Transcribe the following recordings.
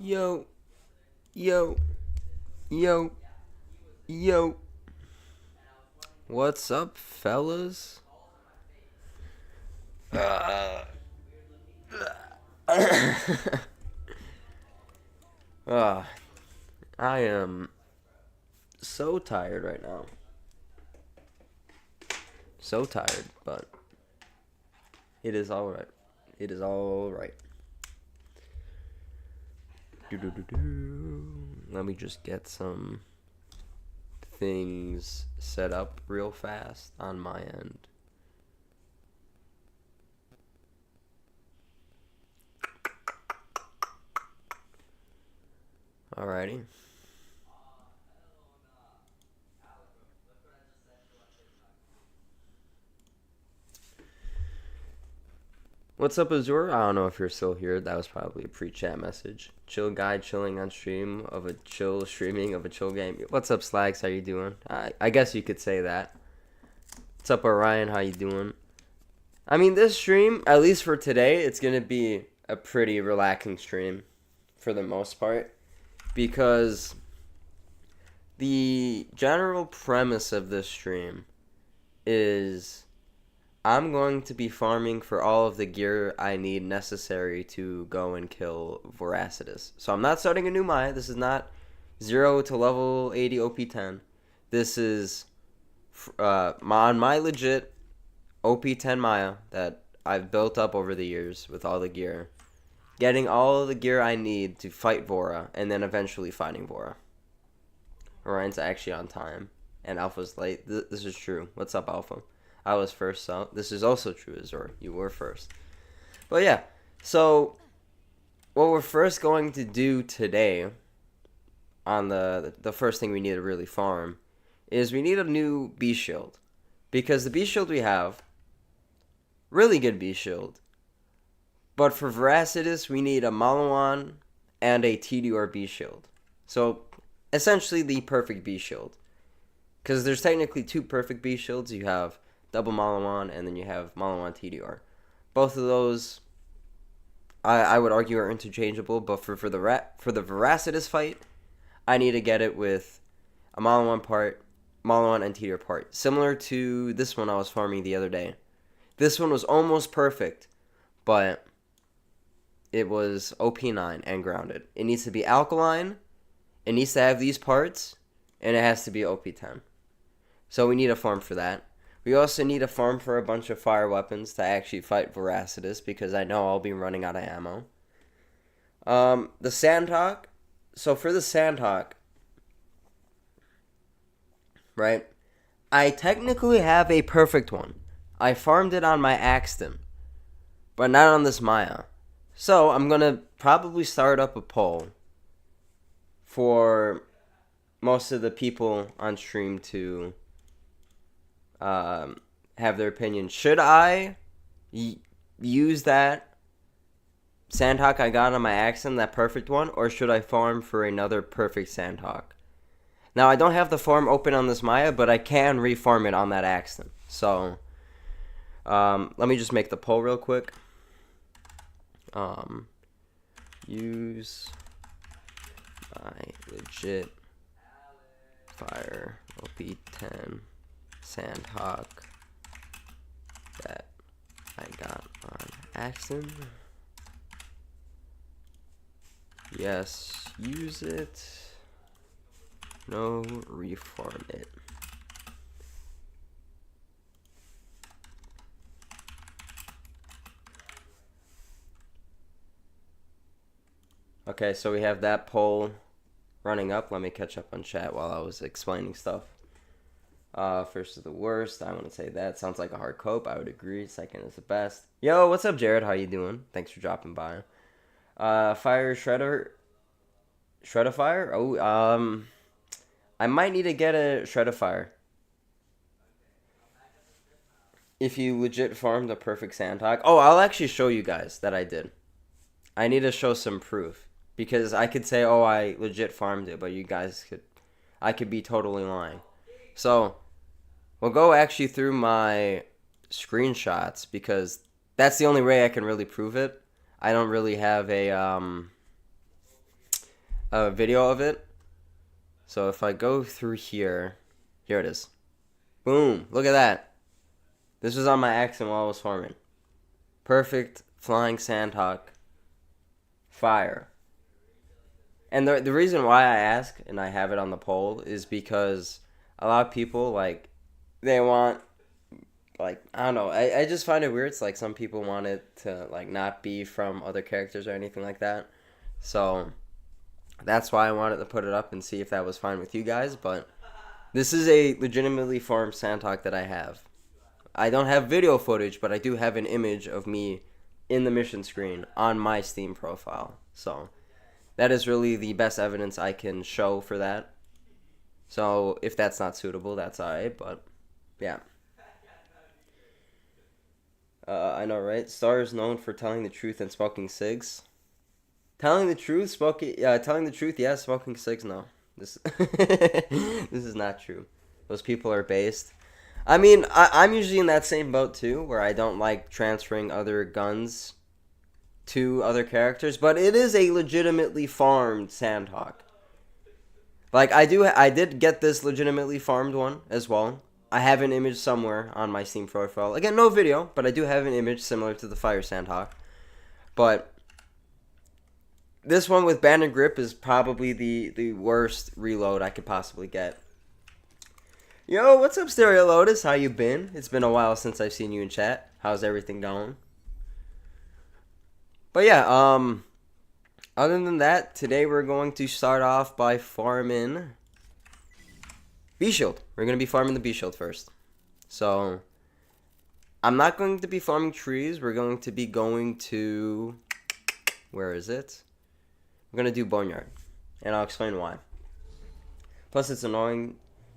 Yo, yo, yo, yo. What's up, fellas? Uh, uh, I am so tired right now. So tired, but it is alright. It is alright. Let me just get some things set up real fast on my end. Alrighty. What's up, Azure? I don't know if you're still here. That was probably a pre-chat message. Chill guy chilling on stream of a chill streaming of a chill game. What's up, Slags? How you doing? I guess you could say that. What's up, Orion? How you doing? I mean, this stream, at least for today, it's gonna be a pretty relaxing stream for the most part, because the general premise of this stream is I'm going to be farming for all of the gear I need necessary to go and kill Voracidous. So I'm not starting a new Maya. This is not 0 to level 80 OP10. This is on my legit OP10 Maya that I've built up over the years with all the gear. Getting all the gear I need to fight Vora, and then eventually fighting Vora. Orion's actually on time, and Alpha's late. This is true. What's up, Alpha? I was first, so this is also true, Azor. You were first. But yeah, so what we're first going to do today on the first thing we need to really farm is we need a new B shield. Because the B shield we have, really good B shield. But for Voracidous, we need a Malawan and a TDR B shield. So essentially the perfect B shield. Because there's technically two perfect B shields. You have double Malawan, and then you have Malawan TDR. Both of those, I would argue, are interchangeable. But for the Voracidous fight, I need to get it with a Malawan part, Malawan and TDR part, similar to this one I was farming the other day. This one was almost perfect, but it was OP9 and grounded. It needs to be alkaline. It needs to have these parts, and it has to be OP10. So we need a farm for that. We also need a farm for a bunch of fire weapons to actually fight Voracidous, because I know I'll be running out of ammo. The Sandhawk. So for the Sandhawk, right, I technically have a perfect one. I farmed it on my Axton, but not on this Maya. So I'm going to probably start up a poll for most of the people on stream to have their opinion. Should I use that Sandhawk I got on my Axon, that perfect one, or should I farm for another perfect Sandhawk? Now, I don't have the farm open on this Maya, but I can refarm it on that Axon. So, let me just make the poll real quick. Use my legit fire OP10 Sandhawk that I got on Axon. Yes, use it. No, reform it. Okay, so we have that poll running up. Let me catch up on chat while I was explaining stuff. First is the worst. I want to say that. Sounds like a hard cope. I would agree. Second is the best. Yo, what's up, Jared? How you doing? Thanks for dropping by. Fire Shreddifier? Oh, I might need to get a Shreddifier. If you legit farmed the perfect Sandhawk. Oh, I'll actually show you guys that I did. I need to show some proof. Because I could say, oh, I legit farmed it, but I could be totally lying. So, we'll go actually through my screenshots, because that's the only way I can really prove it. I don't really have a a video of it. So if I go through here, here it is. Boom! Look at that. This was on my accent while I was farming. Perfect flying sandhawk. Fire. And the reason why I ask, and I have it on the poll, is because a lot of people, like, they want, like, I don't know, I just find it weird. It's like some people want it to, like, not be from other characters or anything like that. So that's why I wanted to put it up and see if that was fine with you guys. But this is a legitimately farmed sandhawk that I have. I don't have video footage, but I do have an image of me in the mission screen on my Steam profile. So that is really the best evidence I can show for that. So if that's not suitable, that's alright, but yeah. I know, right? Star is known for telling the truth and smoking cigs. Telling the truth, yeah, smoking cigs, no. This this is not true. Those people are based. I mean, I'm usually in that same boat too, where I don't like transferring other guns to other characters, but it is a legitimately farmed sandhawk. Like, I did get this legitimately farmed one as well. I have an image somewhere on my Steam profile. Again, no video, but I do have an image similar to the fire sandhawk. But this one with banded grip is probably the worst reload I could possibly get. Yo, what's up, Stereo Lotus? How you been? It's been a while since I've seen you in chat. How's everything going? But yeah, other than that, today we're going to start off by farming B-Shield. We're going to be farming the B-Shield first. So, I'm not going to be farming trees. We're going to be going to... Where is it? We're going to do Boneyard. And I'll explain why. Plus, it's annoying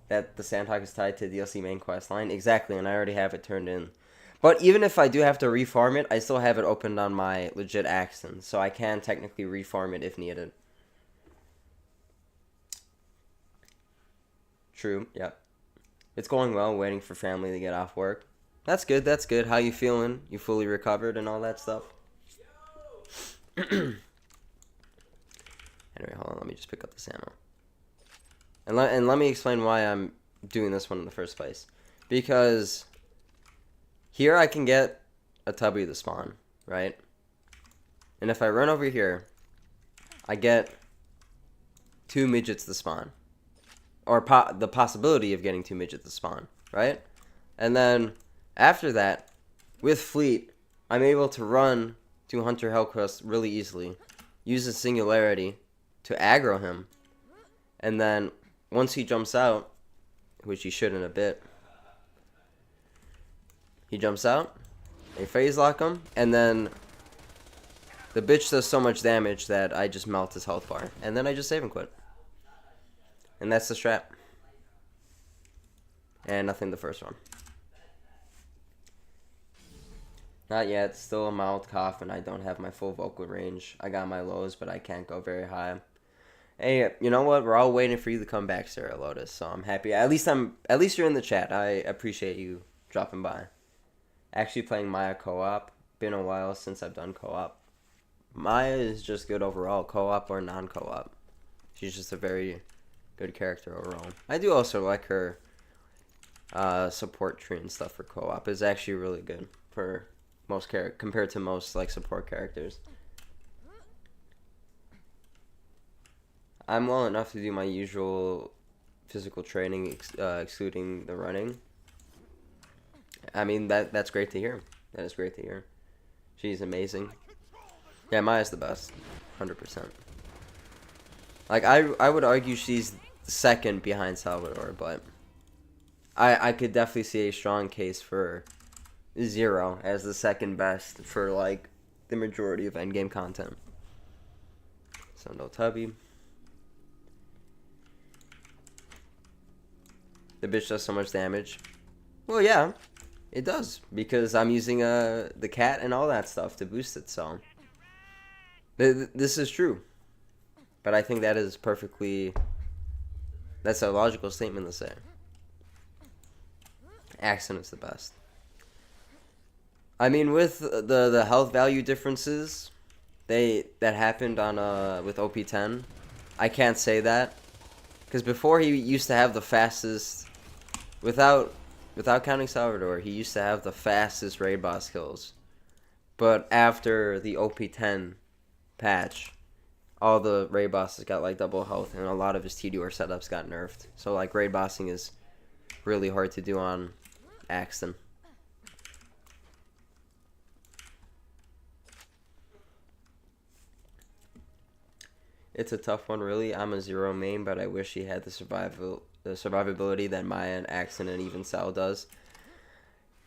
that the Sandhawk is tied to the DLC main quest line. Exactly, and I already have it turned in. But even if I do have to refarm it, I still have it opened on my legit accent. So I can technically refarm it if needed. True, yep. It's going well, waiting for family to get off work. That's good, that's good. How you feeling? You fully recovered and all that stuff? Anyway, hold on, let me just pick up this ammo. And let me explain why I'm doing this one in the first place. Because here I can get a tubby to spawn, right? And if I run over here, I get 2 midgets to spawn. Or the possibility of getting 2 midgets to spawn, right? And then after that, with Fleet, I'm able to run to Hunter Hellcrest really easily. Use the Singularity to aggro him. And then once he jumps out, which he should in a bit, he jumps out, I phase lock him, and then the bitch does so much damage that I just melt his health bar. And then I just save and quit. And that's the strat. And nothing the first one. Not yet, still a mild cough and I don't have my full vocal range. I got my lows, but I can't go very high. Hey, you know what? We're all waiting for you to come back, Sarah Lotus. So I'm happy. At least you're in the chat. I appreciate you dropping by. Actually playing Maya co-op. Been a while since I've done co-op. Maya is just good overall, co-op or non-co-op. She's just a very good character overall. I do also like her support tree and stuff for co-op. It's actually really good for most compared to most like support characters. I'm well enough to do my usual physical training, excluding the running. I mean, that's great to hear. That is great to hear. She's amazing. Yeah, Maya's the best. 100%. Like, I would argue she's second behind Salvador, but I could definitely see a strong case for Zero as the second best for, like, the majority of endgame content. So, no Tubby. The bitch does so much damage. Well, yeah, it does. Because I'm using the cat and all that stuff to boost it, so. This is true. But I think that is perfectly... That's a logical statement to say. Accent is the best. I mean, with the health value differences that happened on with OP10, I can't say that. Because before he used to have the fastest, without counting Salvador, he used to have the fastest raid boss kills. But after the OP10 patch, all the raid bosses got like double health, and a lot of his TDR setups got nerfed. So like raid bossing is really hard to do on Axton. It's a tough one, really. I'm a Zero main, but I wish he had the survivability that Maya and Axton and even Sal does.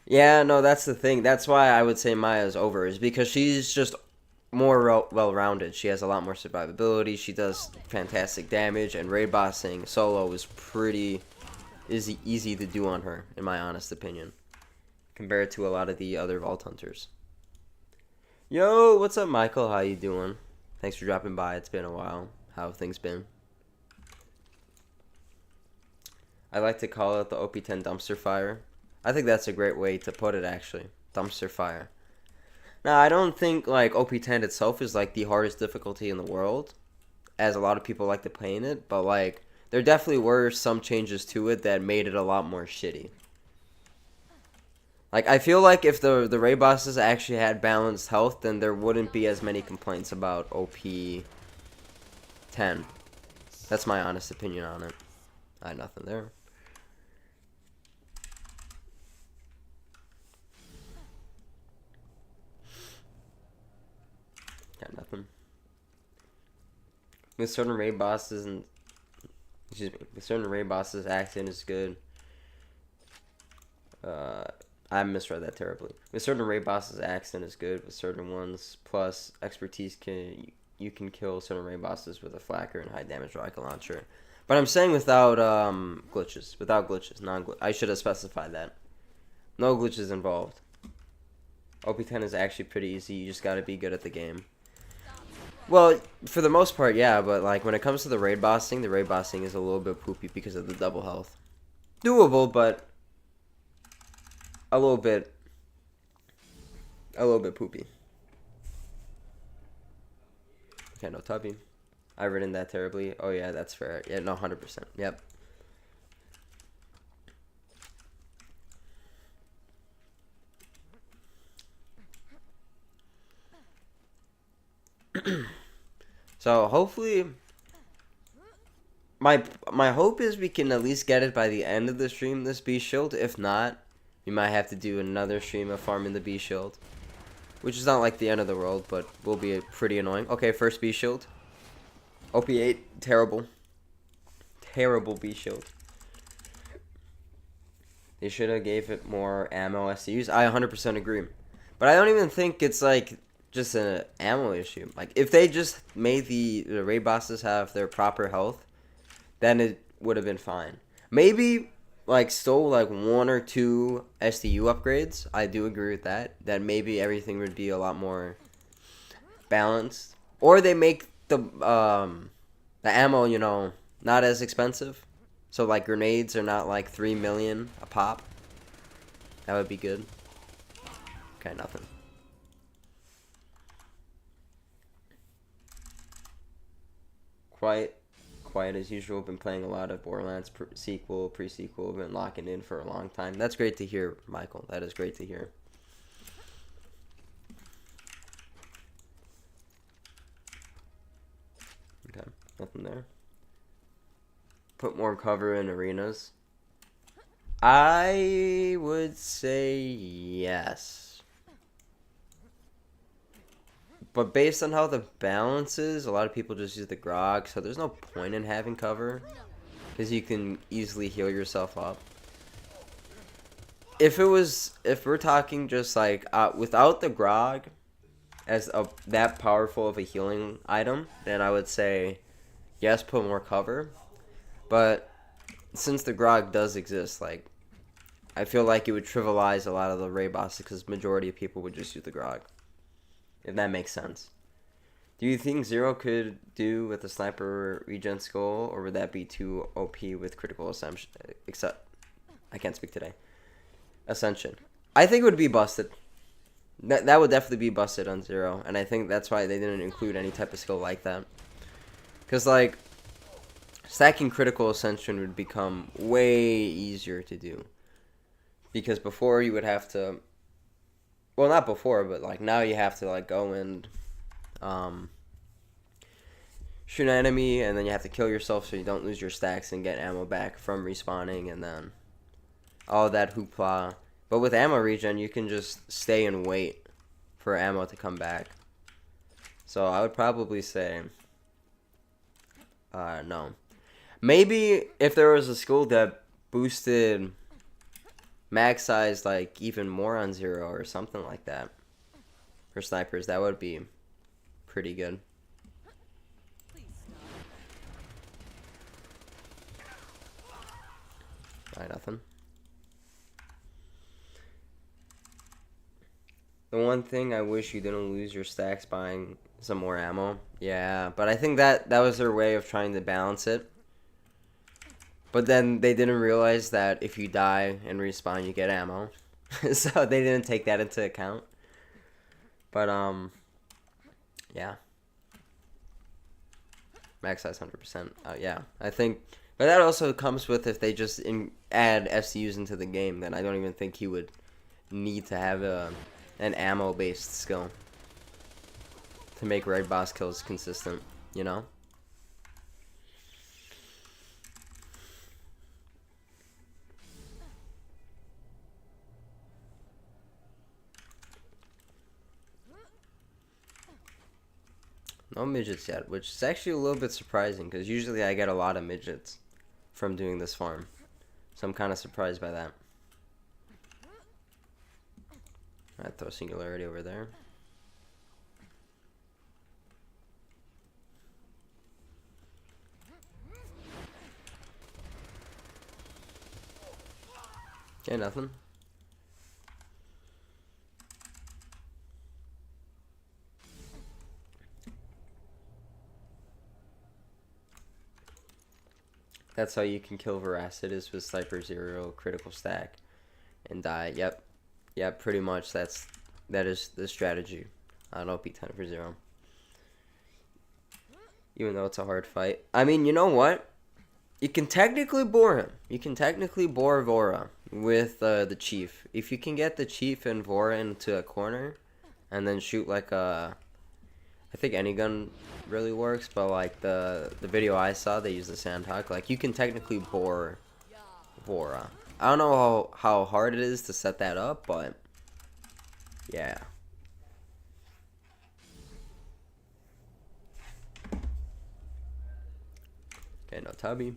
Yeah, no, that's the thing. That's why I would say Maya's over, is because she's just more well-rounded. She has a lot more survivability. She does fantastic damage, and raid bossing solo is pretty easy to do on her, in my honest opinion, compared to a lot of the other Vault Hunters. Yo, what's up, Michael? How you doing? Thanks for dropping by. It's been a while. How have things been? I like to call it the OP10 dumpster fire. I think that's a great way to put it, actually. Dumpster fire. Now, I don't think like OP10 itself is like the hardest difficulty in the world, as a lot of people like to play in it, but like there definitely were some changes to it that made it a lot more shitty. Like, I feel like if the raid bosses actually had balanced health, then there wouldn't be as many complaints about OP10. That's my honest opinion on it. I had nothing there. Got nothing. With certain raid bosses and with certain raid bosses, Axton is good. I misread that terribly. With certain raid bosses, Axton is good. With certain ones, plus expertise, you can kill certain raid bosses with a flacker and high damage rocket launcher. But I'm saying without glitches. Without glitches. I should have specified that. No glitches involved. OP10 is actually pretty easy. You just gotta be good at the game. Well, for the most part, yeah. But like when it comes to the raid bossing is a little bit poopy because of the double health. Doable, but a little bit poopy. Okay, no Tubby. I've written that terribly. Oh yeah, that's fair. Yeah, no, 100%. Yep. So hopefully, my hope is we can at least get it by the end of the stream, this Beast Shield. If not, we might have to do another stream of farming the Beast Shield, which is not like the end of the world, but will be pretty annoying. Okay, first Beast Shield. OP8, terrible. Terrible Beast Shield. They should have gave it more ammo SCUs. I 100% agree. But I don't even think it's like just an ammo issue. Like if they just made the raid bosses have their proper health, then it would have been fine. Maybe like still like 1 or 2 SDU upgrades. I do agree with that. That maybe everything would be a lot more balanced. Or they make the ammo, you know, not as expensive. So like grenades are not like 3 million a pop. That would be good. Okay, nothing. Quiet as usual. Been playing a lot of Borderlands sequel, pre-sequel. Been locking in for a long time. That's great to hear, Michael. That is great to hear. Okay, nothing there. Put more cover in arenas. I would say yes. But based on how the balance is, a lot of people just use the grog, so there's no point in having cover, because you can easily heal yourself up. If we're talking just like without the grog as that powerful of a healing item, then I would say yes, put more cover. But since the grog does exist, like I feel like it would trivialize a lot of the raid bosses, because majority of people would just use the grog. If that makes sense. Do you think Zero could do with the sniper regen skull, or would that be too OP with critical ascension? I can't speak today. Ascension. I think it would be busted. That would definitely be busted on Zero, and I think that's why they didn't include any type of skill like that. Because like stacking critical ascension would become way easier to do. Because before you would have to, well, not before, but like now you have to like go and shoot an enemy, and then you have to kill yourself so you don't lose your stacks and get ammo back from respawning, and then all that hoopla. But with ammo regen, you can just stay and wait for ammo to come back. So I would probably say, no. Maybe if there was a skill that boosted mag size like even more on 0 or something like that for snipers, that would be pretty good. Alright, nothing. The one thing I wish you didn't lose your stacks buying some more ammo. Yeah, but I think that was their way of trying to balance it. But then they didn't realize that if you die and respawn, you get ammo. So they didn't take that into account. But, yeah. Max size 100%. Yeah, I think... But that also comes with if they just add FCUs into the game, then I don't even think he would need to have an ammo-based skill to make raid boss kills consistent, you know? No midgets yet, which is actually a little bit surprising, because usually I get a lot of midgets from doing this farm. So I'm kind of surprised by that. Alright, throw Singularity over there. Okay, nothing. That's how you can kill Voracidous with Sniper 0 critical stack and die. Yep, pretty much that is the strategy. Don't be 10 for 0. Even though it's a hard fight. I mean, you know what? You can technically bore him. You can technically bore Vora with the Chief. If you can get the Chief and Vora into a corner and then shoot like a... I think any gun really works, but like the video I saw, they use the Sandhawk. Like, you can technically bore Vora. I don't know how hard it is to set that up, but yeah. Okay, no Tubby.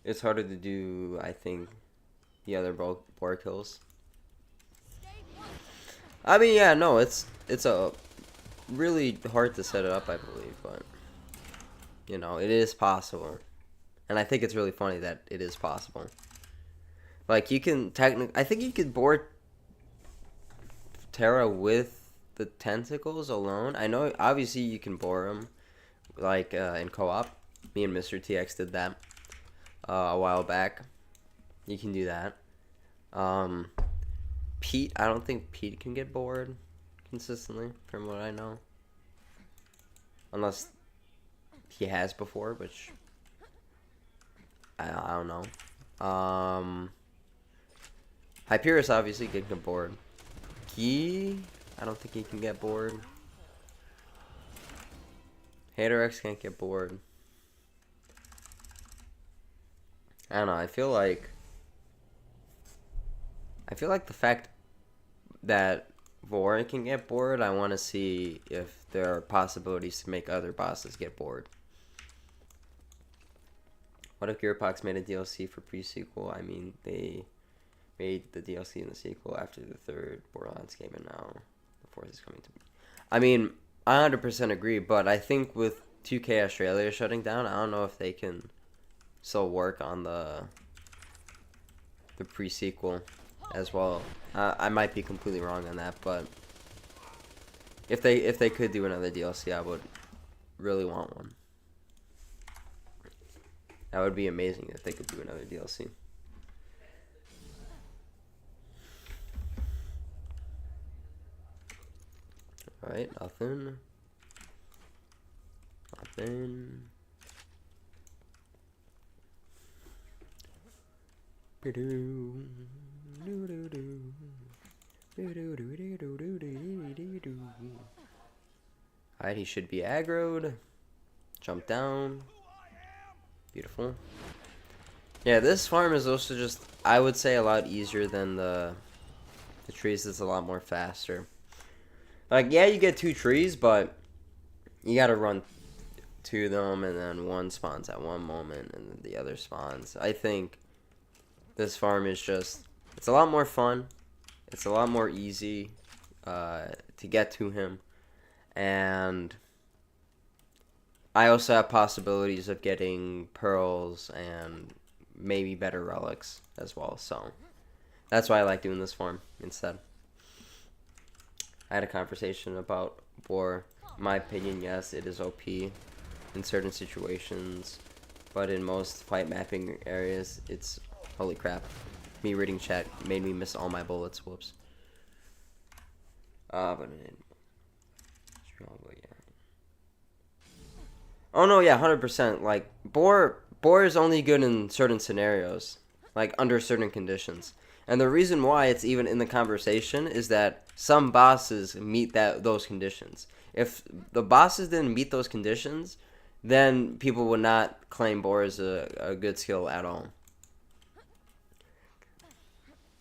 It's harder to do, I think, the other boar kills. I mean, yeah, no, it's a really hard to set it up, I believe, but you know, it is possible, and I think it's really funny that it is possible. Like, you can I think you could board Terra with the tentacles alone. I know, obviously, you can bore them, like in co-op. Me and Mr. TX did that a while back. You can do that. Pete, I don't think Pete can get bored consistently, from what I know, unless he has before, which I don't know. Hyperius obviously can get bored. Key, I don't think he can get bored. Haterex can't get bored. I don't know, I feel like the fact that Vorin can get bored, I want to see if there are possibilities to make other bosses get bored. What if Gearbox made a DLC for pre-sequel? I mean, they made the DLC in the sequel after the third Borderlands game, and now the fourth is coming to me. I mean, I 100% agree, but I think with 2K Australia shutting down, I don't know if they can still work on the pre-sequel as well. I might be completely wrong on that, but if they could do another DLC, I would really want one. That would be amazing if they could do another DLC. Alright, nothing. Nothing. Alright, he should be aggroed. Jump down. Beautiful. Yeah, this farm is also just, I would say, a lot easier than the trees. It's a lot more faster. Like, yeah, you get 2 trees, but you gotta run to them, and then one spawns at one moment, and then the other spawns. I think this farm is just, it's a lot more fun. It's a lot more easy to get to him. And I also have possibilities of getting pearls and maybe better relics as well. So that's why I like doing this farm instead. I had a conversation about Boar. In my opinion, yes, it is OP in certain situations, but in most fight mapping areas, it's holy crap. Me reading chat made me miss all my bullets. Whoops. But it, yeah. Oh no, yeah, 100%. Like Boar is only good in certain scenarios, like under certain conditions. And the reason why it's even in the conversation is that some bosses meet those conditions. If the bosses didn't meet those conditions, then people would not claim Boar as a good skill at all.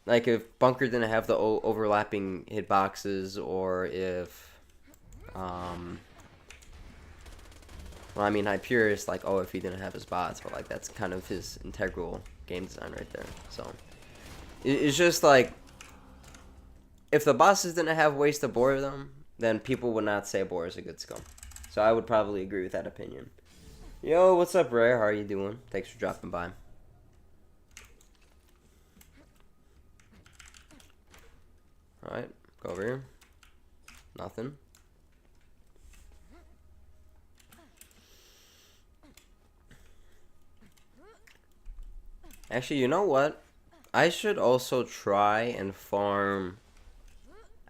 Like if Bunker didn't have the overlapping hitboxes, or if, well, I mean, Hyperius, like, oh, if he didn't have his bots, but like that's kind of his integral game design right there. So it's just like, if the bosses didn't have ways to Boar them, then people would not say Boar is a good skill. So I would probably agree with that opinion. Yo, what's up, Ray? How are you doing? Thanks for dropping by. Alright, go over here. Nothing. Actually, you know what? I should also try and farm.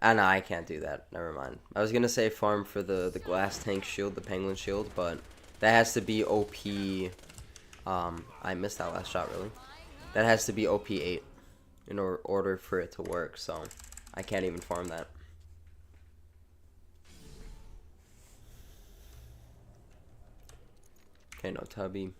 Ah, no, I can't do that. Never mind. I was gonna say farm for the glass tank shield, the penguin shield, but that has to be OP. I missed that last shot, really. That has to be OP 8 in order for it to work, so I can't even farm that. Okay, no Tubby.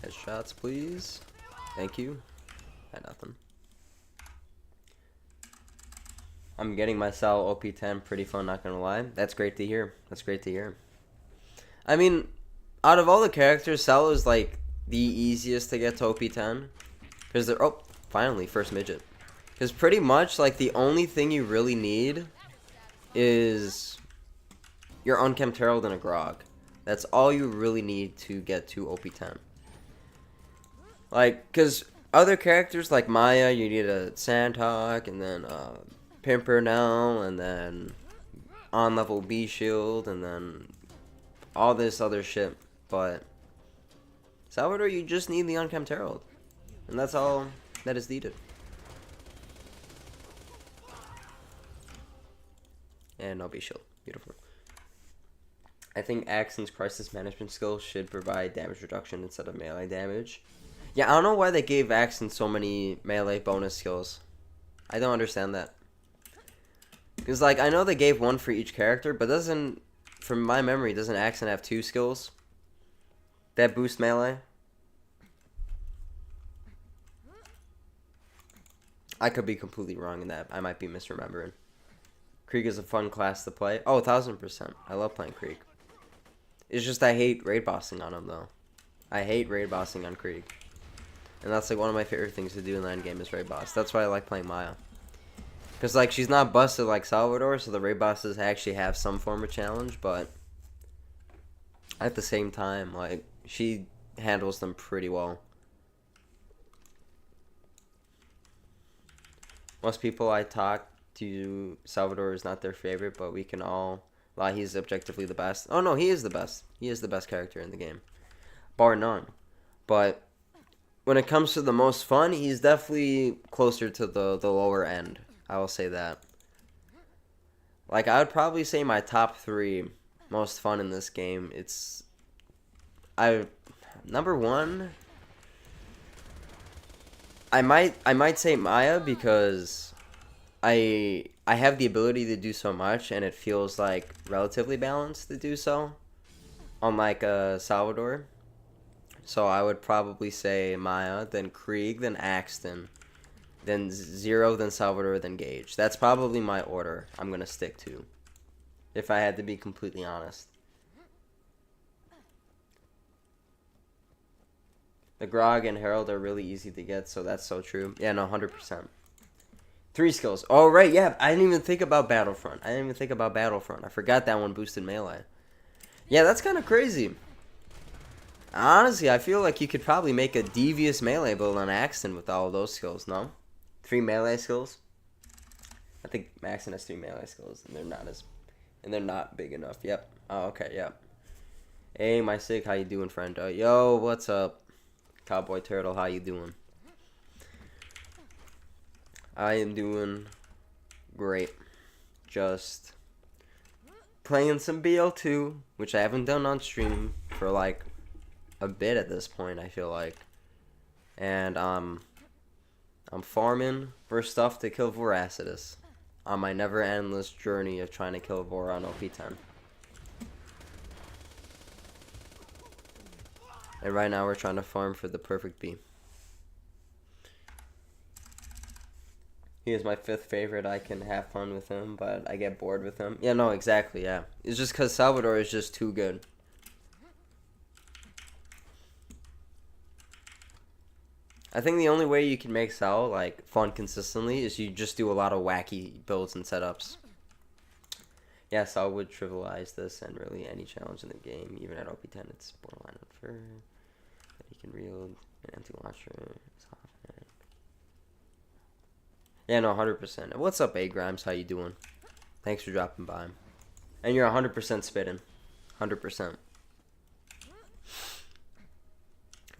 Headshots, please. Thank you. Had nothing. I'm getting my Sal OP10 pretty fun, not gonna lie. That's great to hear. That's great to hear. I mean, out of all the characters, Sal is like the easiest to get to OP10. Because they're, oh, finally, first midget. Because pretty much, like, the only thing you really need is your Unkempt Herald and a Grog. That's all you really need to get to OP10. Like, because other characters like Maya, you need a Sandhawk, and then Pimpernel, and then on level B shield, and then all this other shit. But Salvador, you just need the Unkempt Herald. And that's all that is needed. And no B shield. Beautiful. I think Axon's crisis management skill should provide damage reduction instead of melee damage. Yeah, I don't know why they gave Axon so many melee bonus skills. I don't understand that. Because, like, I know they gave one for each character, but doesn't, from my memory, doesn't Axon have 2 skills that boost melee? I could be completely wrong in that. I might be misremembering. Krieg is a fun class to play. Oh, 1000%. I love playing Krieg. It's just I hate raid bossing on him, though. I hate raid bossing on Krieg. And that's like one of my favorite things to do in the end game is raid boss. That's why I like playing Maya. Because, like, she's not busted like Salvador, so the raid bosses actually have some form of challenge, but at the same time, like, she handles them pretty well. Most people I talk to, Salvador is not their favorite, but we can all lie he's objectively the best. Oh, no, he is the best. He is the best character in the game, bar none. But when it comes to the most fun, he's definitely closer to the lower end. I will say that. Like, I would probably say my top 3 most fun in this game. Number 1, I might say Maya, because I have the ability to do so much, and it feels like relatively balanced to do so, unlike Salvador. So I would probably say Maya, then Krieg, then Axton, then Zero, then Salvador, then Gage. That's probably my order I'm going to stick to, if I had to be completely honest. The Grog and Herald are really easy to get, so that's so true. Yeah, no, 100%. 3 skills. Oh, right, yeah, I didn't even think about Battlefront. I forgot that one boosted melee. Yeah, that's kind of crazy. Honestly, I feel like you could probably make a devious melee build on Axton with all of those skills, no? 3 melee skills? I think Axton has 3 melee skills, and they're not big enough. Yep. Oh, okay, yep. Hey, my Sig, how you doing, friend? Yo, what's up? Cowboy Turtle, how you doing? I am doing great. Just playing some BL2, which I haven't done on stream for like a bit at this point, I feel like. And I'm farming for stuff to kill Voracidous on my never endless journey of trying to kill Vora on OP10. And right now we're trying to farm for the perfect B. He is my 5th favorite. I can have fun with him, but I get bored with him. Yeah, no, exactly, yeah. It's just because Salvador is just too good. I think the only way you can make Sal, like, fun consistently is you just do a lot of wacky builds and setups. Yeah, Sal would trivialize this and really any challenge in the game. Even at OP10, it's borderline unfair. But he can wield an empty launcher. Yeah, no, 100%. What's up, A Grimes? How you doing? Thanks for dropping by. And you're 100% spitting. 100%.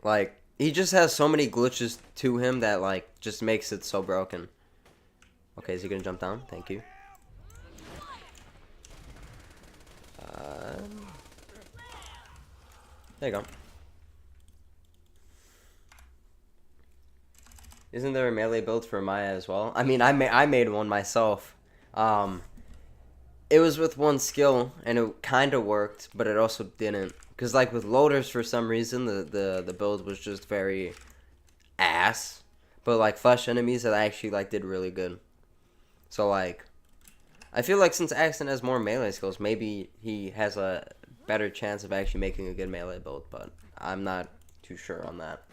Like, he just has so many glitches to him that, like, just makes it so broken. Okay, is he gonna jump down? Thank you. There you go. Isn't there a melee build for Maya as well? I mean, I made one myself. It was with 1 skill, and it kind of worked, but it also didn't. Because, like, with loaders, for some reason, the build was just very ass. But, like, flesh enemies, that actually, like, did really good. So, like, I feel like since Axton has more melee skills, maybe he has a better chance of actually making a good melee build, but I'm not too sure on that.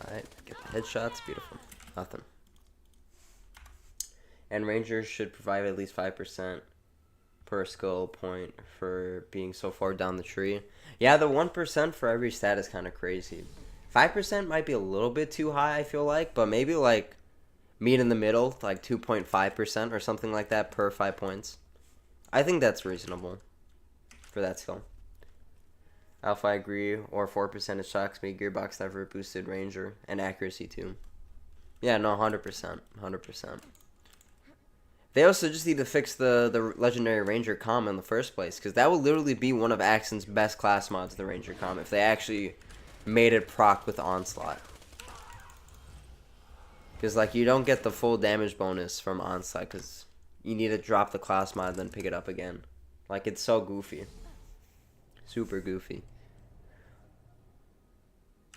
Alright, get the headshots, beautiful. Nothing. And Rangers should provide at least 5% per skill point for being so far down the tree. Yeah, the 1% for every stat is kind of crazy. 5% might be a little bit too high, I feel like, but maybe like meet in the middle, like 2.5% or something like that per 5 points. I think that's reasonable for that skill. Alpha, I agree, or 4% it shocks me. Gearbox never boosted Ranger, and accuracy too. Yeah, no, 100%. 100%. They also just need to fix the Legendary Ranger comm in the first place, because that would literally be one of Axton's best class mods, the Ranger comm, if they actually made it proc with Onslaught. Because, like, you don't get the full damage bonus from Onslaught, because you need to drop the class mod and then pick it up again. Like, it's so goofy. Super goofy.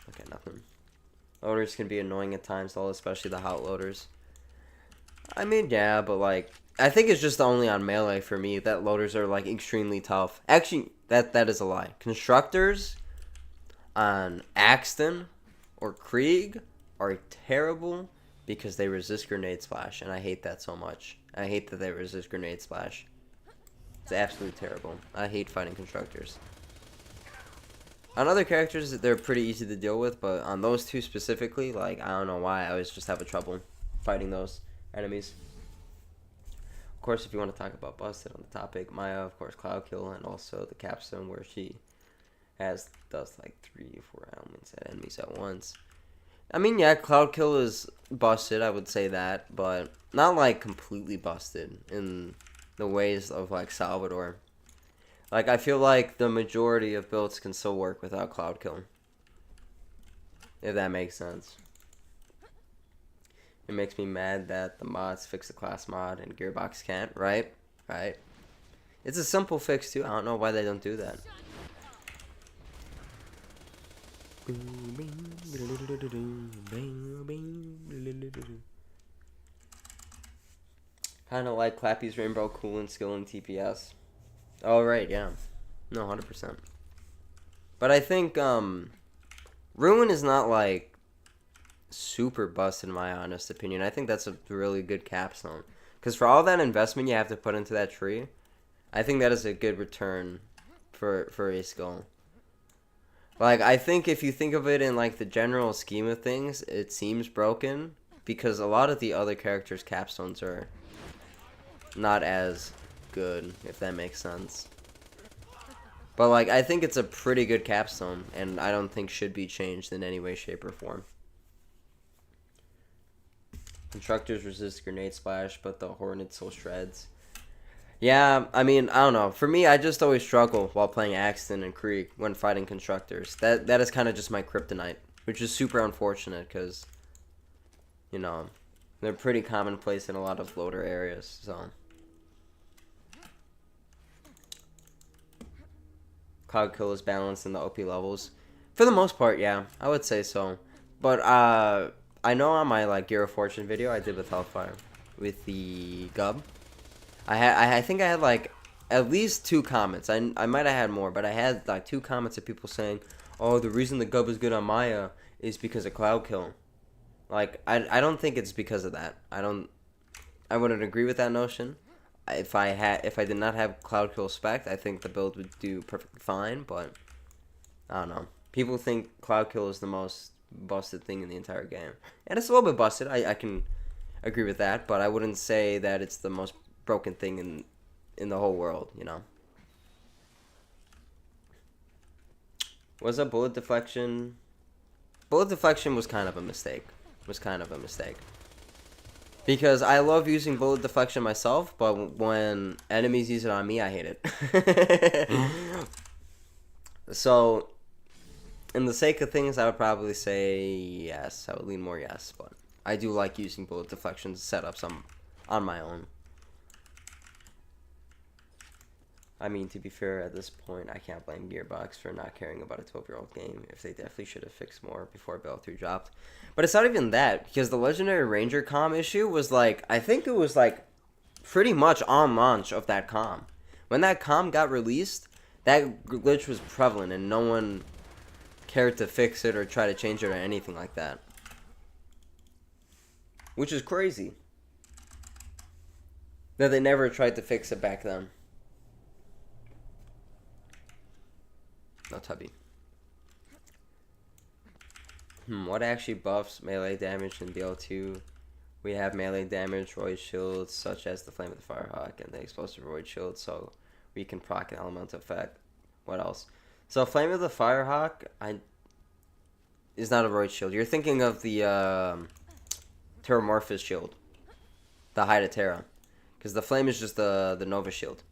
Okay, nothing. Loaders can be annoying at times, though, especially the hot loaders. I mean, yeah, but, like, I think it's just only on melee for me that loaders are, like, extremely tough. Actually, that is a lie. Constructors on Axton or Krieg are terrible because they resist grenade splash, and I hate that so much. I hate that they resist grenade splash. It's absolutely terrible. I hate fighting constructors. On other characters, they're pretty easy to deal with, but on those two specifically, like, I don't know why, I always just have a trouble fighting those enemies. Of course, if you want to talk about busted on the topic, Maya, of course, Cloud Kill, and also the capstone where she does like 3 or 4 elements at enemies at once. I mean, yeah, Cloud Kill is busted, I would say that, but not like completely busted in the ways of like Salvador. Like, I feel like the majority of builds can still work without Cloud Kill, if that makes sense. It makes me mad that the mods fix the class mod and Gearbox can't, right? Right. It's a simple fix too. I don't know why they don't do that. Kind of like Clappy's Rainbow Cool and Skill in TPS. Oh, right, yeah. No, 100%. But I think Ruin is not like super busted in my honest opinion. I think that's a really good capstone. Because for all that investment you have to put into that tree, I think that is a good return for a skill. Like, I think if you think of it in like the general scheme of things, it seems broken because a lot of the other characters' capstones are not as good, if that makes sense. But like, I think it's a pretty good capstone, and I don't think should be changed in any way, shape, or form. Constructors resist grenade splash, but the Hornet still shreds. Yeah, I mean, I don't know. For me, I just always struggle while playing Axton and Krieg when fighting constructors. That is kind of just my kryptonite, which is super unfortunate because, you know, they're pretty commonplace in a lot of loader areas, so. Cloud Kill is balanced in the OP levels. For the most part, yeah, I would say so. But I know on my like Gear of Fortune video I did with Hellfire, with the Gub, I think I had like at least 2 comments. I might have had more, but I had like 2 comments of people saying, "Oh, the reason the Gub is good on Maya is because of Cloud Kill." Like, I don't think it's because of that. I wouldn't agree with that notion. If I did not have Cloud Kill spec, I think the build would do perfectly fine, but I don't know. People think Cloud Kill is the most busted thing in the entire game. And it's a little bit busted, I can agree with that, but I wouldn't say that it's the most broken thing in the whole world, you know. Was a bullet deflection? Bullet deflection was kind of a mistake. Because I love using bullet deflection myself, but when enemies use it on me, I hate it. So, in the sake of things, I would probably say yes. I would lean more yes, but I do like using bullet deflection setups on my own. I mean, to be fair, at this point, I can't blame Gearbox for not caring about a 12-year-old game, if they definitely should have fixed more before Battle 3 dropped. But it's not even that, because the Legendary Ranger comm issue was like, I think it was like pretty much on launch of that comm. When that comm got released, that glitch was prevalent, and no one cared to fix it or try to change it or anything like that. Which is crazy. That they never tried to fix it back then. No tubby. What actually buffs melee damage in BL2? We have melee damage, Roid shields, such as the Flame of the Firehawk and the Explosive Roid shield, so we can proc an elemental effect. What else? So Flame of the Firehawk is not a Roid shield. You're thinking of the Terramorphous shield, the Hide of Terra, because the Flame is just the Nova shield.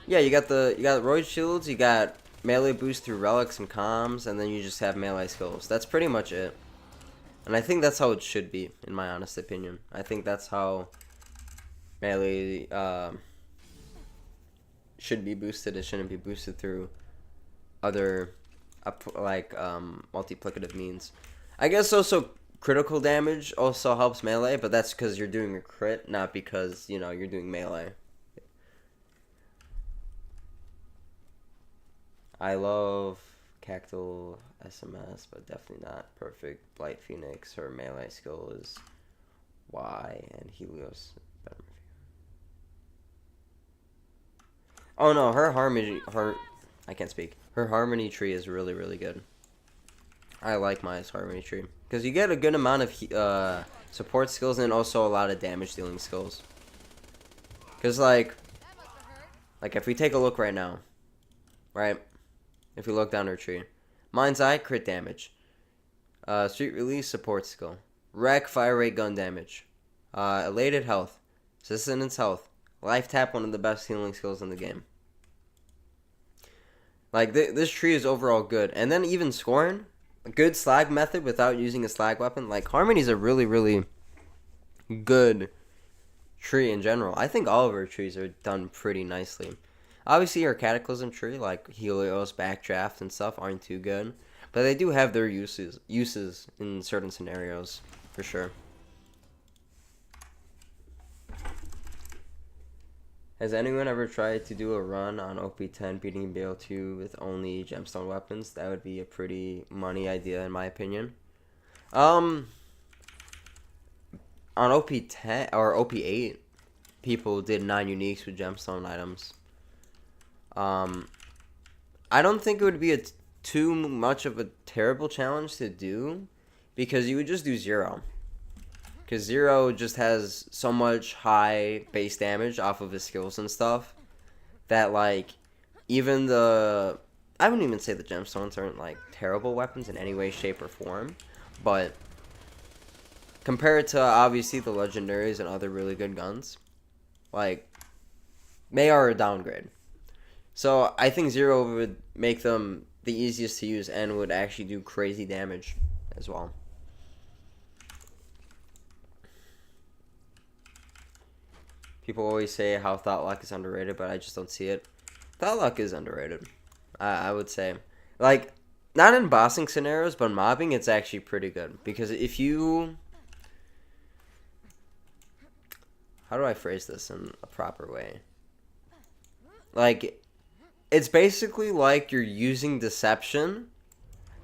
Yeah, you got Roid shields, you got melee boost through relics and comms, and then you just have melee skills. That's pretty much it. And I think that's how it should be, in my honest opinion. I think that's how melee should be boosted. It shouldn't be boosted through other multiplicative means. I guess also critical damage also helps melee, but that's because you're doing a crit, not because, you know, you're doing melee. I love Cactal SMS, but definitely not perfect. Blight Phoenix, her melee skill is Y, and Helios. Oh no, I can't speak. Her Harmony tree is really, really good. I like Maya's Harmony tree because you get a good amount of support skills and also a lot of damage dealing skills. Because like if we take a look right now, right? If we look down her tree, Mind's Eye crit damage, Street Release support skill, Wreck fire rate gun damage, Elated health, Sustenance health, Life Tap, one of the best healing skills in the game. Like this tree is overall good, and then even Scorn, a good slag method without using a slag weapon. Like Harmony's a really, really good tree in general. I think all of her trees are done pretty nicely. Obviously, her Cataclysm tree, like Helios, Backdraft, and stuff, aren't too good, but they do have their uses in certain scenarios, for sure. Has anyone ever tried to do a run on OP10 beating BO2 with only gemstone weapons? That would be a pretty money idea, in my opinion. On OP10 or OP8, people did 9 uniques with gemstone items. I don't think it would be too much of a terrible challenge to do, because you would just do 0. Because 0 just has so much high base damage off of his skills and stuff that, like, even I wouldn't even say the gemstones aren't, like, terrible weapons in any way, shape, or form. But compared to, obviously, the legendaries and other really good guns, like, they are a downgrade. So I think 0 would make them the easiest to use and would actually do crazy damage as well. People always say how Thought Lock is underrated, but I just don't see it. Thought Lock is underrated, I would say. Like, not in bossing scenarios, but mobbing, it's actually pretty good. Because if you... How do I phrase this in a proper way? Like, it's basically like you're using deception.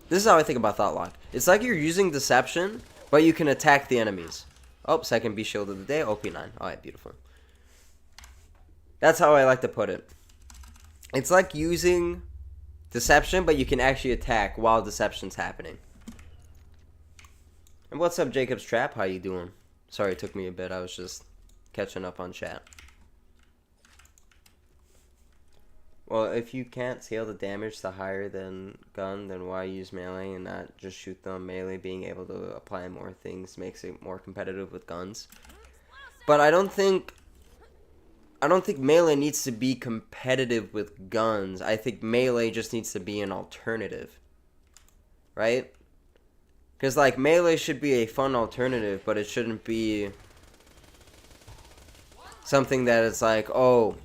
This is how I think about Thought Lock. It's like you're using deception, but you can attack the enemies. Oh, second B shield of the day, OP9. Alright, beautiful. That's how I like to put it. It's like using deception, but you can actually attack while deception's happening. And what's up, Jacob's Trap? How you doing? Sorry, it took me a bit. I was just catching up on chat. Well, if you can't scale the damage to higher than gun, then why use melee and not just shoot them? Melee being able to apply more things makes it more competitive with guns. But I don't think melee needs to be competitive with guns. I think melee just needs to be an alternative. Right? Because, like, melee should be a fun alternative, but it shouldn't be something that it's like, oh,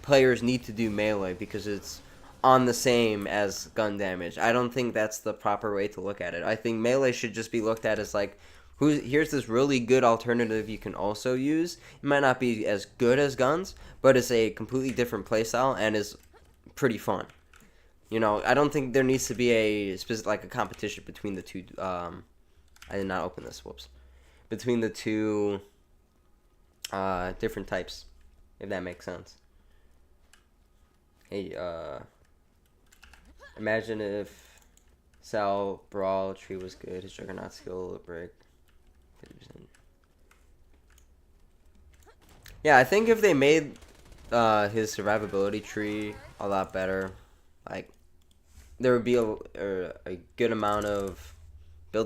players need to do melee because it's on the same as gun damage. I don't think that's the proper way to look at it. I think melee should just be looked at as like, here's this really good alternative you can also use. It might not be as good as guns, but it's a completely different playstyle and is pretty fun. You know, I don't think there needs to be a competition between the two. I did not open this. Whoops. Between the two different types, if that makes sense. Hey, imagine if Sal Brawl tree was good. His Juggernaut skill break 50%. Yeah, I think if they made his survivability tree a lot better, like there would be a good amount of build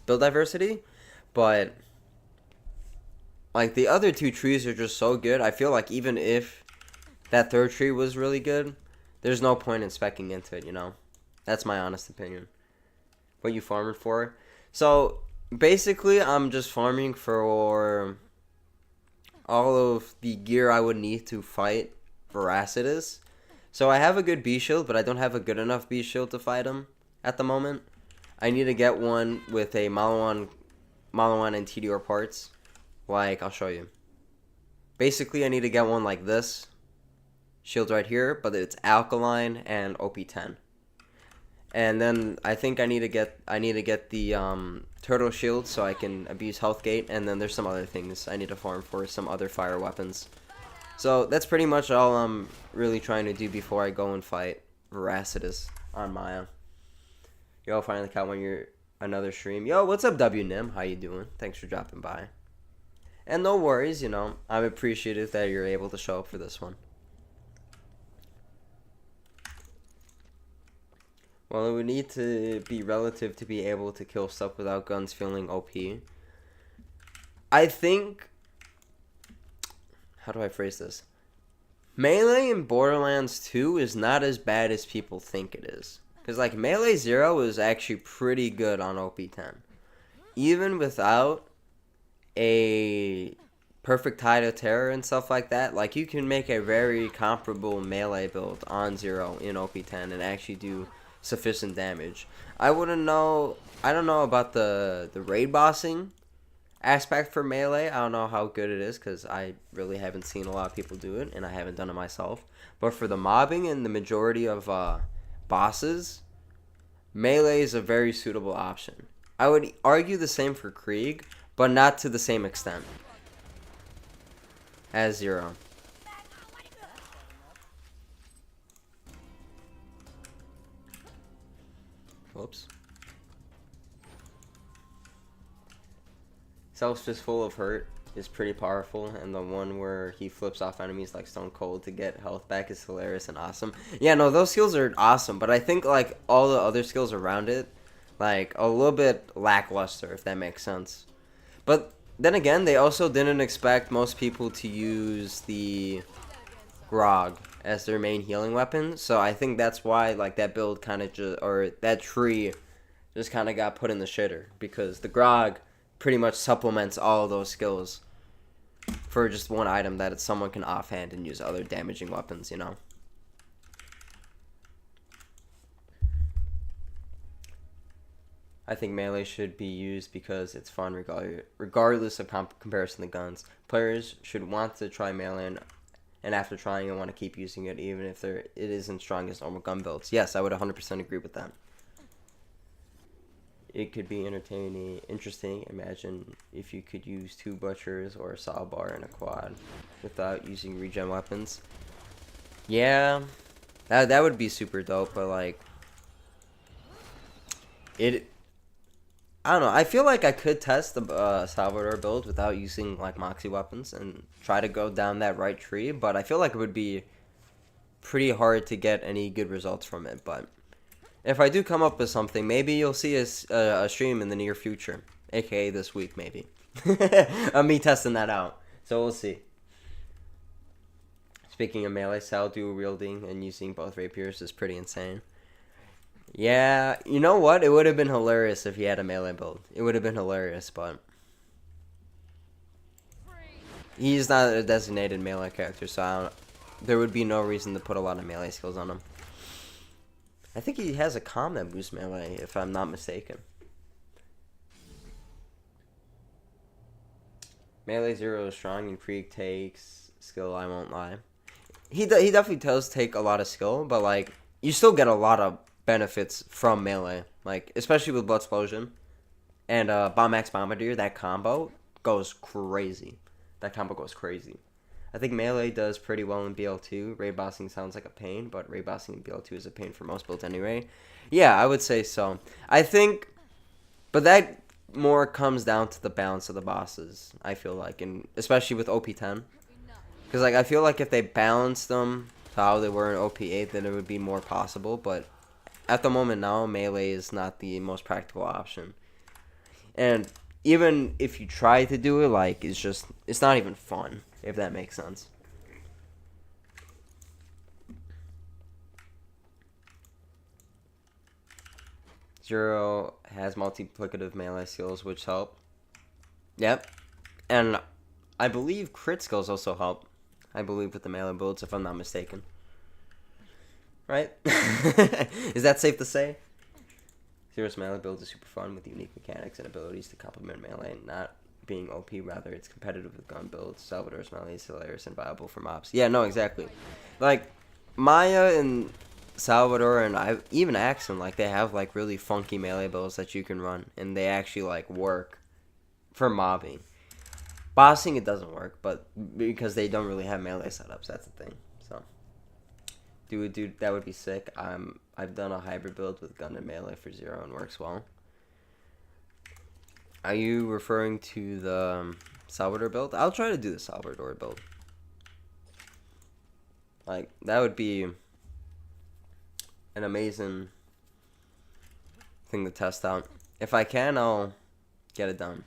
diversity, but like the other two trees are just so good. I feel like even if that third tree was really good, there's no point in speccing into it, you know? That's my honest opinion. What you farming for? So, basically, I'm just farming for all of the gear I would need to fight Voracidous. So, I have a good B shield, but I don't have a good enough B shield to fight him at the moment. I need to get one with a Malawan and TDR parts. Like, I'll show you. Basically, I need to get one like this. shield right here, but it's alkaline and OP10. And then I think I need to get the turtle shield so I can abuse health gate, and then there's some other things I need to farm for some other fire weapons. So that's pretty much all I'm really trying to do before I go and fight Voracidous on Maya. Yo, finally caught another stream. Yo, what's up, WNIM? How you doing? Thanks for dropping by. And no worries, you know, I'm appreciative that you're able to show up for this one. Well, it would need to be relative to be able to kill stuff without guns feeling OP. I think... How do I phrase this? Melee in Borderlands 2 is not as bad as people think it is. Because, like, Melee 0 is actually pretty good on OP10. Even without a perfect Tide of Terror and stuff like that, like, you can make a very comparable Melee build on 0 in OP10 and actually do sufficient damage. I don't know about the raid bossing aspect for Melee. I don't know how good it is because I really haven't seen a lot of people do it and I haven't done it myself. But for the mobbing and the majority of bosses, Melee is a very suitable option. I would argue the same for Krieg, but not to the same extent as 0. Whoops. Self's Fistful of Hurt is pretty powerful, and the one where he flips off enemies like Stone Cold to get health back is hilarious and awesome. Yeah, no, those skills are awesome, but I think like all the other skills around it, like a little bit lackluster, if that makes sense. But then again, they also didn't expect most people to use the Grog as their main healing weapon, so I think that's why like that build kind of just, or that tree just kind of got put in the shitter, because the Grog pretty much supplements all of those skills for just one item that someone can offhand and use other damaging weapons, you know. I think Melee should be used because it's fun regardless of comparison to guns. Players should want to try Melee and after trying and want to keep using it even if it isn't strong as normal gun builds. Yes, I would 100% agree with that. It could be interesting. Imagine if you could use 2 butchers or a saw bar in a quad without using regen weapons. Yeah, that would be super dope, but like I don't know. I feel like I could test the Salvador build without using like Moxie weapons and try to go down that right tree, but I feel like it would be pretty hard to get any good results from it. But if I do come up with something, maybe you'll see a stream in the near future, aka this week maybe, of me testing that out. So we'll see. Speaking of Melee, Sal dual wielding and using both rapiers is pretty insane. Yeah, you know what? It would have been hilarious if he had a Melee build. It would have been hilarious, but he's not a designated Melee character, so there would be no reason to put a lot of Melee skills on him. I think he has a combat boost Melee, if I'm not mistaken. Melee 0 is strong and Krieg takes skill, I won't lie. He definitely does take a lot of skill, but like you still get a lot of benefits from Melee, like especially with Blood Explosion and Bomb Axe Bombardier. That combo goes crazy. I think Melee does pretty well in BL2. Raid bossing sounds like a pain, but raid bossing in BL2 is a pain for most builds anyway. Yeah, I would say so. I think, but that more comes down to the balance of the bosses, I feel like, and especially with OP10. Because like I feel like if they balanced them to how they were in OP8, then it would be more possible, but at the moment now, Melee is not the most practical option. And even if you try to do it, like, it's not even fun, if that makes sense. Zero has multiplicative Melee skills, which help. Yep. And I believe crit skills also help. I believe with the Melee builds, if I'm not mistaken. Right? Is that safe to say? Zero's Melee build is super fun with unique mechanics and abilities to complement Melee, not being OP, rather it's competitive with gun builds. Salvador's Melee is hilarious and viable for mobs. Yeah, no, exactly. Like, Maya and Salvador and even Axon, like they have like really funky melee builds that you can run, and they actually like work for mobbing. Bossing it doesn't work, but because they don't really have melee setups, that's the thing. So, dude, that would be sick. I've done a hybrid build with gun and melee for 0 and works well. Are you referring to the Salvador build? I'll try to do the Salvador build. Like, that would be an amazing thing to test out. If I can, I'll get it done.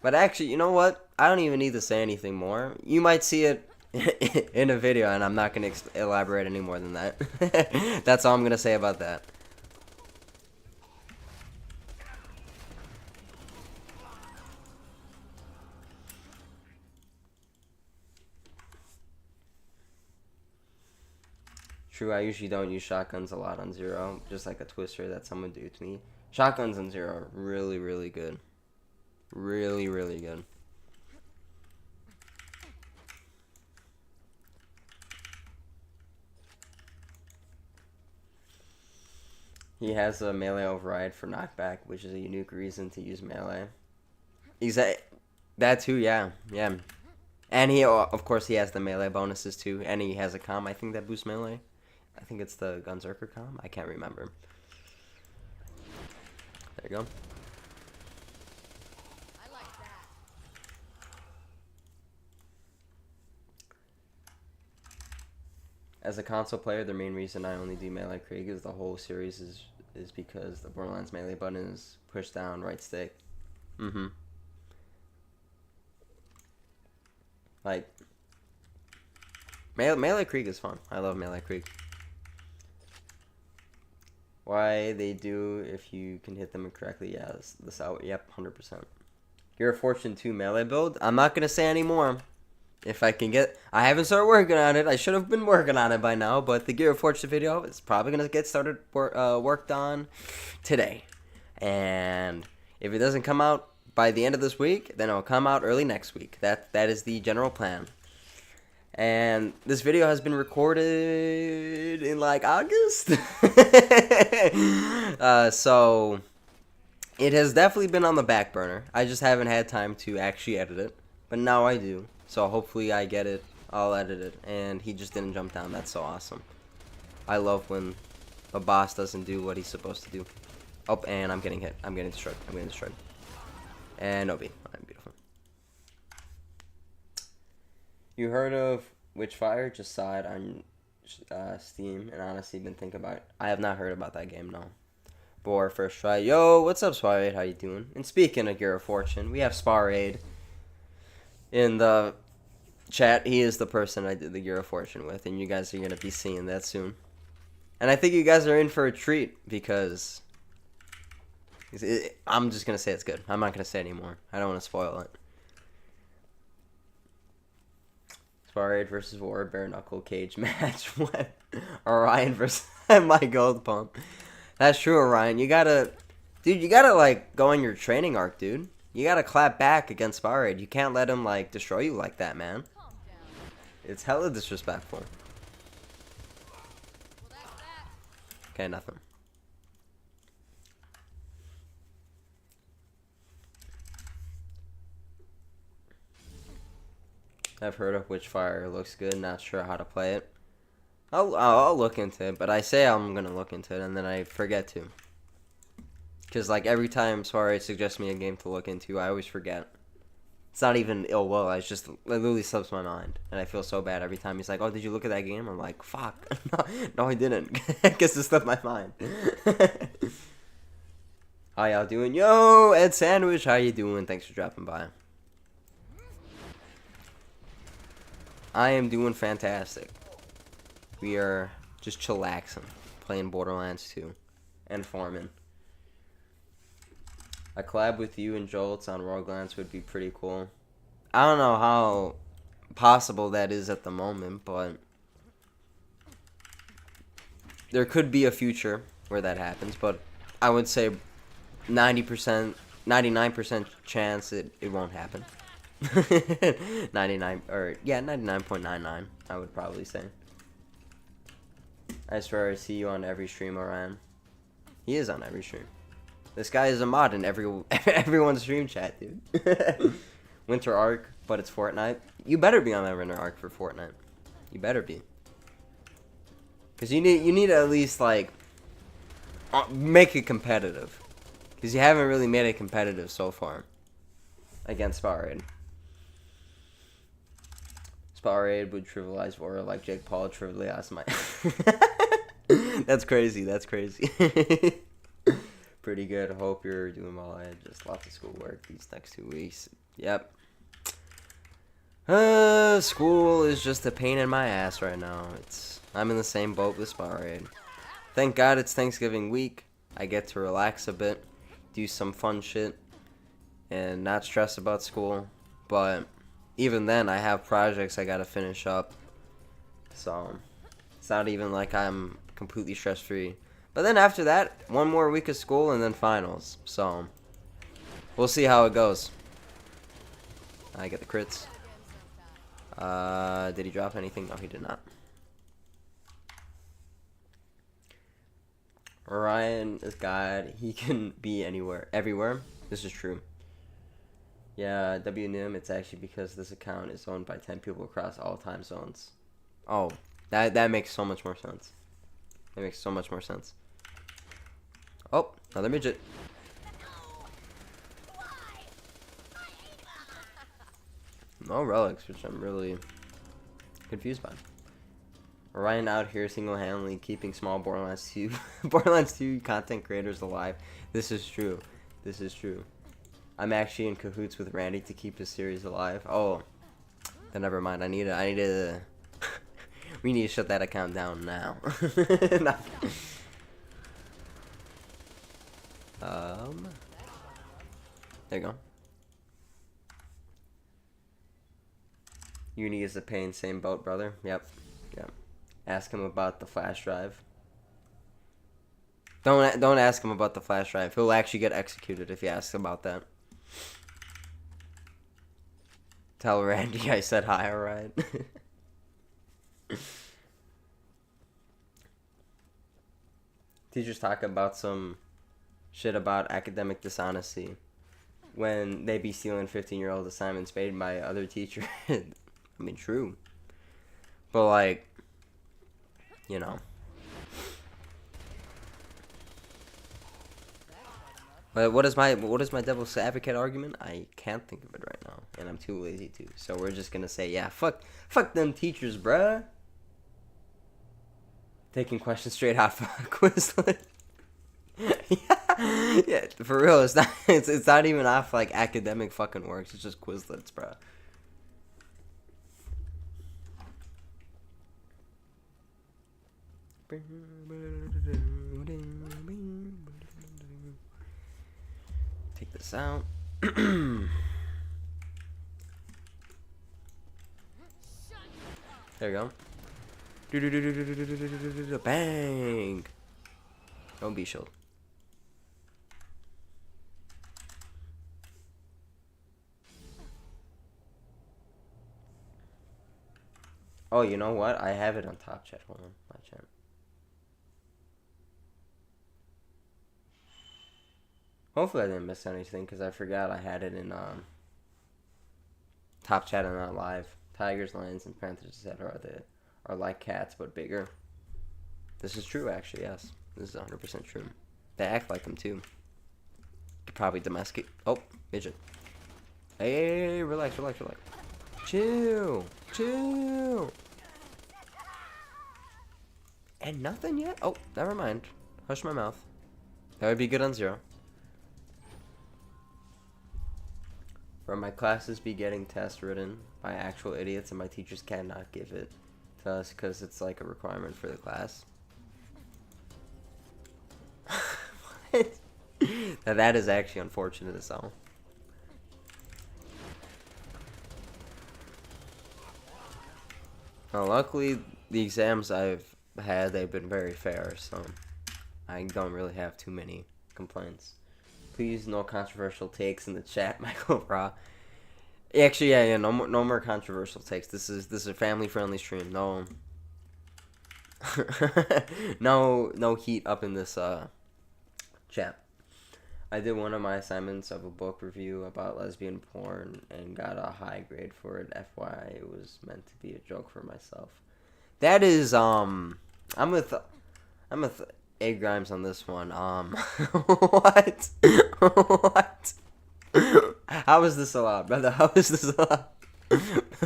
But actually, you know what? I don't even need to say anything more. You might see it in a video, and I'm not going to elaborate any more than that. That's all I'm going to say about that. True, I usually don't use shotguns a lot on 0, just like a twister that someone do to me. Shotguns on 0 are really, really good. Really, really good. He has a melee override for knockback, which is a unique reason to use melee. That too, yeah. And he, of course, he has the melee bonuses too, and he has a comm, I think, that boosts melee. I think it's the Gunzerker comm. I can't remember. There you go. I like that. As a console player, the main reason I only do melee Krieg is the whole series is because the Borderlands melee button is push down right stick. Like, melee Krieg is fun. I love melee Krieg. Why they do if you can hit them incorrectly? Yeah, this out. Yep, 100%. Gear of Fortune 2 melee build. I'm not gonna say any more. If I can get, I haven't started working on it. I should have been working on it by now. But the Gear of Fortune video is probably gonna get started worked on today. And if it doesn't come out by the end of this week, then it'll come out early next week. That is the general plan. And this video has been recorded in like August. So it has definitely been on the back burner. I just haven't had time to actually edit it. But now I do. So hopefully I get it. I'll edit it. And he just didn't jump down. That's so awesome. I love when a boss doesn't do what he's supposed to do. Oh, and I'm getting hit. I'm getting destroyed. And Obi. I'm beautiful. You heard of Witchfire? Just saw it on Steam, and honestly been thinking about it. I have not heard about that game, no. Bor first try. Yo, what's up, Sparaid? How you doing? And speaking of Gear of Fortune, we have Sparaid in the chat. He is the person I did the Gear of Fortune with, and you guys are going to be seeing that soon. And I think you guys are in for a treat, because I'm just going to say it's good. I'm not going to say anymore. I don't want to spoil it. Sparaid versus War, bare knuckle cage match. What? Orion versus my gold pump. That's true, Orion. You gotta, like, go on your training arc, dude. You gotta clap back against Sparaid. You can't let him, like, destroy you like that, man. It's hella disrespectful. Okay, nothing. I've heard of Witchfire. Looks good. Not sure how to play it. I'll look into it, but I say I'm gonna look into it and then I forget to. Cause like every time Sparaid suggests me a game to look into, I always forget. It's not even ill will. It literally slips my mind, and I feel so bad every time he's like, "Oh, did you look at that game?" I'm like, "Fuck, no, I didn't." Guess it slipped my mind. How y'all doing? Yo, Ed Sandwich, how you doing? Thanks for dropping by. I am doing fantastic. We are just chillaxing, playing Borderlands 2, and farming. A collab with you and Jolts on Roguelance would be pretty cool. I don't know how possible that is at the moment, but there could be a future where that happens, but I would say 90%, 99% chance it won't happen. 99.99, I would probably say. I swear I see you on every stream, Orion. He is on every stream. This guy is a mod in everyone's stream chat, dude. Winter Arc, but it's Fortnite. You better be on that Winter Arc for Fortnite. You better be. Cause you need to at least like make it competitive. Cause you haven't really made it competitive so far against Powerade. Powerade would trivialize Vora like Jake Paul trivialized my. That's crazy. That's crazy. Pretty good. Hope you're doing well. I had just lots of schoolwork these next 2 weeks. Yep. School is just a pain in my ass right now. I'm in the same boat with Powerade. Thank God it's Thanksgiving week. I get to relax a bit, do some fun shit, and not stress about school. But even then, I have projects I gotta finish up. So it's not even like I'm completely stress-free. But then after that, 1 more week of school and then finals. So we'll see how it goes. I get the crits. Did he drop anything? No, he did not. Ryan is God. He can be everywhere. This is true. Yeah, WNIM, it's actually because this account is owned by 10 people across all time zones. Oh, that makes so much more sense. That makes so much more sense. Oh, another midget. No relics, which I'm really confused by. Ryan out here single-handedly keeping small Borderlands 2 Borderlands 2 content creators alive. This is true. This is true. I'm actually in cahoots with Randy to keep his series alive. Oh, then never mind. I need to. We need to shut that account down now. There you go. Uni is a pain. Same boat, brother. Yep. Yep. Ask him about the flash drive. Don't ask him about the flash drive. He'll actually get executed if you ask him about that. Tell Randy I said hi, alright? Teachers talk about some shit about academic dishonesty when they be stealing 15-year-old assignments made by other teachers. I mean, true. But, like, you know. But what is my devil's advocate argument? I can't think of it right now, and I'm too lazy to. So we're just gonna say, yeah, fuck them teachers, bruh. Taking questions straight off Quizlet. Yeah, for real. It's not even off like academic fucking works. It's just Quizlets, bruh. Take this out. There you go. Bang! Don't be shield. Oh, you know what? I have it on top chat. Hold on, my chat. Hopefully I didn't miss anything because I forgot I had it in top chat and not live. Tigers, lions, and panthers, etc. are like cats but bigger. This is true, actually. Yes, this is 100% true. They act like them too. Could probably domesticate. Oh, midget. Hey, relax. Chill. And nothing yet? Oh, never mind. Hush my mouth. That would be good on 0. From my classes be getting tests written by actual idiots and my teachers cannot give it to us because it's like a requirement for the class. What? Now that is actually unfortunate as hell. Now, luckily, the exams I've had, they've been very fair, so I don't really have too many complaints. Please, no controversial takes in the chat, Michael Raw. Actually, yeah, no more controversial takes. This is a family-friendly stream. No No heat up in this chat. I did one of my assignments of a book review about lesbian porn and got a high grade for it. FYI, it was meant to be a joke for myself. That is I'm with A Grimes on this one. What? What? How is this allowed, brother? How is this allowed?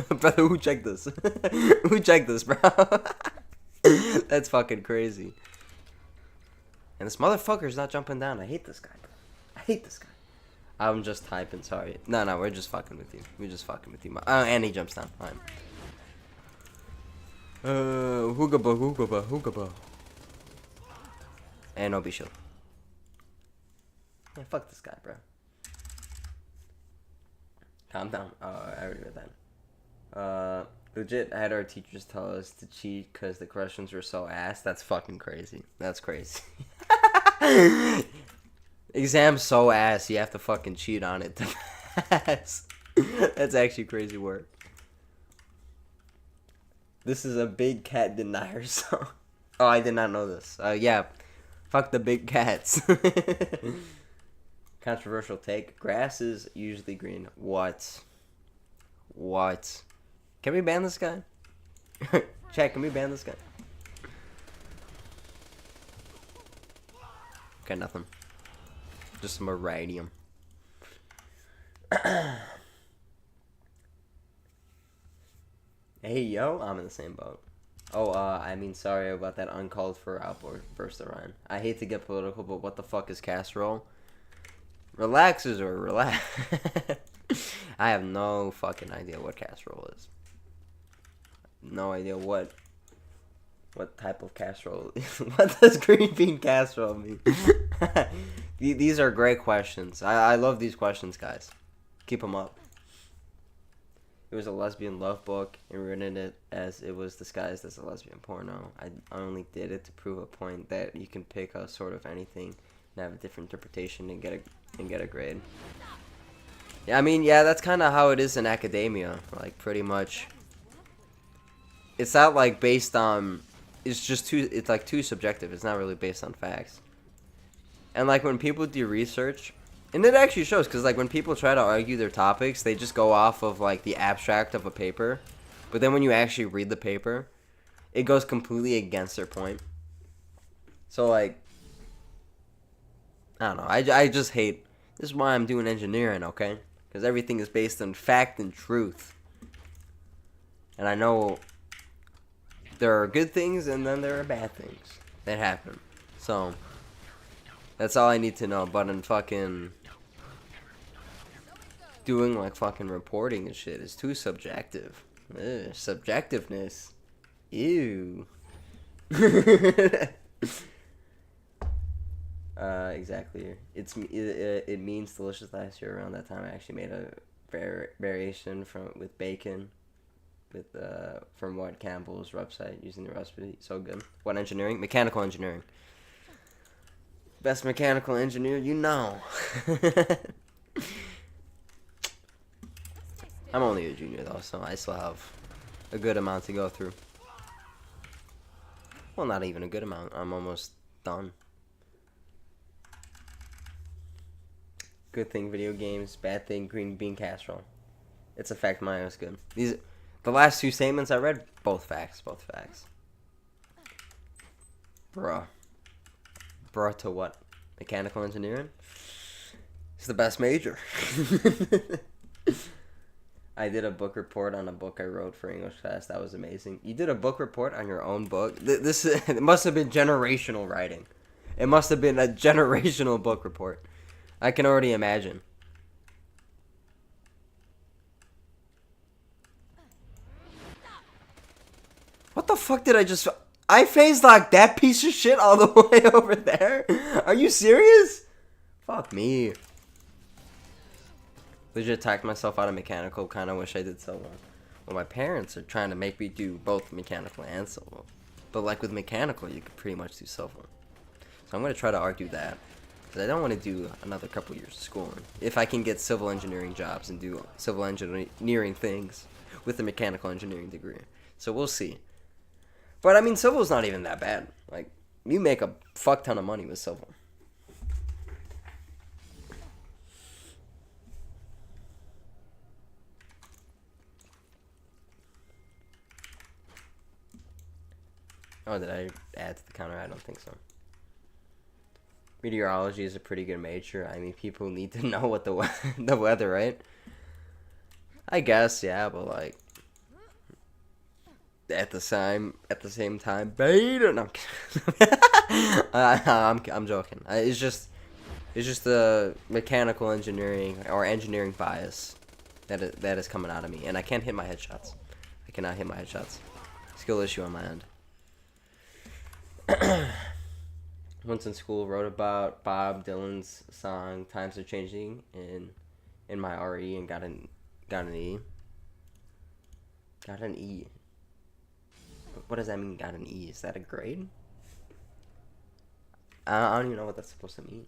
Brother, who checked this? Who checked this, bro? That's fucking crazy. And this motherfucker's not jumping down. I hate this guy, bro. I hate this guy. I'm just typing, sorry. No, we're just fucking with you. We're just fucking with you. And he jumps down. Fine. Hoogaba. And no be shield. Yeah, fuck this guy, bro. Calm down. Oh, I already read that. Legit had our teachers tell us to cheat because the questions were so ass. That's fucking crazy. That's crazy. Exam's so ass, you have to fucking cheat on it to pass. That's actually crazy work. This is a big cat denier song. Oh, I did not know this. Yeah. Fuck the big cats. Controversial take. Grass is usually green. What? Can we ban this guy? Chat, can we ban this guy? Okay, nothing. Just some iridium. Hey, yo, I'm in the same boat. Oh, I mean, sorry about that uncalled for outburst of Ryan. I hate to get political, but what the fuck is casserole? Relaxers or relax. I have no fucking idea what casserole is. No idea what type of casserole. What does green bean casserole mean? These are great questions. I love these questions, guys. Keep them up. It was a lesbian love book and written it as it was disguised as a lesbian porno. I only did it to prove a point that you can pick a sort of anything and have a different interpretation and get a grade. Yeah, I mean, yeah, that's kind of how it is in academia. Like, pretty much. It's not like based on. It's like too subjective. It's not really based on facts. And like when people do research, and it actually shows, because like when people try to argue their topics, they just go off of like the abstract of a paper. But then when you actually read the paper, it goes completely against their point. So like, I don't know. I just hate. This is why I'm doing engineering, okay? Because everything is based on fact and truth. And I know there are good things and then there are bad things that happen. So, that's all I need to know. But in fucking doing like fucking reporting and shit is too subjective. Ugh, subjectiveness. Ew. Exactly. It means delicious. Last year around that time I actually made a variation with bacon from what Campbell's website using the recipe. So good. What engineering? Mechanical engineering. Best mechanical engineer you know. I'm only a junior though, so I still have a good amount to go through. Well, not even a good amount. I'm almost done. Good thing video games, bad thing green bean casserole. It's a fact mine was good. The last two statements I read, both facts. Bruh to what? Mechanical engineering? It's the best major. I did a book report on a book I wrote for English class. That was amazing. You did a book report on your own book? It must have been generational writing. It must have been a generational book report. I can already imagine. What the fuck did I just... I phase locked that piece of shit all the way over there? Are you serious? Fuck me. Legit talked myself out of mechanical. Kind of wish I did civil. Well, my parents are trying to make me do both mechanical and civil. But like with mechanical, you could pretty much do civil. So I'm going to try to argue that. Because I don't want to do another couple years of schooling. If I can get civil engineering jobs and do civil engineering things with a mechanical engineering degree. So we'll see. But I mean, civil's not even that bad. Like, you make a fuck ton of money with civil. Oh, did I add to the counter? I don't think so. Meteorology is a pretty good major. I mean, people need to know what the weather, right? I guess, yeah, but like at the same time, beta. No, I'm joking. It's just the mechanical engineering or engineering bias that is coming out of me, and I can't hit my headshots. I cannot hit my headshots. Skill issue on my end. Once in school, wrote about Bob Dylan's song "Times Are Changing" in my RE and got an E. Got an E. What does that mean? Got an E? Is that a grade? I don't even know what that's supposed to mean.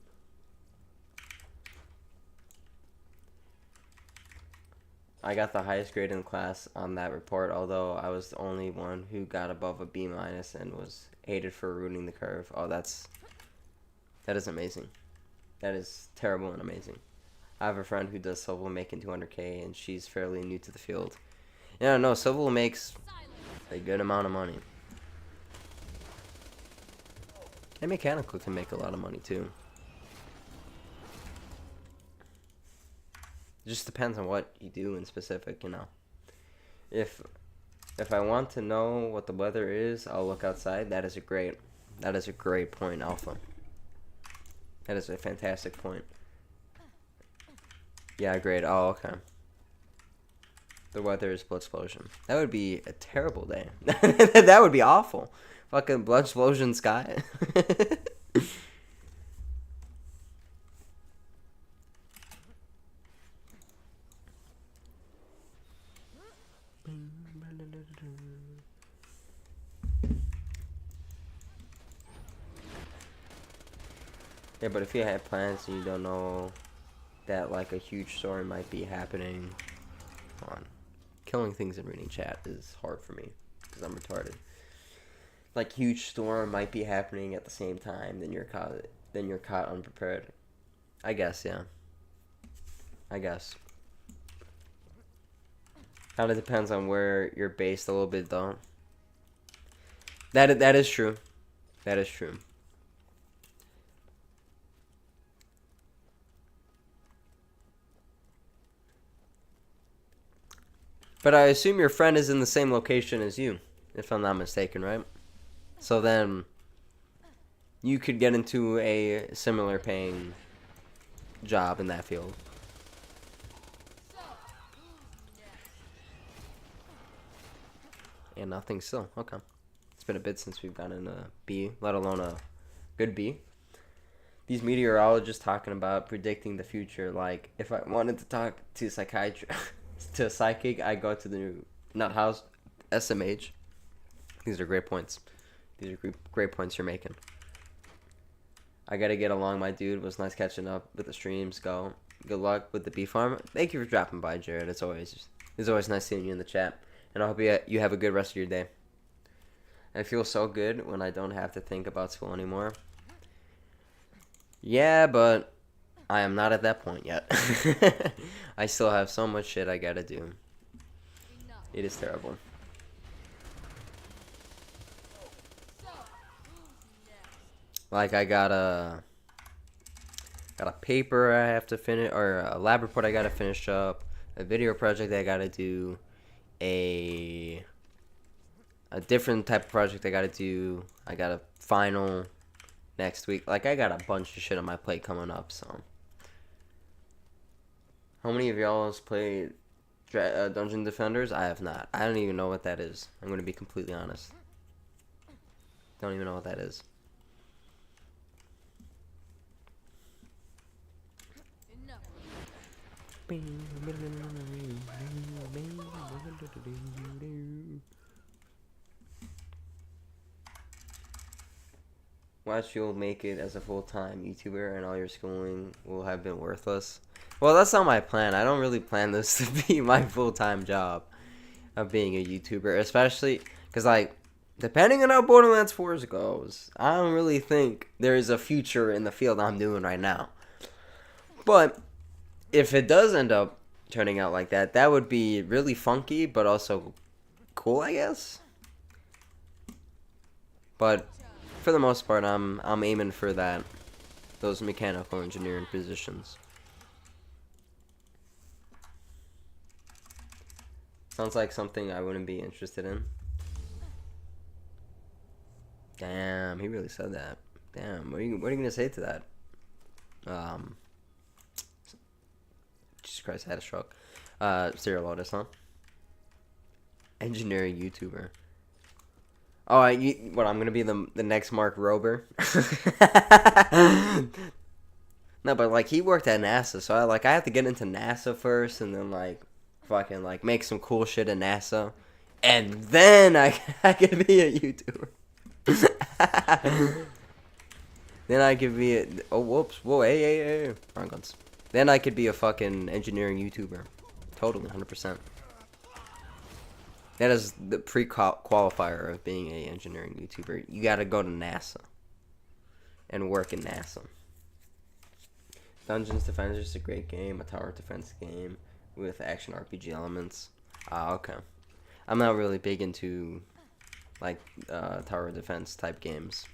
I got the highest grade in class on that report, although I was the only one who got above a B- and was hated for ruining the curve. Oh, that is amazing. That is terrible and amazing. I have a friend who does civil making 200K, and she's fairly new to the field. Yeah, no, civil makes a good amount of money. And mechanical can make a lot of money too. It just depends on what you do in specific, you know. If I want to know what the weather is, I'll look outside. That is a great point, Alpha. That is a fantastic point. Yeah, great. Oh, okay. The weather is blood explosion. That would be a terrible day. That would be awful. Fucking blood explosion sky. Yeah, but if you have plans and you don't know that like a huge story might be happening, come on. Killing things and reading chat is hard for me because I'm retarded. Like huge storm might be happening at the same time, then you're caught unprepared. I guess, yeah. I guess. Kind of depends on where you're based a little bit, though. That is true. That is true. But I assume your friend is in the same location as you, if I'm not mistaken, right? So then you could get into a similar paying job in that field. And nothing still. Okay. It's been a bit since we've gotten a B, let alone a good B. These meteorologists talking about predicting the future. Like, if I wanted to talk to to a psychic, I go to the new Nut House, SMH. These are great points. These are great points you're making. I gotta get along, my dude. Was nice catching up with the streams. Good luck with the bee farm. Thank you for dropping by, Jared. It's always nice seeing you in the chat. And I hope you have a good rest of your day. I feel so good when I don't have to think about school anymore. Yeah, but I am not at that point yet. I still have so much shit I gotta do. It is terrible. Like I got a paper I have to finish, or a lab report I gotta finish up, a video project I gotta do, a different type of project I gotta do. I got a final next week. Like I got a bunch of shit on my plate coming up. So, how many of y'all has played Dungeon Defenders? I have not. I don't even know what that is. I'm gonna be completely honest. Don't even know what that is. Watch, you'll make it as a full-time YouTuber and all your schooling will have been worthless. Well, that's not my plan. I don't really plan this to be my full-time job of being a YouTuber, especially because, like, depending on how Borderlands 4 goes, I don't really think there is a future in the field I'm doing right now. But if it does end up turning out like that, that would be really funky, but also cool, I guess. But for the most part, I'm aiming for those mechanical engineering positions. Sounds like something I wouldn't be interested in. Damn, he really said that. Damn, what are you gonna say to that? Jesus Christ, I had a stroke. Serial artist, huh? Engineering YouTuber. Oh, what? I'm gonna be the next Mark Rober. No, but like he worked at NASA, so I have to get into NASA first, and then like fucking like make some cool shit in NASA, and then I could be a YouTuber. Then I could be a whoa hey wrong guns. Then I could be a fucking engineering YouTuber, totally 100%. That is the pre-qualifier of being a engineering YouTuber. You gotta go to NASA and work in NASA. Dungeons Defender is a great game, a tower defense game with action RPG elements. Ah, okay. I'm not really big into like tower defense type games.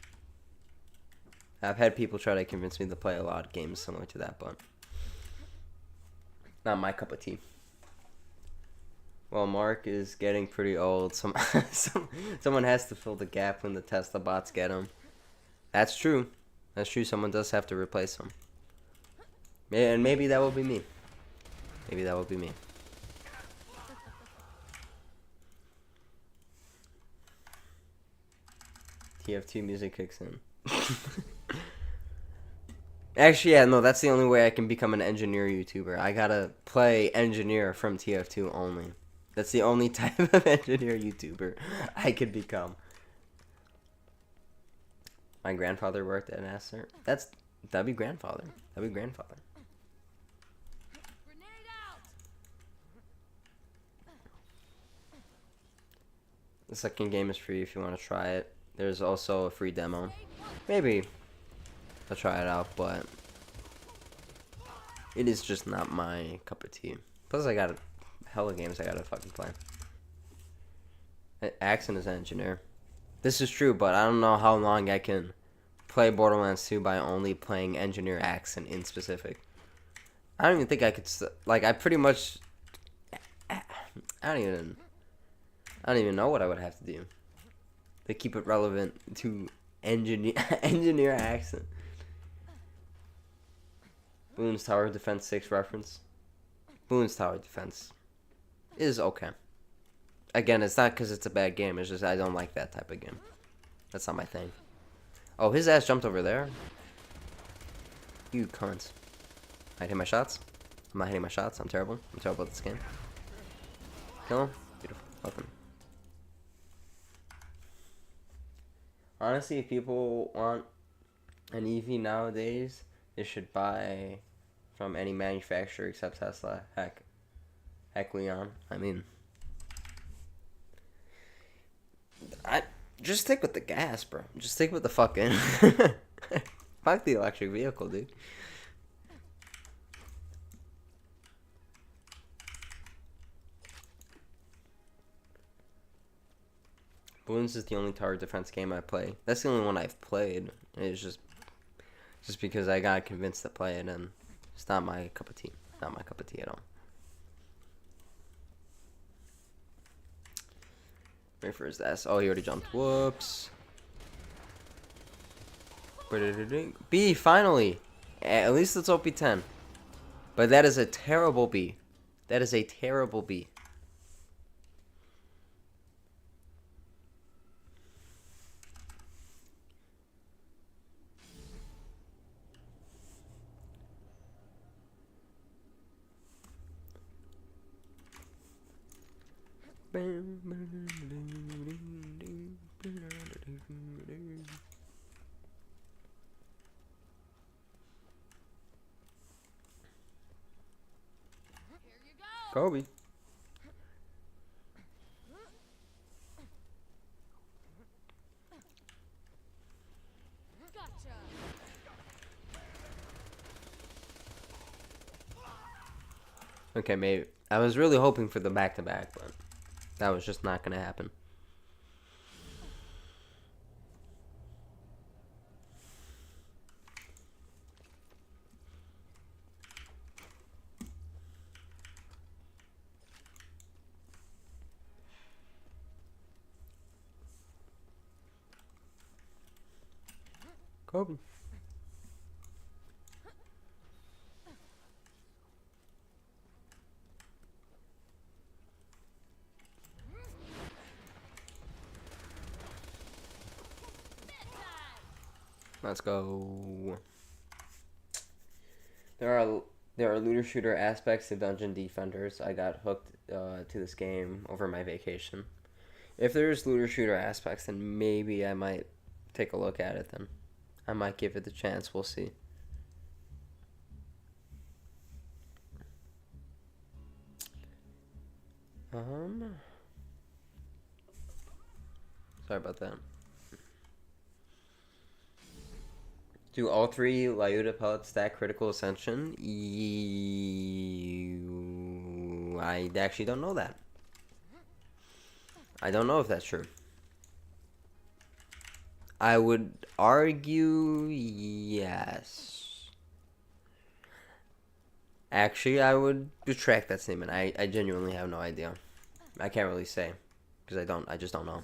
I've had people try to convince me to play a lot of games similar to that, but not my cup of tea. Well, Mark is getting pretty old. Someone has to fill the gap when the Tesla bots get him. That's true. That's true. Someone does have to replace him. And maybe that will be me. Maybe that will be me. TF2 music kicks in. Actually, yeah, no, that's the only way I can become an engineer YouTuber. I gotta play engineer from TF2 only. That's the only type of engineer YouTuber I could become. My grandfather worked at NASA. That'd be grandfather. That'd be grandfather. The second game is free if you want to try it. There's also a free demo. Maybe I'll try it out, but it is just not my cup of tea. Plus, I got hella games I gotta fucking play. Axon is an engineer. This is true, but I don't know how long I can play Borderlands 2 by only playing engineer Axon in specific. I don't even think I could like. I pretty much. I don't even know what I would have to do to keep it relevant to engineer Axon. Bloons Tower Defense 6 reference. Bloons Tower Defense is okay. Again, it's not because it's a bad game. It's just I don't like that type of game. That's not my thing. Oh, his ass jumped over there. You cunts. I hit my shots. I'm not hitting my shots. I'm terrible. I'm terrible at this game. Kill him. Beautiful. Open. Honestly, if people want an EV nowadays, they should buy from any manufacturer except Tesla. Heck, Leon. I mean, I just stick with the gas, bro. Just stick with the fucking fuck the electric vehicle, dude. Bloons is the only tower defense game I play. That's the only one I've played. It's just because I got convinced to play it, and it's not my cup of tea. Not my cup of tea at all. Wait for his ass. Oh, he already jumped. Whoops. B, finally. At least it's OP10. But that is a terrible B. That is a terrible B. Kobe. Okay, maybe. I was really hoping for the back-to-back, but that was just not going to happen. Kobe. Let's go. There are looter shooter aspects to Dungeon Defenders. I got hooked to this game over my vacation. If there's looter shooter aspects, then maybe I might take a look at it. Then I might give it the chance. We'll see. Sorry about that. Do all 3 Lyuda pellets stack critical ascension? I actually don't know that. I don't know if that's true. I would argue yes. Actually, I would retract that statement. I genuinely have no idea. I can't really say because I just don't know.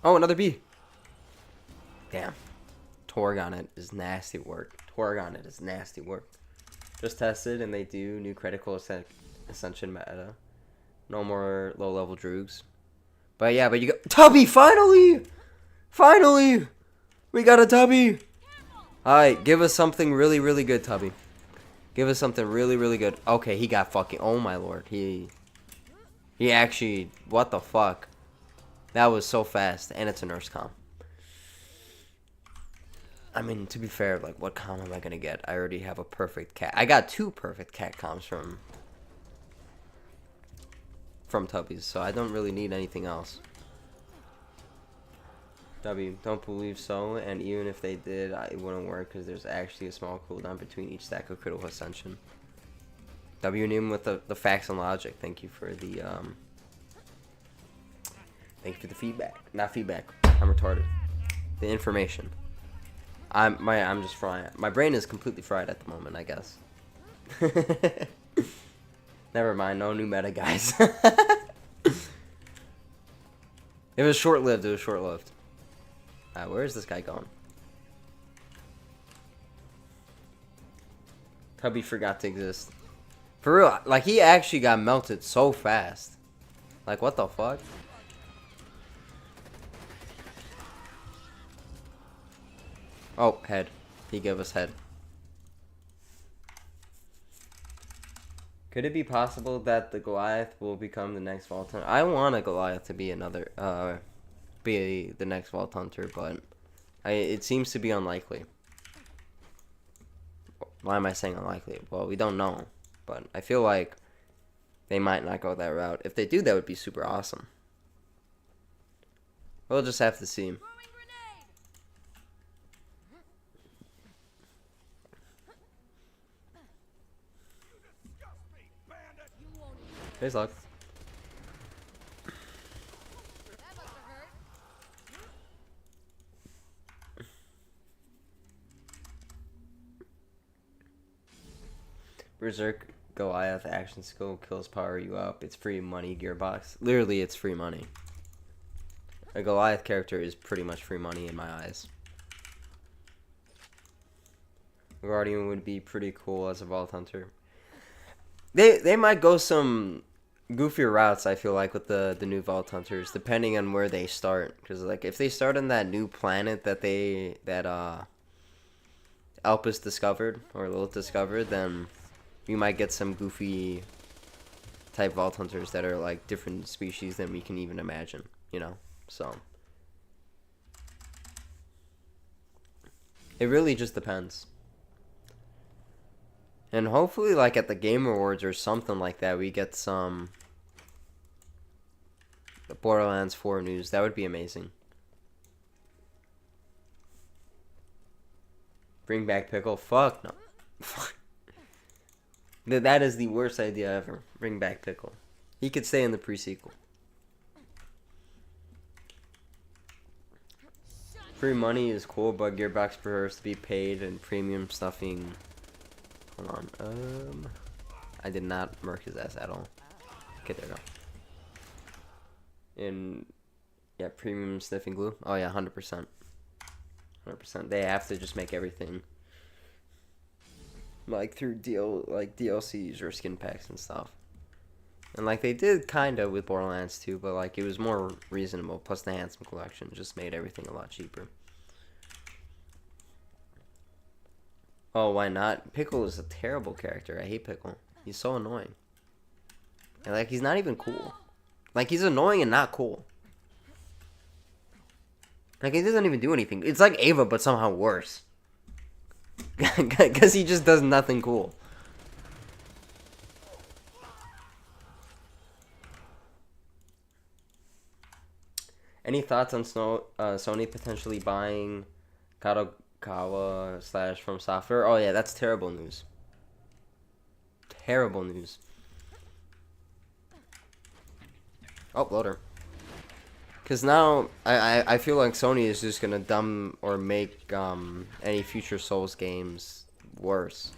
Oh, another bee. Damn. Torg on it is nasty work. Just tested and they do new critical ascension meta. No more low level droogs. But yeah, but you got Tubby finally! Finally! We got a Tubby! Alright, give us something really, really good, Tubby. Give us something really, really good. Okay, he got fucking, oh my lord. He actually, what the fuck? That was so fast, and it's a nurse comm. I mean, to be fair, like, what comm am I gonna get? I already have a perfect cat. I got 2 perfect cat comms from Tubbies, so I don't really need anything else. W, don't believe so, and even if they did, it wouldn't work because there's actually a small cooldown between each stack of critical ascension. W, name with the facts and logic. Thank you for the Thank you for the feedback. Not feedback. I'm retarded. The information. I'm just fried. My brain is completely fried at the moment, I guess. Never mind. No new meta, guys. It was short-lived. Where is this guy going? Tubby forgot to exist. For real, like, he actually got melted so fast. Like, what the fuck? Oh, head. He gave us head. Could it be possible that the Goliath will become the next Vault Hunter? I want a Goliath to be the next Vault Hunter, but it seems to be unlikely. Why am I saying unlikely? Well, we don't know, but I feel like they might not go that route. If they do, that would be super awesome. We'll just have to see. Face lock. Berserk Goliath action skill kills power you up. It's free money, Gearbox. Literally, it's free money. A Goliath character is pretty much free money in my eyes. Guardian would be pretty cool as a Vault Hunter. They might go some goofier routes, I feel like, with the new Vault Hunters, depending on where they start. Because, like, if they start on that new planet that Elpis discovered, or Lilith discovered, then we might get some goofy type Vault Hunters that are, like, different species than we can even imagine, you know? So it really just depends. And hopefully, like, at the Game Awards or something like that, we get some Borderlands 4 news. That would be amazing. Bring back Pickle? Fuck no. Fuck. That is the worst idea ever. Bring back Pickle. He could stay in the pre-sequel. Free money is cool, but Gearbox prefers to be paid and premium stuffing. Hold on. I did not murk his ass at all. Okay, there we go. Yeah, premium sniffing glue. Oh yeah, 100%. 100%. They have to just make everything like through DLCs or skin packs and stuff. And like they did kinda with Borderlands 2, but like it was more reasonable. Plus the Handsome Collection just made everything a lot cheaper. Oh, why not? Pickle is a terrible character. I hate Pickle. He's so annoying. And like he's not even cool. Like he's annoying and not cool. Like he doesn't even do anything. It's like Ava, but somehow worse. Because he just does nothing cool. Any thoughts on Sony potentially buying Kadokawa / From Software? Oh yeah, that's terrible news. Terrible news. Oh, loader. Because now, I feel like Sony is just going to dumb or make any future Souls games worse.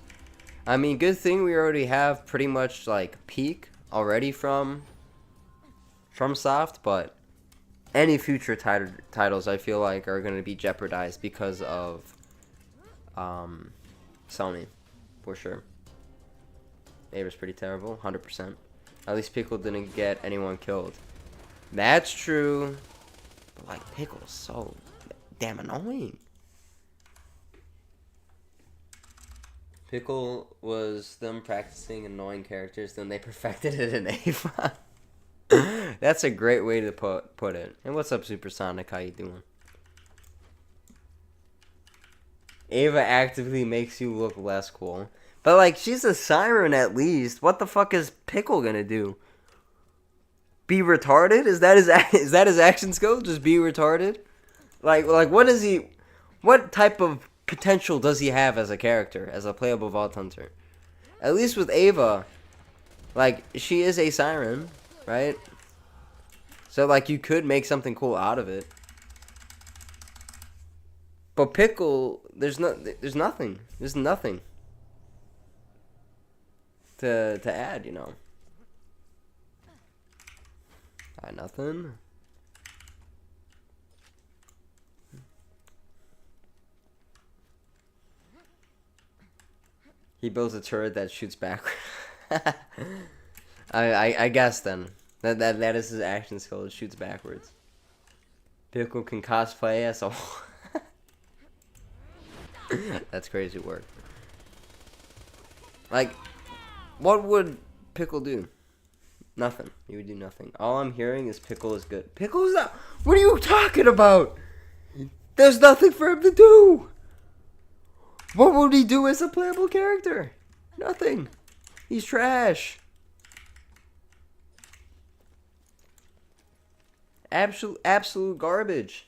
I mean, good thing we already have pretty much, like, Peak already from Soft, but any future titles I feel like are going to be jeopardized because of Sony, for sure. Ava's pretty terrible, 100%. At least Pickle didn't get anyone killed. That's true. But like Pickle's so damn annoying. Pickle was them practicing annoying characters, then they perfected it in Ava. That's a great way to put it. And what's up, Supersonic? How you doing? Ava actively makes you look less cool. But like she's a siren at least. What the fuck is Pickle gonna do? Be retarded? Is that his action skill? Just be retarded? Like what is he? What type of potential does he have as a character, as a playable Vault Hunter? At least with Ava, like she is a siren, right? So like you could make something cool out of it. But Pickle, there's nothing to add, you know. Nothing. He builds a turret that shoots backwards. I guess then that is his action skill. It shoots backwards. Pickle can cosplay as a. That's crazy work. Like, what would Pickle do? Nothing. He would do nothing. All I'm hearing is Pickle is good. Pickle is not. What are you talking about? There's nothing for him to do. What would he do as a playable character? Nothing. He's trash. Absolute garbage.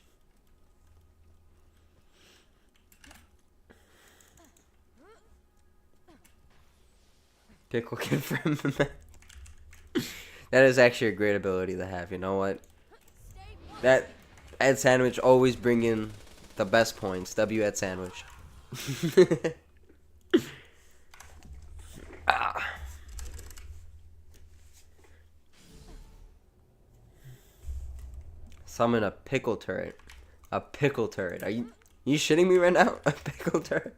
Pickle confirmed the match. That is actually a great ability to have. You know what? That Ed Sandwich always bring in the best points. W Ed Sandwich. Summon a pickle turret. A pickle turret. Are you shitting me right now? A pickle turret.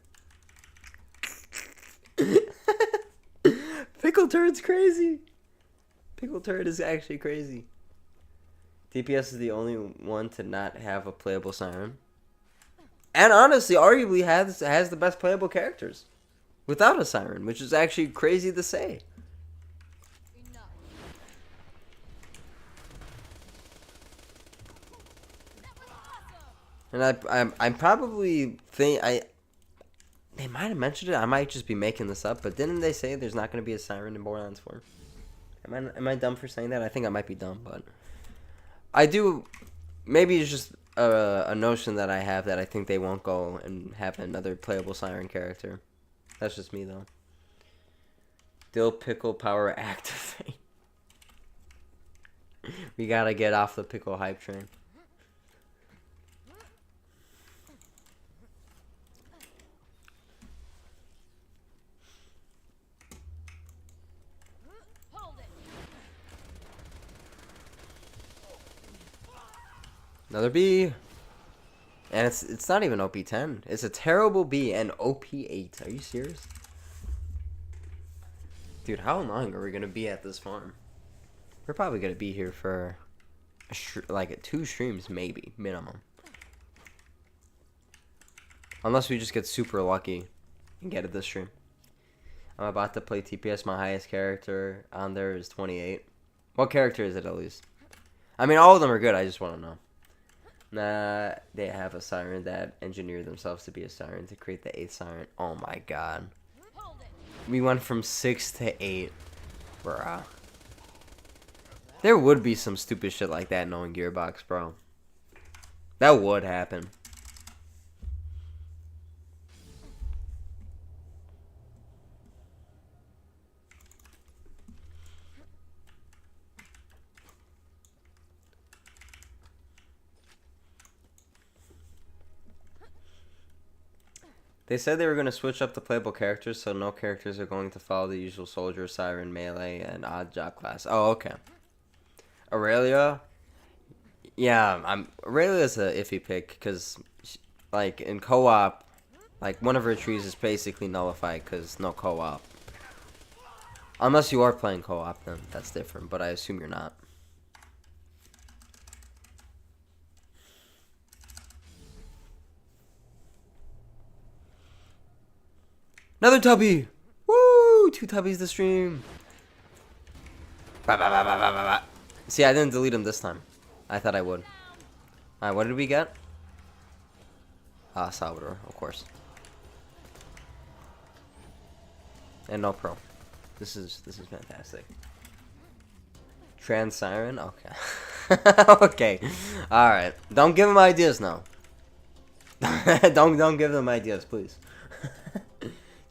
Pickle turret's crazy. Pickle turret is actually crazy. DPS is the only one to not have a playable siren. And honestly, arguably has the best playable characters without a siren, which is actually crazy to say. And I probably think they might have mentioned it. I might just be making this up, but didn't they say there's not going to be a siren in Borderlands 4? Am I dumb for saying that? I think I might be dumb, but I do. Maybe it's just a notion that I have that I think they won't go and have another playable Siren character. That's just me though. Dill pickle power activate. We gotta get off the pickle hype train. Another B. And it's not even OP10. It's a terrible B and OP8. Are you serious? Dude, how long are we going to be at this farm? We're probably going to be here for like 2 streams maybe, minimum. Unless we just get super lucky and get it this stream. I'm about to play TPS. My highest character on there is 28. What character is it at least? I mean, all of them are good. I just want to know. Nah, they have a siren that engineered themselves to be a siren to create the 8th siren. Oh my god. We went from 6 to 8. Bruh. There would be some stupid shit like that knowing Gearbox, bro. That would happen. They said they were going to switch up the playable characters, so no characters are going to follow the usual soldier, siren, melee, and odd job class. Oh, okay. Aurelia? Yeah, Aurelia's a iffy pick, because, like, in co-op, like, one of her trees is basically nullified, because no co-op. Unless you are playing co-op, then that's different, but I assume you're not. Another tubby! Woo! 2 tubbies this stream. See, I didn't delete him this time. I thought I would. Alright, what did we get? Salvador, of course. And no pro. This is fantastic. Trans Siren? Okay. Okay. Alright. Don't give him ideas now. don't give them ideas, please.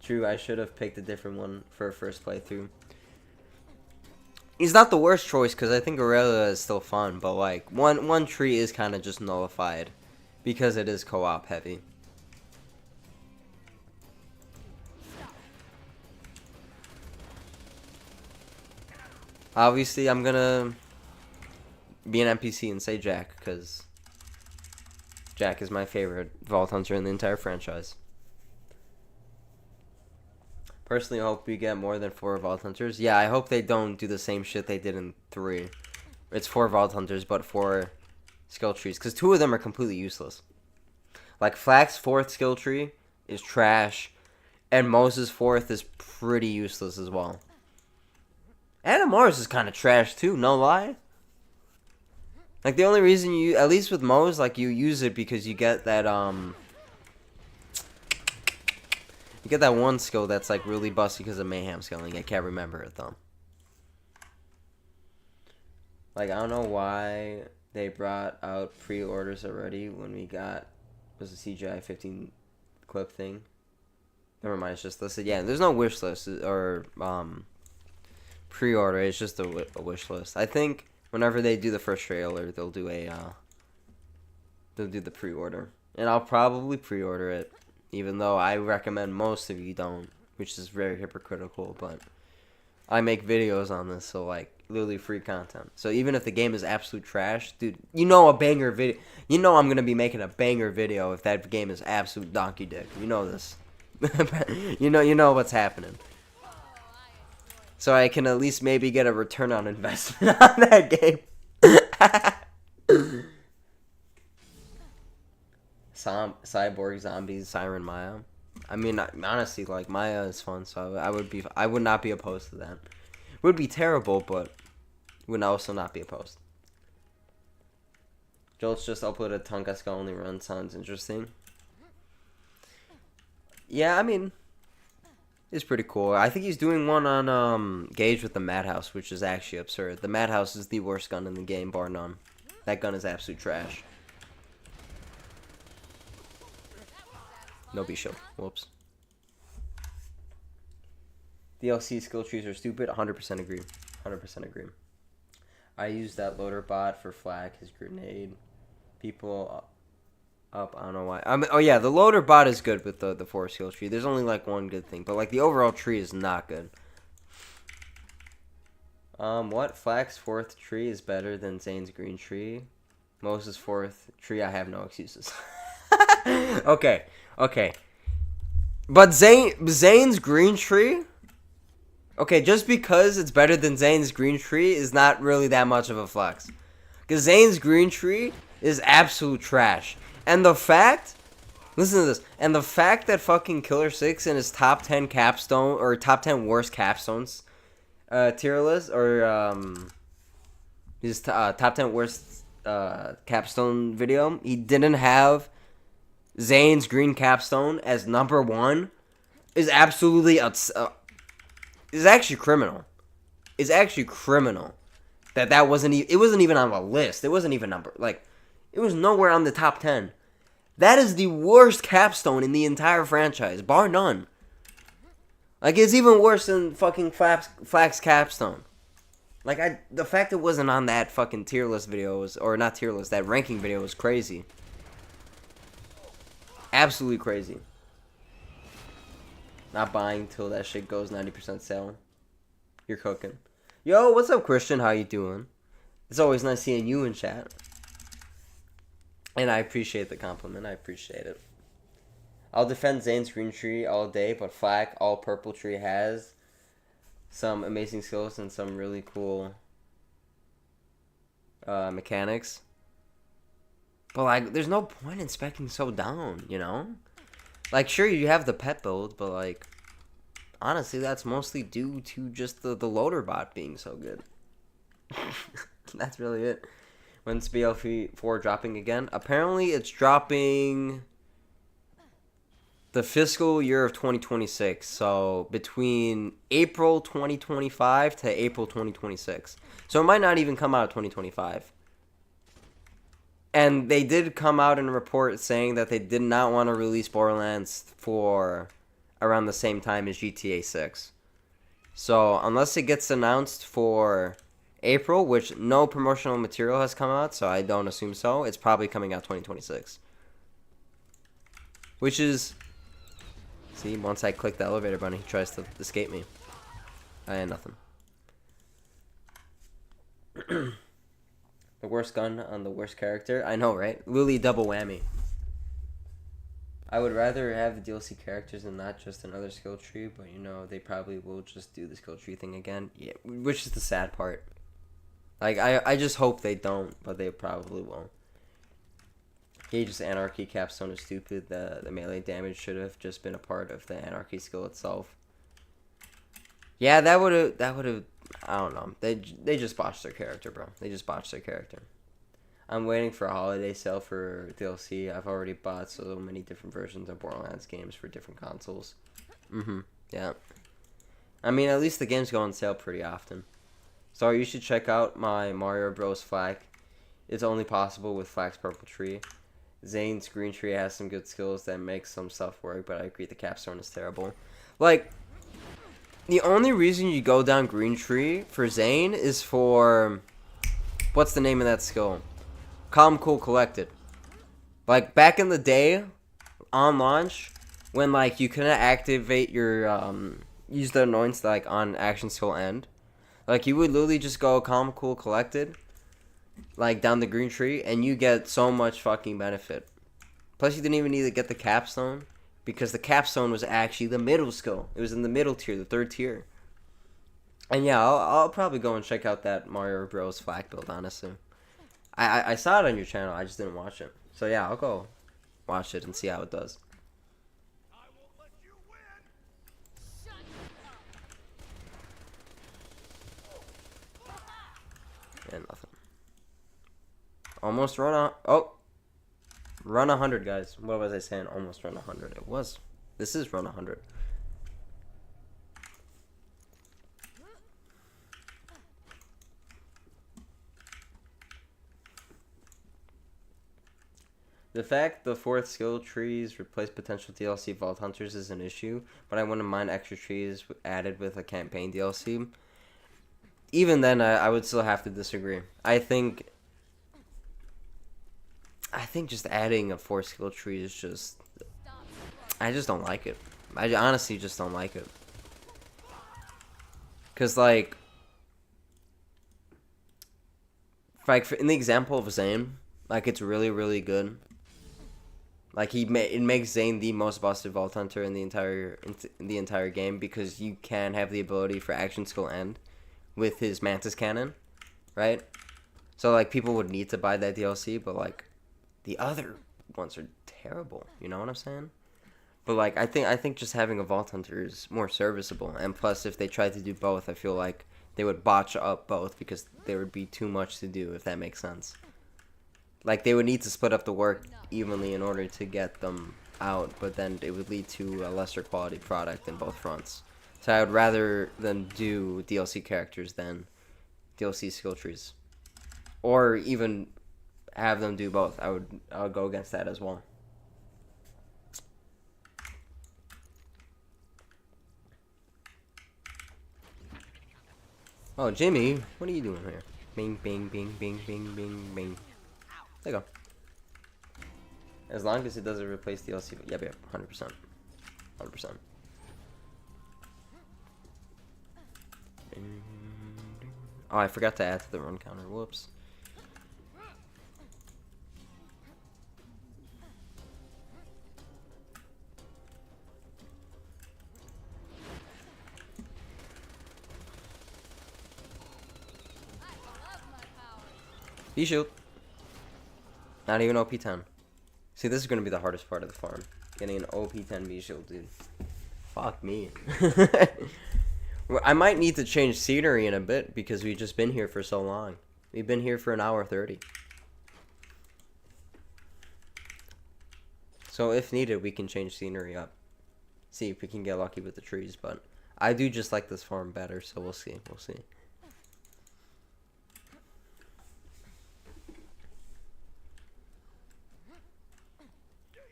True, I should have picked a different one for a first playthrough. He's not the worst choice because I think Aurelia is still fun, but like one tree is kind of just nullified because it is co-op heavy. Obviously, I'm gonna be an NPC and say Jack because Jack is my favorite Vault Hunter in the entire franchise. Personally, I hope we get more than 4 Vault Hunters. Yeah, I hope they don't do the same shit they did in 3. It's 4 Vault Hunters, but 4 skill trees. Because 2 of them are completely useless. Like, Flack's 4th skill tree is trash. And Moses' 4th is pretty useless as well. Animars is kind of trash, too. No lie. Like, the only reason you... At least with Mose, like, you use it because you get that, You get that one skill that's like really busty because of mayhem scaling. I can't remember it though. Like, I don't know why they brought out pre-orders already when we got was the CGI 15 clip thing. Never mind, it's just listed. Yeah, there's no wish list or pre-order. It's just a wish list. I think whenever they do the first trailer, they'll do the pre-order, and I'll probably pre-order it. Even though I recommend most of you don't, which is very hypocritical, but I make videos on this, so like literally free content. So even if the game is absolute trash, dude, you know a banger video. You know I'm gonna be making a banger video if that game is absolute donkey dick. You know this. you know what's happening. So I can at least maybe get a return on investment on that game. Cyborg, zombies, Siren, Maya. I mean, honestly, like Maya is fun, so I would not be opposed to that. It would be terrible, but would also not be opposed. Jolt's just uploaded Tonkaska only run. Sounds interesting. Yeah, I mean, it's pretty cool. I think he's doing one on Gage with the Madhouse, which is actually absurd. The Madhouse is the worst gun in the game, bar none. That gun is absolute trash. No B shield. Whoops. DLC skill trees are stupid. 100% agree. 100% agree. I used that loader bot for flak, his grenade. People up, I don't know why. Oh yeah, the loader bot is good with the 4 skill tree. There's only like one good thing, but like the overall tree is not good. What flak's 4th tree is better than Zane's green tree? Moses' 4th tree, I have no excuses. Okay. But Zane's green tree? Okay, just because it's better than Zane's green tree is not really that much of a flex. Because Zane's green tree is absolute trash. And the fact, listen to this, and the fact that fucking Killer 6 in his top 10 capstone, or top 10 worst capstones tier list, or his top 10 worst capstone video, he didn't have Zane's green capstone as number 1 is absolutely is actually criminal. It's actually criminal that wasn't it wasn't even on the list. It wasn't even number like it was nowhere on the top 10. That is the worst capstone in the entire franchise, bar none. Like it's even worse than fucking Flak's capstone. Like the fact it wasn't on that fucking tier list video was, or not tier list, that ranking video was crazy. Absolutely crazy. Not buying till that shit goes 90% sale. You're cooking. Yo, what's up, Christian? How you doing? It's always nice seeing you in chat. And I appreciate the compliment. I appreciate it. I'll defend Zane's green tree all day, but Flak all purple tree has some amazing skills and some really cool mechanics. But like, there's no point in speccing so down, you know? Like, sure, you have the pet build, but, like, honestly, that's mostly due to just the loader bot being so good. That's really it. When's BL4 dropping again? Apparently, it's dropping the fiscal year of 2026. So, between April 2025 to April 2026. So, it might not even come out of 2025. And they did come out in a report saying that they did not want to release Borderlands for around the same time as GTA 6. So, unless it gets announced for April, which no promotional material has come out, so I don't assume so, it's probably coming out 2026. Which is... See, once I click the elevator button, he tries to escape me. I had nothing. The worst gun on the worst character. I know, right? Literally double whammy. I would rather have the DLC characters and not just another skill tree, but you know, they probably will just do the skill tree thing again. Yeah, which is the sad part. Like, I just hope they don't, but they probably will. Gage's Anarchy capstone is stupid. The melee damage should have just been a part of the Anarchy skill itself. Yeah, that would have, I don't know. They just botched their character, bro. They just botched their character. I'm waiting for a holiday sale for DLC. I've already bought so many different versions of Borderlands games for different consoles. Yeah. I mean, at least the games go on sale pretty often. So you should check out my Mario Bros. Flak. It's only possible with Flak's purple tree. Zane's green tree has some good skills that make some stuff work, but I agree the capstone is terrible. Like, the only reason you go down green tree for Zane is for... What's the name of that skill? Calm, Cool, Collected. Like, back in the day, on launch, when, like, you couldn't activate your, use the annoyance, like, on action skill end. Like, you would literally just go Calm, Cool, Collected, like, down the green tree, and you get so much fucking benefit. Plus, you didn't even need to get the capstone, because the capstone was actually the middle skill. It was in the middle tier, the 3rd tier. And yeah, I'll probably go and check out that Mario Bros. Flak build, honestly. I saw it on your channel, I just didn't watch it. So yeah, I'll go watch it and see how it does. Yeah, nothing. Almost run on... Oh! Run 100, guys. What was I saying? Almost run 100. It was. This is run 100. The fact the fourth skill trees replace potential DLC Vault Hunters is an issue, but I wouldn't mind extra trees added with a campaign DLC. Even then, I would still have to disagree. I think just adding a fourth skill tree is just... I just don't like it. I honestly just don't like it. Because, like in the example of Zane, like, it's really, really good. Like, it makes Zane the most busted Vault Hunter in the entire game, because you can have the ability for action skill end with his Mantis Cannon, right? So, like, people would need to buy that DLC, but, like, the other ones are terrible. You know what I'm saying? But, like, I think just having a Vault Hunter is more serviceable. And plus, if they tried to do both, I feel like they would botch up both, because there would be too much to do, if that makes sense. Like, they would need to split up the work evenly in order to get them out, but then it would lead to a lesser quality product in both fronts. So I would rather them do DLC characters than DLC skill trees. Or even have them do both. I would go against that as well. Oh, Jimmy, what are you doing here? Bing, bing, bing, bing, bing, bing, bing. There you go. As long as it doesn't replace DLC. Yep, 100%. 100%. Oh, I forgot to add to the run counter. Whoops. B-shield. Not even OP10. See, this is going to be the hardest part of the farm. Getting an OP10 B-shield, dude. Fuck me. I might need to change scenery in a bit, because we've just been here for so long. We've been here for an hour 30. So if needed, we can change scenery up. See if we can get lucky with the trees, but I do just like this farm better, so we'll see. We'll see.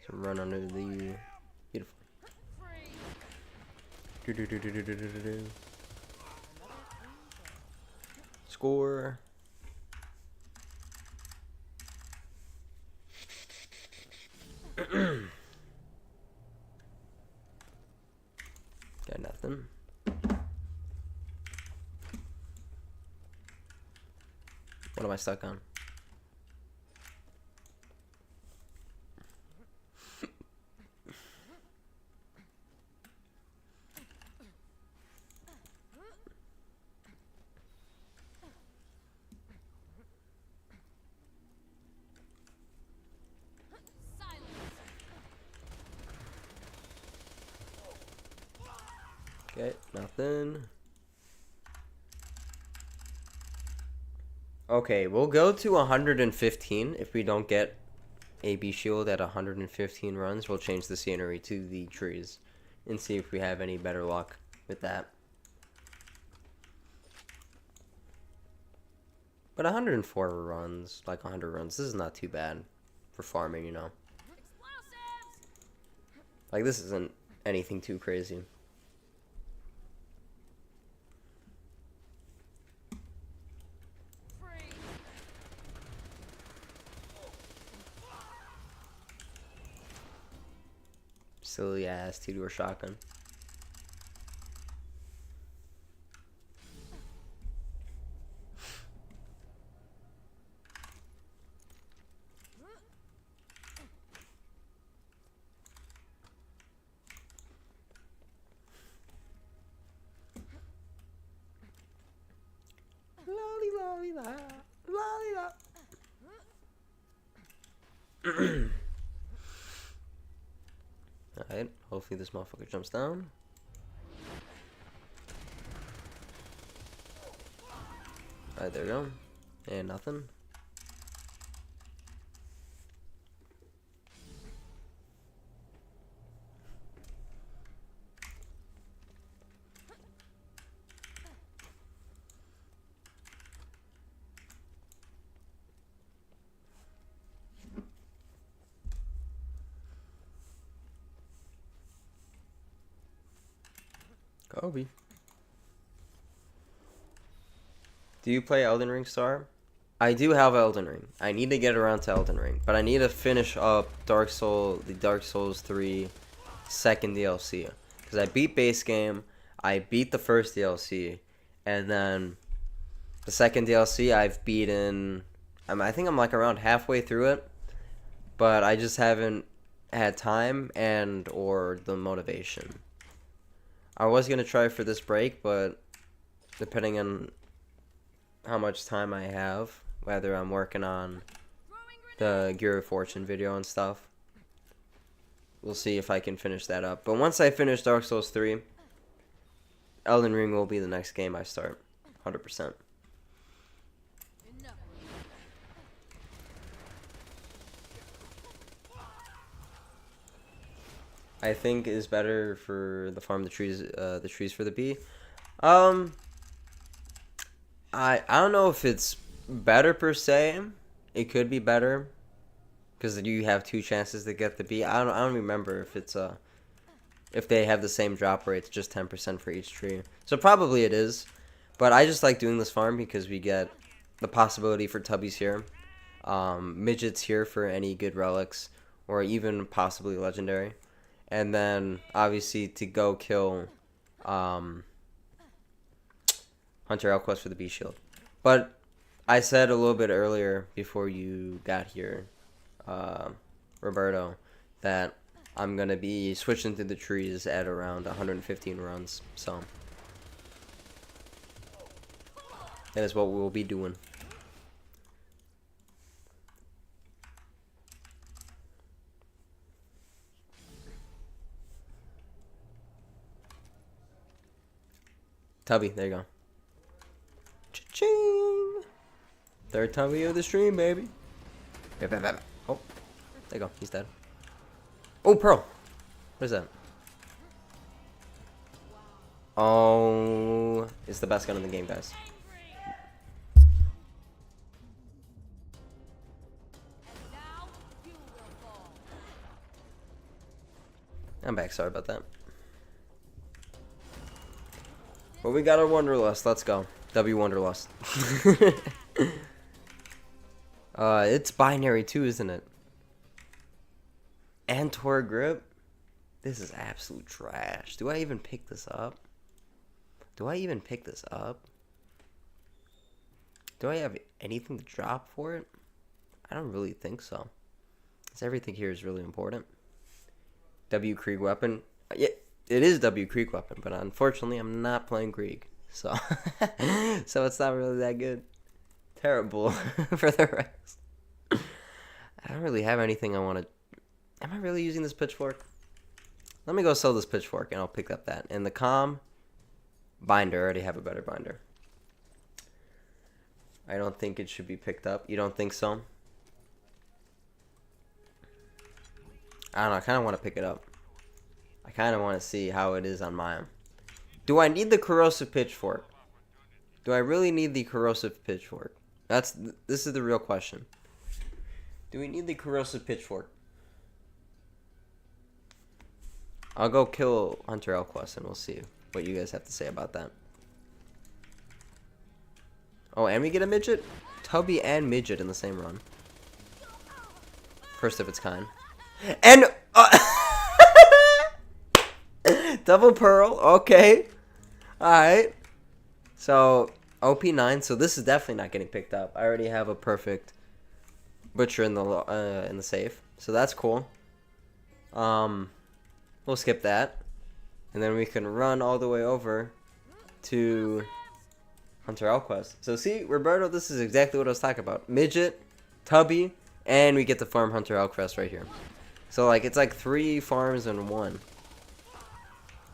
So run under the... Beautiful. Score. Got nothing. What am I stuck on? Okay, nothing. Okay, we'll go to 115 if we don't get AB shield at 115 runs. We'll change the scenery to the trees and see if we have any better luck with that. But 104 runs, like 100 runs, this is not too bad for farming, you know. Like, this isn't anything too crazy. Silly ass two-door shotgun. Lolly, lolly, la, lolly, la. Alright, hopefully this motherfucker jumps down. Alright, there we go. And nothing. Kobe. Do you play Elden Ring, Star? I do have Elden Ring. I need to get around to Elden Ring, but I need to finish up the Dark Souls 3 second DLC. Because I beat base game, I beat the first DLC, and then the second DLC I've beaten. I think I'm like around halfway through it, but I just haven't had time and or the motivation. I was gonna try for this break, but depending on how much time I have, whether I'm working on the Gear of Fortune video and stuff, we'll see if I can finish that up. But once I finish Dark Souls 3, Elden Ring will be the next game I start, 100%. I think is better for the farm the trees for the bee. I don't know if it's better per se. It could be better because you have 2 chances to get the bee. I don't remember if it's if they have the same drop rates, just 10% for each tree. So probably it is, but I just like doing this farm because we get the possibility for tubbies here, midgets here for any good relics, or even possibly legendary, and then obviously to go kill Hunter Elquest for the bee shield. But I said a little bit earlier before you got here, Roberto, that I'm going to be switching through the trees at around 115 runs. So that is what we'll be doing. Tubby, there you go. Cha-ching! Third tubby of the stream, baby. Oh, there you go. He's dead. Oh, Pearl. What is that? Oh, it's the best gun in the game, guys. I'm back. Sorry about that. But we got our Wanderlust. Let's go. W Wanderlust. It's binary too, isn't it? And Tor grip. This is absolute trash. Do I even pick this up? Do I have anything to drop for it? I don't really think so. Because everything here is really important. W Krieg weapon. Yeah, it is W Krieg weapon, but unfortunately I'm not playing Krieg. So so it's not really that good. Terrible for the rest. I don't really have anything I want to... Am I really using this pitchfork? Let me go sell this pitchfork and I'll pick up that. And the calm binder, I already have a better binder. I don't think it should be picked up. You don't think so? I don't know. I kind of want to pick it up. I kind of want to see how it is on mine. Do I need the corrosive pitchfork? Do I really need the corrosive pitchfork? This is the real question. Do we need the corrosive pitchfork? I'll go kill Hunter Elquest and we'll see what you guys have to say about that. Oh, and we get a midget? Tubby and midget in the same run. First of its kind. And double pearl. Okay. Alright. So OP9. So this is definitely not getting picked up. I already have a perfect butcher in the safe. So that's cool. We'll skip that. And then we can run all the way over to Hunter Elquest. So see, Roberto, this is exactly what I was talking about. Midget, Tubby, and we get to farm Hunter Elquest right here. So like it's like 3 farms in one.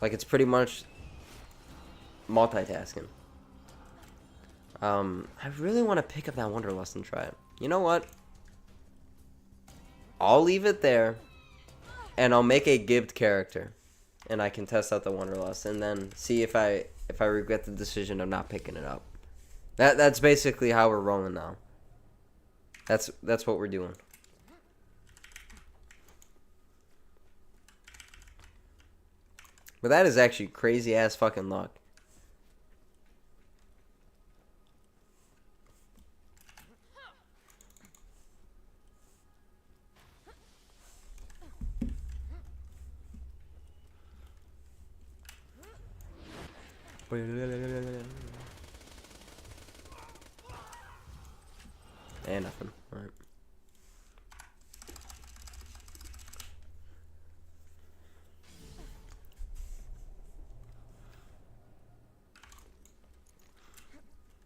Like it's pretty much multitasking. I really want to pick up that Wanderlust and try it. You know what? I'll leave it there. And I'll make a gibbed character. And I can test out the Wanderlust. And then see if I regret the decision of not picking it up. That's basically how we're rolling now. That's what we're doing. But that is actually crazy ass fucking luck. And nothing. Alright.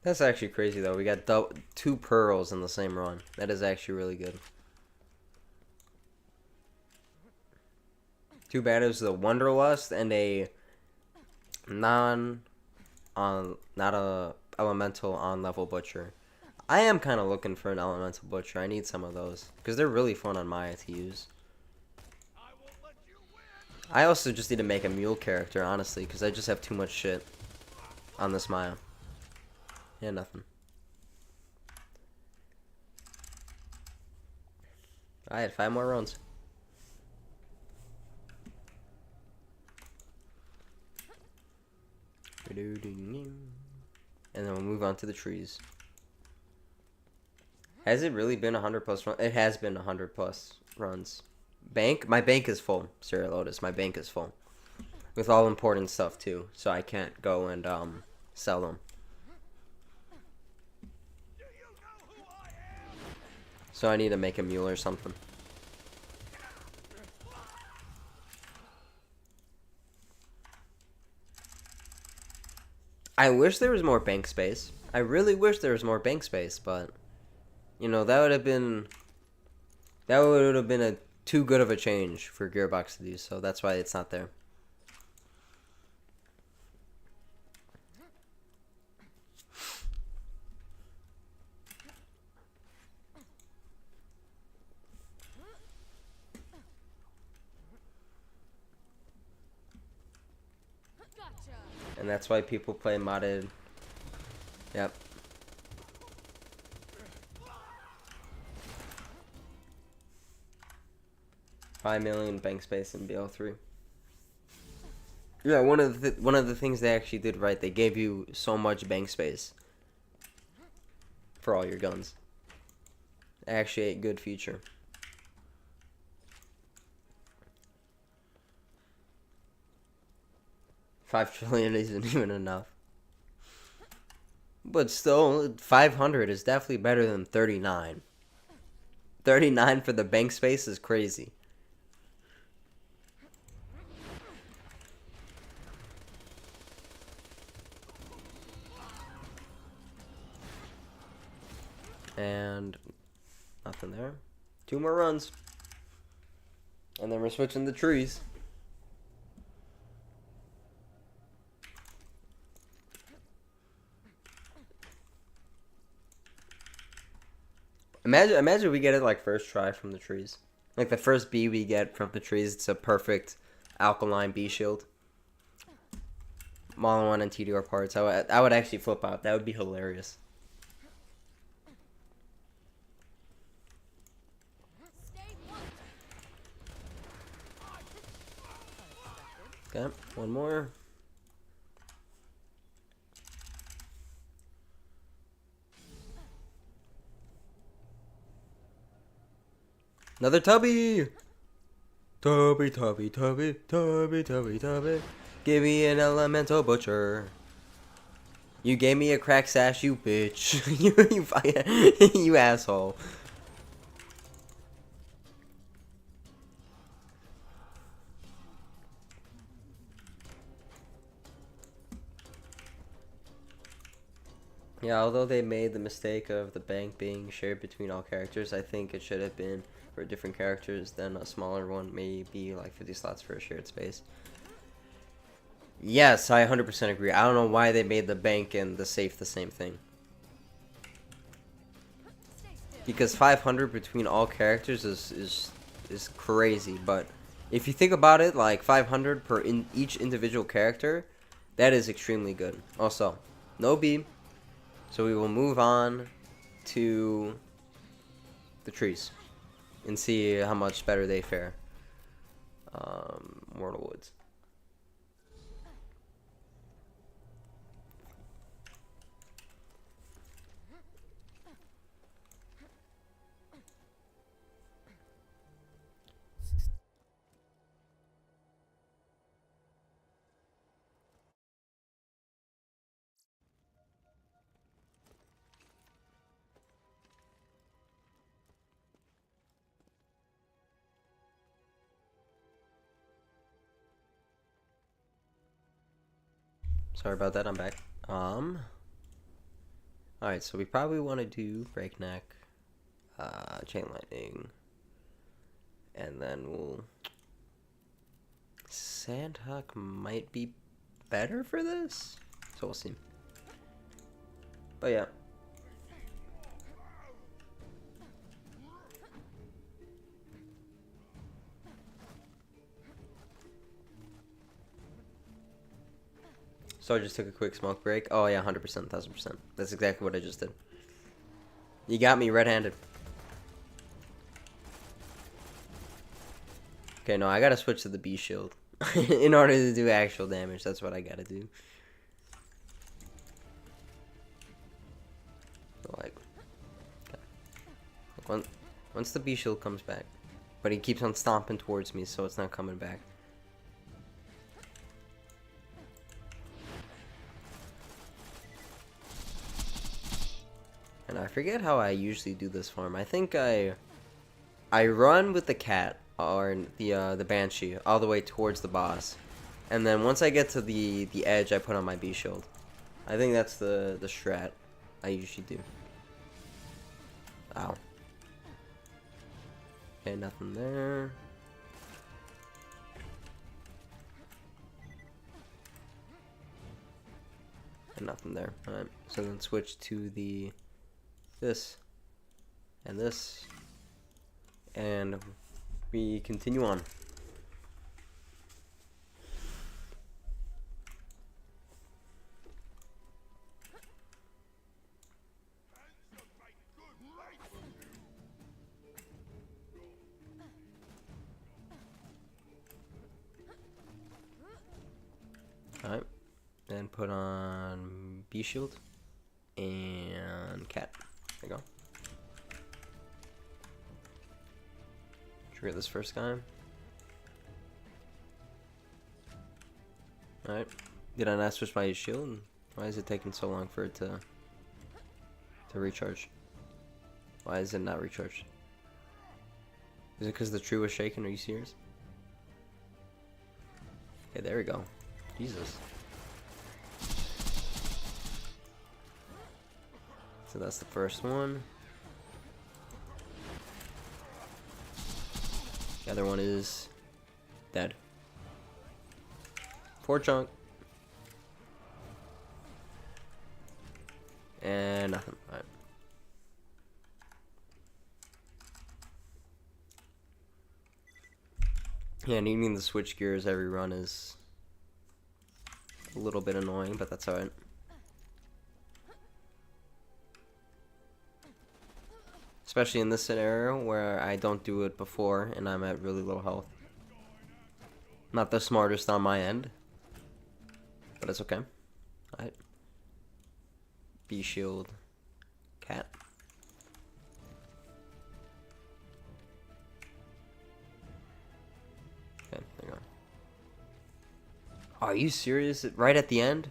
That's actually crazy though. We got 2 pearls in the same run. That is actually really good. Too bad it was the Wanderlust and a not a elemental on level butcher. I am kind of looking for an elemental butcher. I need some of those because they're really fun on Maya to use. I also just need to make a mule character, honestly, because I just have too much shit on this Maya. Yeah, nothing. I had 5 more runs. And then we'll move on to the trees. Has it really been 100 plus runs? It has been 100 plus runs. Bank? My bank is full, Sarah Lotus. My bank is full. With all important stuff, too. So I can't go and sell them. So I need to make a mule or something. I wish there was more bank space. I really wish there was more bank space, but you know, that would have been a too good of a change for Gearbox to do, so that's why it's not there. And that's why people play modded. Yep. $5 million bank space in BL3. Yeah, one of the things they actually did right, they gave you so much bank space for all your guns. Actually, a good feature. $5 trillion isn't even enough. But still, 500 is definitely better than 39. 39 for the bank space is crazy. And nothing there. 2 more runs. And then we're switching the trees. Imagine we get it like first try from the trees. Like the first bee we get from the trees, it's a perfect alkaline bee shield. Model 1 and TDR parts. I would actually flip out. That would be hilarious. Okay, 1 more. Another tubby! Tubby, tubby, tubby, tubby, tubby, tubby. Give me an elemental butcher. You gave me a crack sash, you bitch. you asshole. Yeah, although they made the mistake of the bank being shared between all characters, I think it should have been for different characters, then a smaller one, maybe like 50 slots for a shared space. Yes, I 100% agree. I don't know why they made the bank and the safe the same thing. Because 500 between all characters is crazy, but if you think about it, like 500 per each individual character, that is extremely good. Also, no beam, so we will move on to the trees and see how much better they fare. Mortal Woods. Sorry about that, I'm back. Alright, so we probably want to do Breakneck, Chain Lightning, and then we'll... Sandhawk might be better for this? So we'll see. But yeah. So I just took a quick smoke break. Oh yeah, 100%, 1000%. That's exactly what I just did. You got me red-handed. Okay, no, I gotta switch to the B shield. In order to do actual damage, that's what I gotta do. Like, okay. Once the B shield comes back. But he keeps on stomping towards me, so it's not coming back. And I forget how I usually do this farm. I think I run with the cat or the banshee all the way towards the boss, and then once I get to the edge, I put on my B shield. I think that's the strat I usually do. Ow. Okay, nothing there. And nothing there. Alright, so then switch to this and this, and we continue on. Alright, then put on B shield and cat. There you go. Trigger this first guy. Alright. Did I not switch my shield? Why is it taking so long for it to recharge? Why is it not recharged? Is it because the tree was shaking? Are you serious? Okay, there we go. Jesus. So that's the first one. The other one is dead. 4 chunk. And nothing. Alright. Yeah, needing the switch gears every run is a little bit annoying, but that's alright. Especially in this scenario where I don't do it before and I'm at really low health. Not the smartest on my end, but it's okay. Alright. B shield. Cat. Okay, there you go. Are you serious? Right at the end?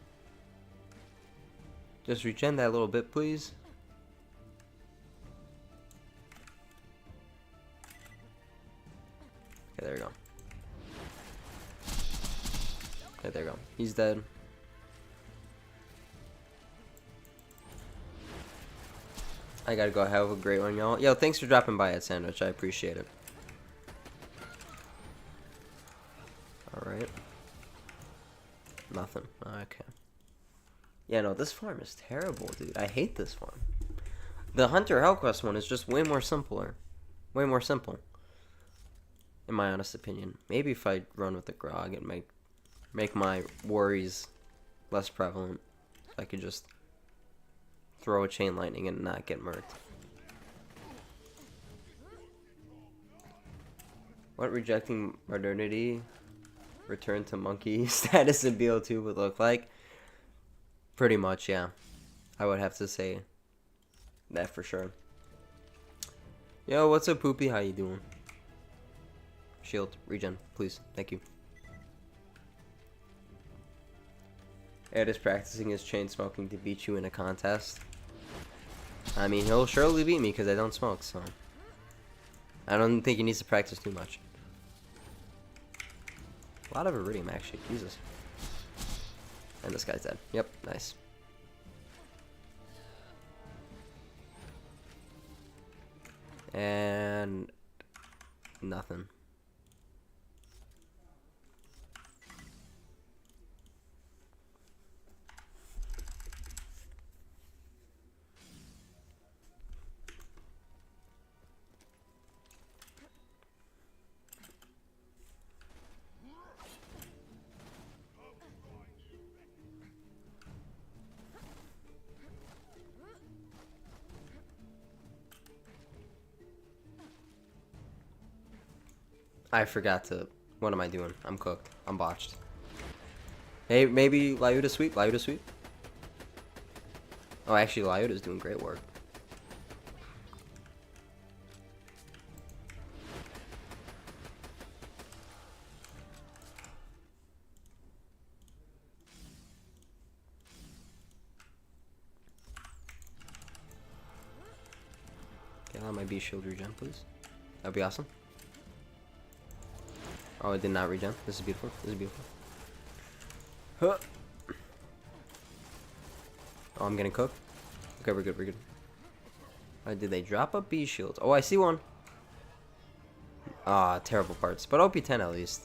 Just regen that little bit, please. Okay, there we go. Okay, there we go. He's dead. I gotta go. Have a great one, y'all. Yo, thanks for dropping by at Sandwich. I appreciate it. Alright. Nothing. Okay. Yeah, no, this farm is terrible, dude. I hate this farm. The Hunter Hellquest one is just way more simpler. Way more simple. In my honest opinion. Maybe if I run with the Grog and make my worries less prevalent, I could just throw a chain lightning and not get murked. What rejecting modernity, return to monkey status in BO2 would look like? Pretty much, yeah. I would have to say that for sure. Yo, what's up, Poopy? How you doing? Shield, regen, please. Thank you. Ed is practicing his chain smoking to beat you in a contest. I mean, he'll surely beat me because I don't smoke, so I don't think he needs to practice too much. A lot of iridium, actually. Jesus. And this guy's dead. Yep, nice. And nothing. I forgot to. What am I doing? I'm cooked. I'm botched. Hey, maybe Lyuda sweep. Lyuda sweep. Oh, actually, Lyuda's doing great work. Can I have my B shield regen, please? That'd be awesome. Oh, it did not regen. This is beautiful. This is beautiful. Huh. Oh, I'm getting cooked. Okay, we're good. We're good. Did they drop a B shield? Oh, I see one. Ah, terrible parts. But OP10 at least.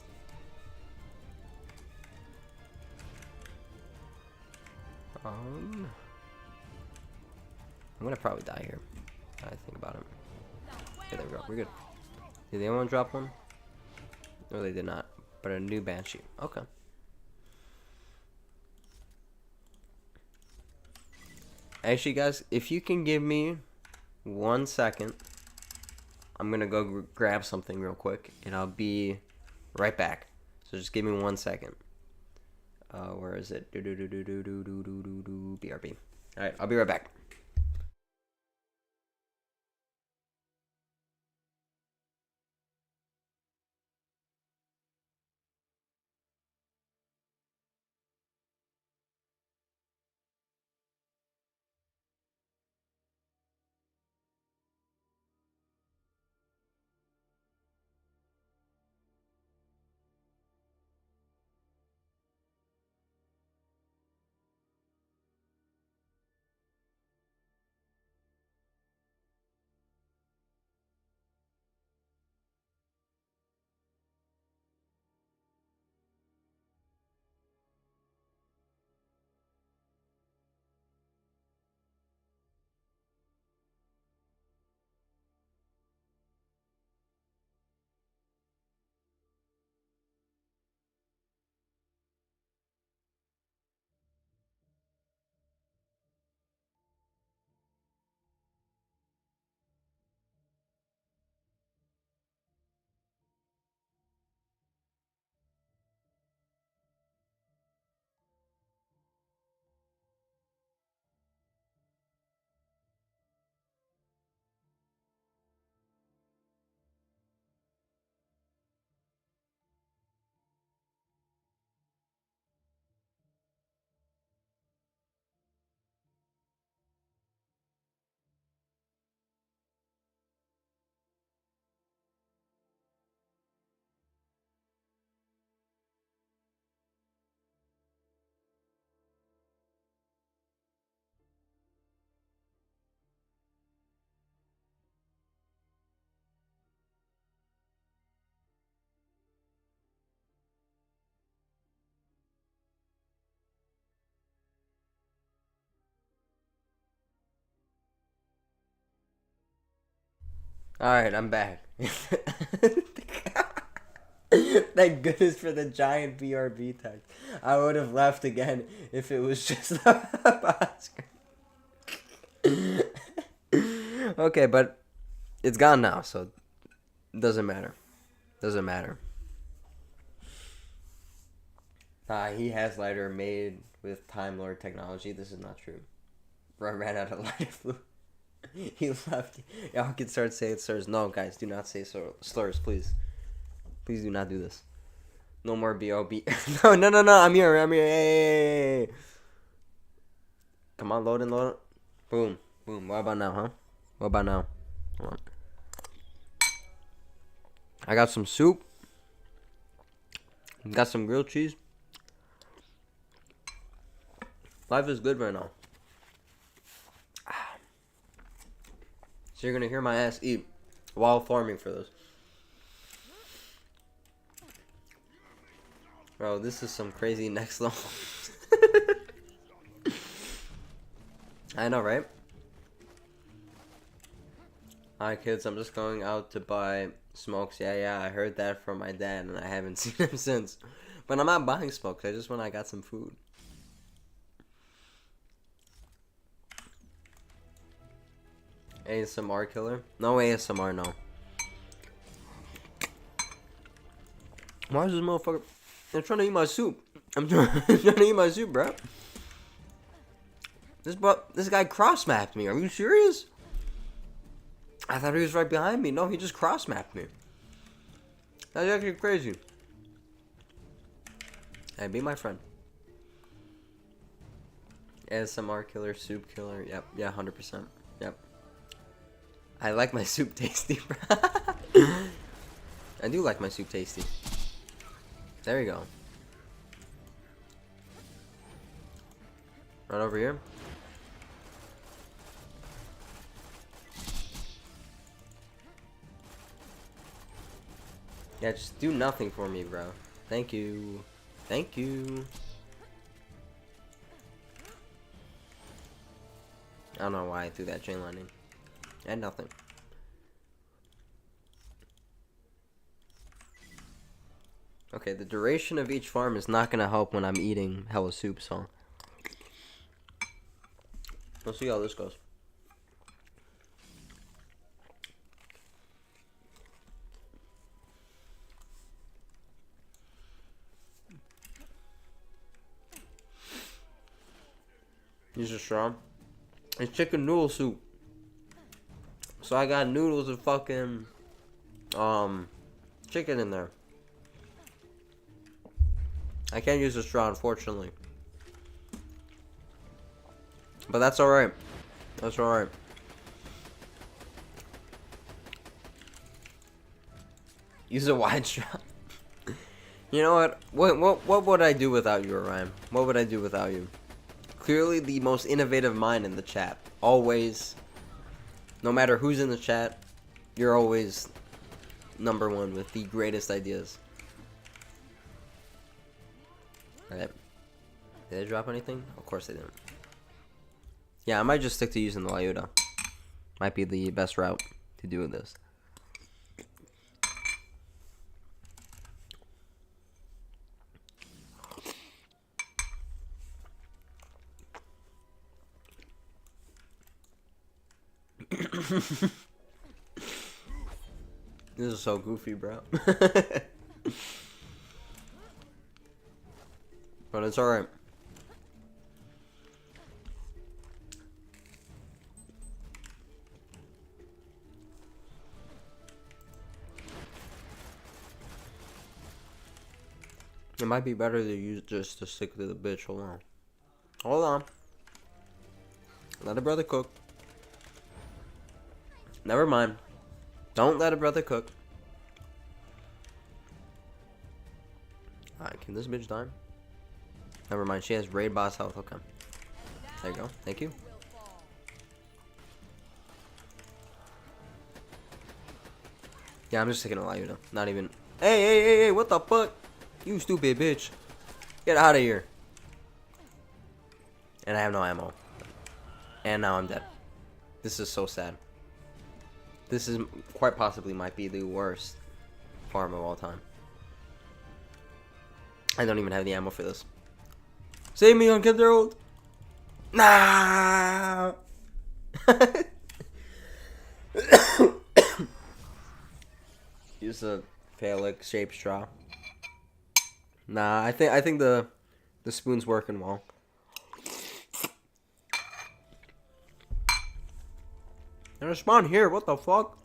I'm gonna probably die here. I think about it. Okay, there we go. We're good. Did anyone drop one? No, they did not. But a new Banshee. Okay. Actually, guys, if you can give me 1 second, I'm gonna go grab something real quick, and I'll be right back. So just give me 1 second. Where is it? BRB. All right, I'll be right back. All right, I'm back. Thank goodness for the giant BRB text. I would have left again if it was just Oscar. Okay, but it's gone now, so it doesn't matter. Doesn't matter. He has lighter made with Time Lord technology. This is not true. Bro, I ran out of lighter fluid. He left. Y'all can start saying slurs. No, guys, do not say slurs, please. Please do not do this. No more B.O.B. No. I'm here. Hey. Come on, load. Boom. What about now, huh? What about now? Hold on. I got some soup. Got some grilled cheese. Life is good right now. So you're gonna hear my ass eat while farming for this. Bro, this is some crazy next level. I know, right? Alright, kids, I'm just going out to buy smokes. Yeah, I heard that from my dad, and I haven't seen him since. But I'm not buying smokes. I just when I got some food. ASMR killer? No ASMR, no. Why is this motherfucker? I'm trying to eat my soup. I'm trying to eat my soup, bro. This guy cross-mapped me. Are you serious? I thought he was right behind me. No, he just cross-mapped me. That's actually crazy. Hey, be my friend. ASMR killer, soup killer. Yep, yeah, 100%. Yep. I like my soup tasty, bro. I do like my soup tasty. There you go. Right over here. Yeah, just do nothing for me, bro. Thank you. Thank you. I don't know why I threw that chain lightning. And nothing. Okay, the duration of each farm is not gonna help when I'm eating hella soup, so we'll see how this goes. Use a straw. It's chicken noodle soup. So I got noodles and fucking chicken in there. I can't use a straw, unfortunately. But that's alright. That's alright. Use a wide straw. You know what? What would I do without you, Orion? What would I do without you? Clearly the most innovative mind in the chat. Always. No matter who's in the chat, you're always number one with the greatest ideas. Alright. Did they drop anything? Of course they didn't. Yeah, I might just stick to using the Lyuda. Might be the best route to do this. This is so goofy, bro. But it's alright. It might be better to use just to stick to the bitch. Hold on. Hold on. Let a brother cook. Never mind. Don't let a brother cook. Alright, can this bitch die? Never mind, she has raid boss health. Okay. There you go. Thank you. Yeah, I'm just taking a Lyuda. Not even. Hey, what the fuck? You stupid bitch. Get out of here. And I have no ammo. And now I'm dead. This is so sad. This is quite possibly might be the worst farm of all time. I don't even have the ammo for this. Save me, Uncle Gerald. Nah. Use a phallic shaped straw. Nah, I think the spoon's working well. And I spawn here. What the fuck?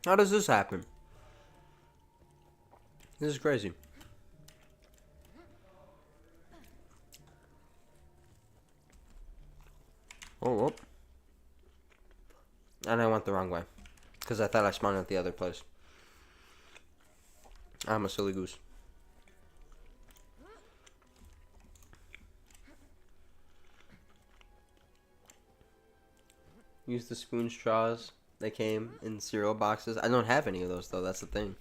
How does this happen? This is crazy. Oh. And I went the wrong way. Because I thought I spawned at the other place. I'm a silly goose. Use the spoon straws. They came in cereal boxes. I don't have any of those though. That's the thing.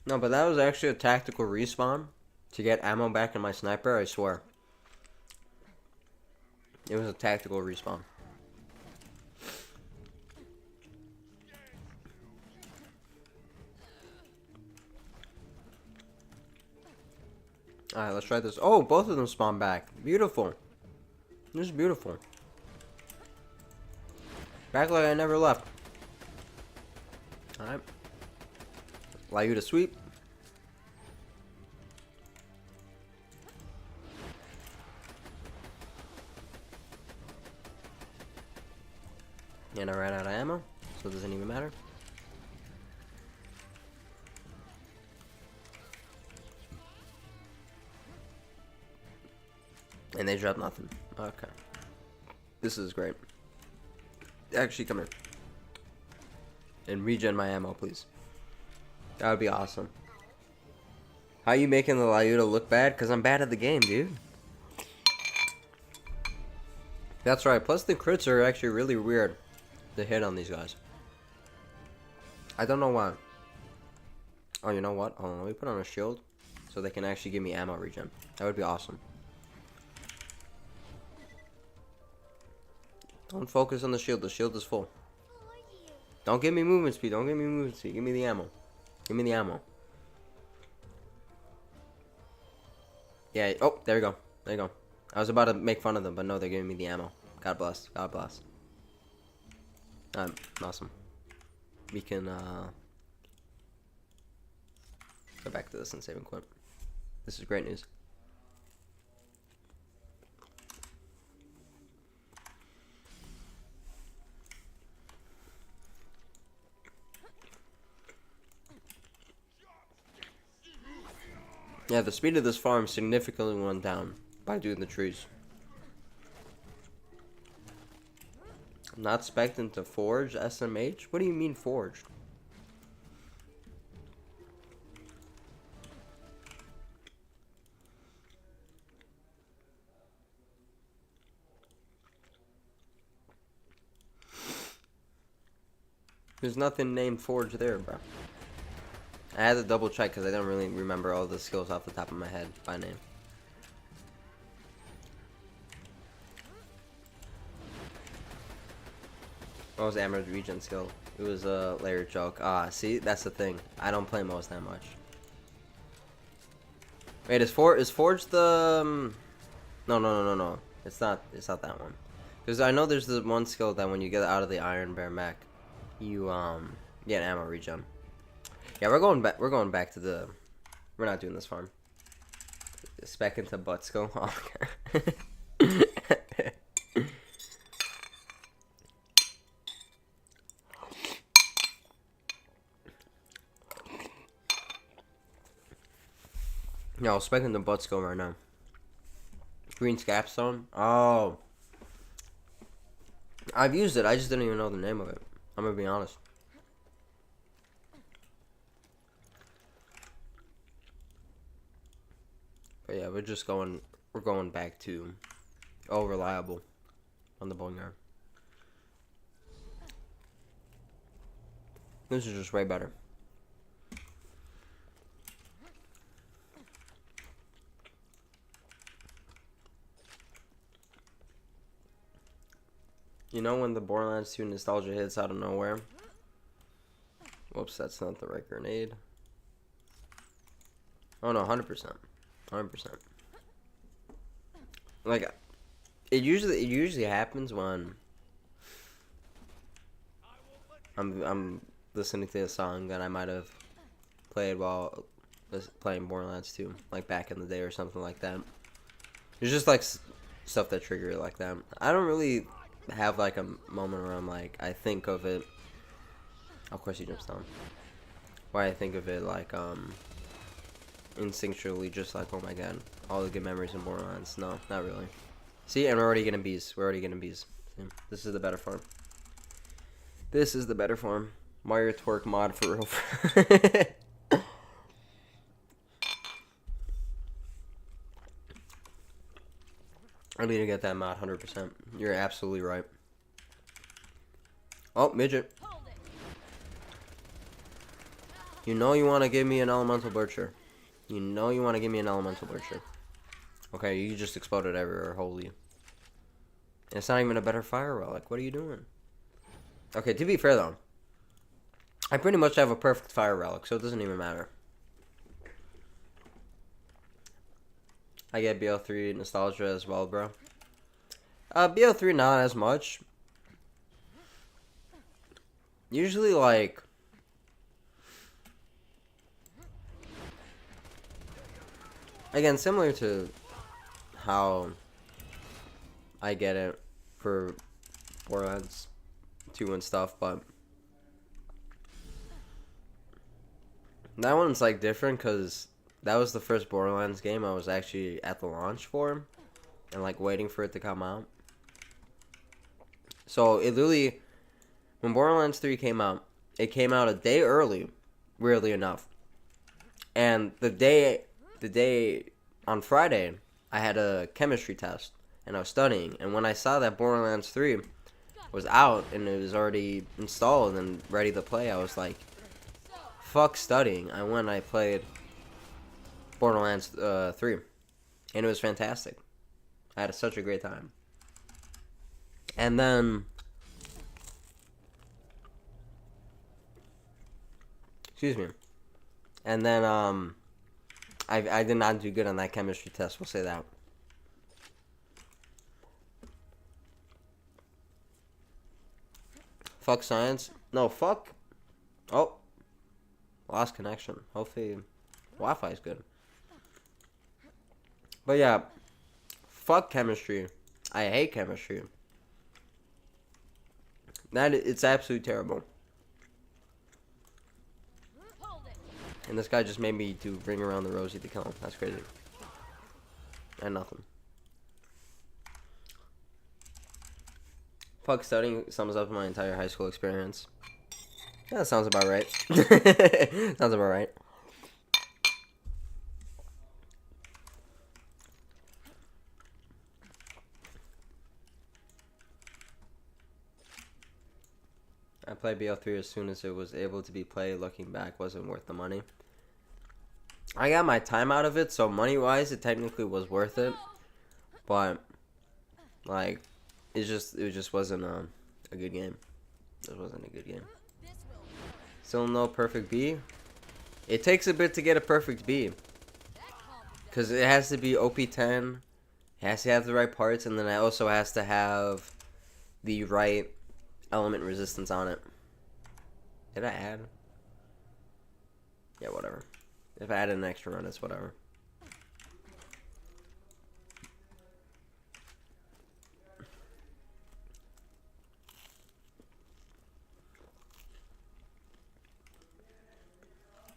No, but that was actually a tactical respawn to get ammo back in my sniper, I swear. It was a tactical respawn. Alright, let's try this. Oh, both of them spawn back. Beautiful. This is beautiful. Back like I never left. Alright. Allow you to sweep. And I ran out of ammo, so it doesn't even matter. And they dropped nothing. Okay. This is great. Actually, come here. And regen my ammo, please. That would be awesome. How you making the Lyuda look bad? Because I'm bad at the game, dude. That's right. Plus, the crits are actually really weird to hit on these guys. I don't know why. Oh, you know what? Hold on. Let me put on a shield so they can actually give me ammo regen. That would be awesome. Don't focus on the shield. The shield is full. Don't give me movement speed. Don't give me movement speed. Give me the ammo. Give me the ammo. Yeah. Oh, there you go. There you go. I was about to make fun of them, but no, they're giving me the ammo. God bless. God bless. Awesome. We can go back to this and save and quit. This is great news. Yeah, the speed of this farm significantly went down by doing the trees. I'm not expecting to forge SMH? What do you mean forged? There's nothing named forge there, bro. I had to double check because I don't really remember all the skills off the top of my head by name. What was Amber's regen skill? It was a layer joke. Ah, see, that's the thing. I don't play most that much. Wait, is Forge the? No. It's not that one. Because I know there's the one skill that when you get out of the Iron Bear mech, you get ammo regen. Yeah, we're going back. We're going back to the. We're not doing this farm. Spec into butt skill. Oh, okay. Yeah, I'll spec into butt skill right now. Green Scapstone. Oh, I've used it. I just didn't even know the name of it. I'm gonna be honest. But yeah, we're going back to reliable on the Boneyard. This is just way better. You know when the Borderlands 2 nostalgia hits out of nowhere? Whoops, that's not the right grenade. Oh no, 100%. 100%. Like, it usually happens when I'm listening to a song that I might have played while playing Borderlands 2, like back in the day or something like that. It's just like stuff that trigger it like that. I don't really have like a moment where I'm like, I think of it. Of course he jumps down. Why I think of it like instinctually just like, oh my god, all the good memories in Borderlands. No, not really. See, and we're already getting bees. We're already getting bees. See? This is the better farm. This is the better farm. Mario Twerk mod for real. I need to get that mod 100%. You're absolutely right. Oh, midget. You know you want to give me an elemental butcher. You know you want to give me an elemental butcher. Okay, you just exploded everywhere. Holy. It's not even a better fire relic. What are you doing? Okay, to be fair though, I pretty much have a perfect fire relic, so it doesn't even matter. I get BO3 nostalgia as well, bro. BO3 not as much. Usually, like, again, similar to how I get it for Borderlands 2 and stuff, but that one's like different because that was the first Borderlands game I was actually at the launch for and like waiting for it to come out. So it literally, when Borderlands 3 came out, it came out a day early, weirdly enough. And the day on Friday, I had a chemistry test and I was studying. And when I saw that Borderlands 3 was out and it was already installed and ready to play, I was like, fuck studying. I went and I played Borderlands 3, and it was fantastic. I had such a great time. And then, excuse me, and then I did not do good on that chemistry test, we'll say that. Fuck science. No, fuck. Oh, lost connection. Hopefully Wi-Fi is good. But yeah, fuck chemistry. I hate chemistry. It's absolutely terrible. And this guy just made me do Ring Around the Rosie to kill him. That's crazy. And nothing. Fuck studying sums up my entire high school experience. Yeah, that sounds about right. Sounds about right. I played BL3 as soon as it was able to be played. Looking back, wasn't worth the money. I got my time out of it, so money-wise, it technically was worth it. But, like, it just wasn't a good game. It wasn't a good game. Still no perfect B. It takes a bit to get a perfect B. Because it has to be OP10. It has to have the right parts, and then it also has to have the right element resistance on it. Did I add? Yeah, whatever. If I added an extra run, it's whatever.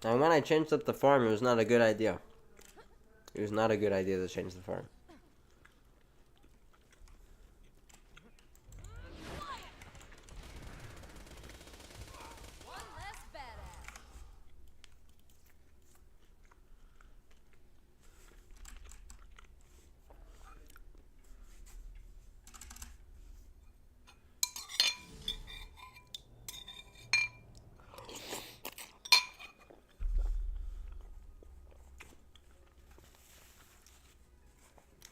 And when I changed up the farm, it was not a good idea. It was not a good idea to change the farm.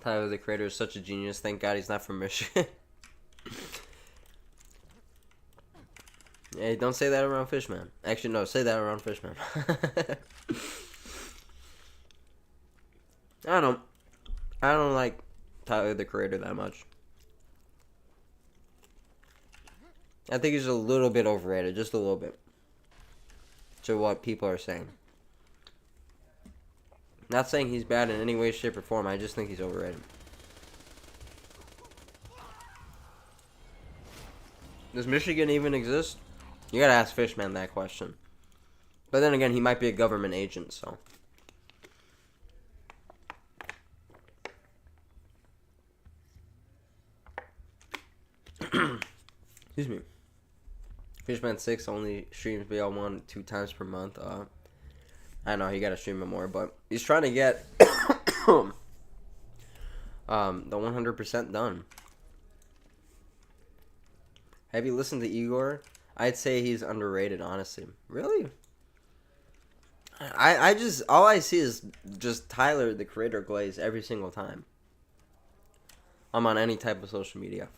Tyler, the creator, is such a genius. Thank God he's not from Michigan. Hey, don't say that around Fishman. Actually, no, say that around Fishman. I don't like Tyler, the creator, that much. I think he's a little bit overrated, just a little bit. To what people are saying. Not saying he's bad in any way, shape, or form. I just think he's overrated. Does Michigan even exist? You gotta ask Fishman that question. But then again, he might be a government agent, so. Excuse me. Fishman 6 only streams BL1 2 times per month. I know he gotta stream it more, but he's trying to get the 100% done. Have you listened to Igor? I'd say he's underrated, honestly. Really? I just, all I see is just Tyler, the creator, glaze every single time I'm on any type of social media.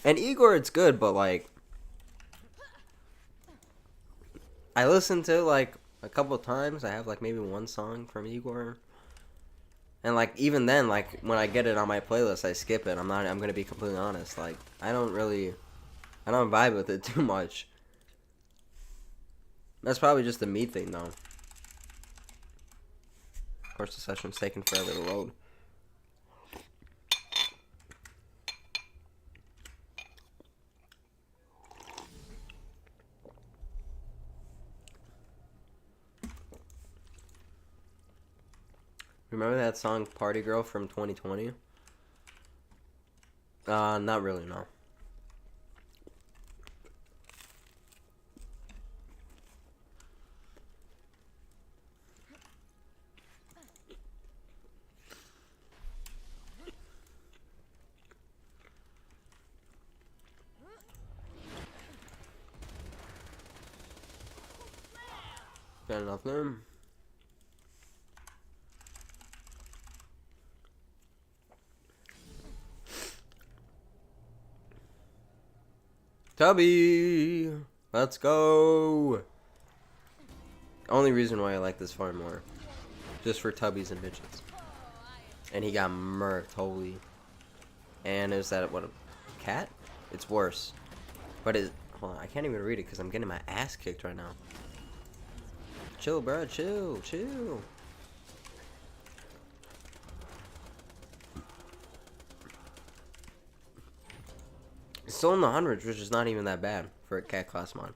And Igor, it's good, but like, I listen to like a couple of times. I have like maybe one song from Igor, and like even then, like when I get it on my playlist, I skip it. I'm gonna be completely honest. Like I don't vibe with it too much. That's probably just a me thing, though. Of course, the session's taking forever to load. Remember that song Party Girl from 2020? Not really, no. Got enough there. Tubby! Let's go! Only reason why I like this farm more. Just for tubbies and midgets. And he got murked, holy. And is that, what, a cat? It's worse. But it, hold on, I can't even read it because I'm getting my ass kicked right now. Chill, bro, chill. It's still in the hundreds, which is not even that bad for a cat class mod.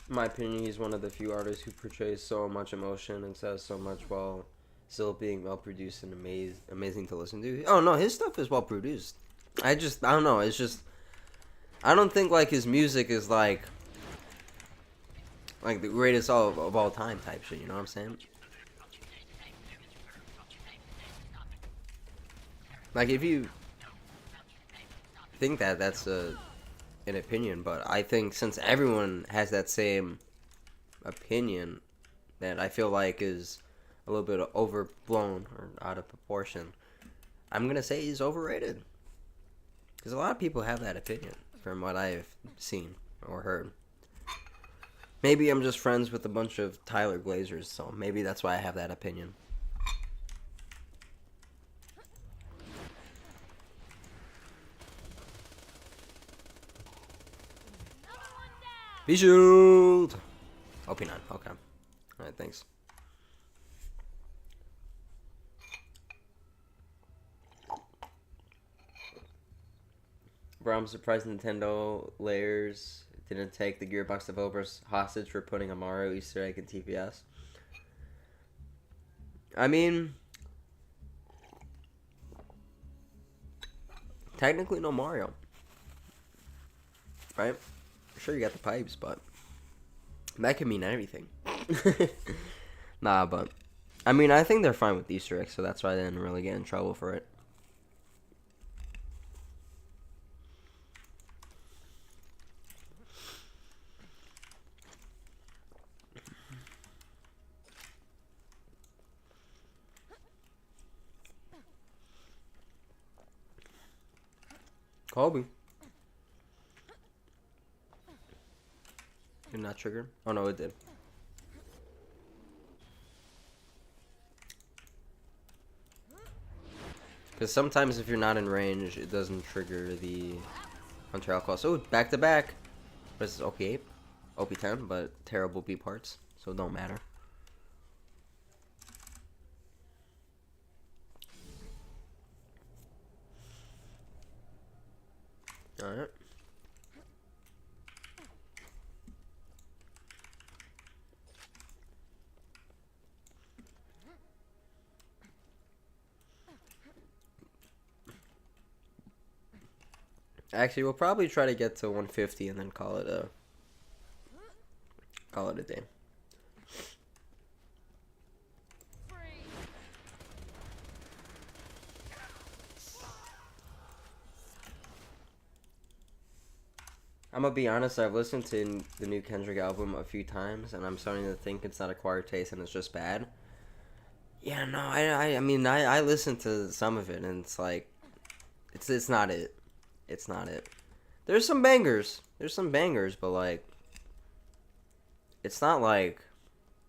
In my opinion, he's one of the few artists who portrays so much emotion and says so much while still being well produced and amazing to listen to. Oh no, his stuff is well produced. I don't know. It's just, I don't think like his music is like the greatest of all time type shit. You know what I'm saying? Like if you think that, that's an opinion, but I think since everyone has that same opinion that I feel like is a little bit overblown or out of proportion, I'm gonna say he's overrated. Because a lot of people have that opinion from what I've seen or heard. Maybe I'm just friends with a bunch of Tyler Glazers, so maybe that's why I have that opinion. Be shield! OP9, okay. Alright, thanks. Bro, I'm surprised Nintendo Layers didn't take the Gearbox developers hostage for putting a Mario Easter egg in TPS. I mean, technically no Mario. Right? Sure, you got the pipes, but that could mean anything. Nah, but I mean, I think they're fine with Easter eggs, so that's why they didn't really get in trouble for it. Kobe. Did not trigger? Oh no, it did. Because sometimes if you're not in range, it doesn't trigger the Hunter Alcohol. Oh, back to back. This is OP8, OP10, but terrible B parts, so it don't matter. Alright. Actually, we'll probably try to get to 150 and then call it a day. I'm gonna be honest, I've listened to the new Kendrick album a few times, and I'm starting to think it's not acquired taste and it's just bad. Yeah, no, I mean, I listened to some of it, and it's like, it's not it. It's not it. There's some bangers, but like, it's not like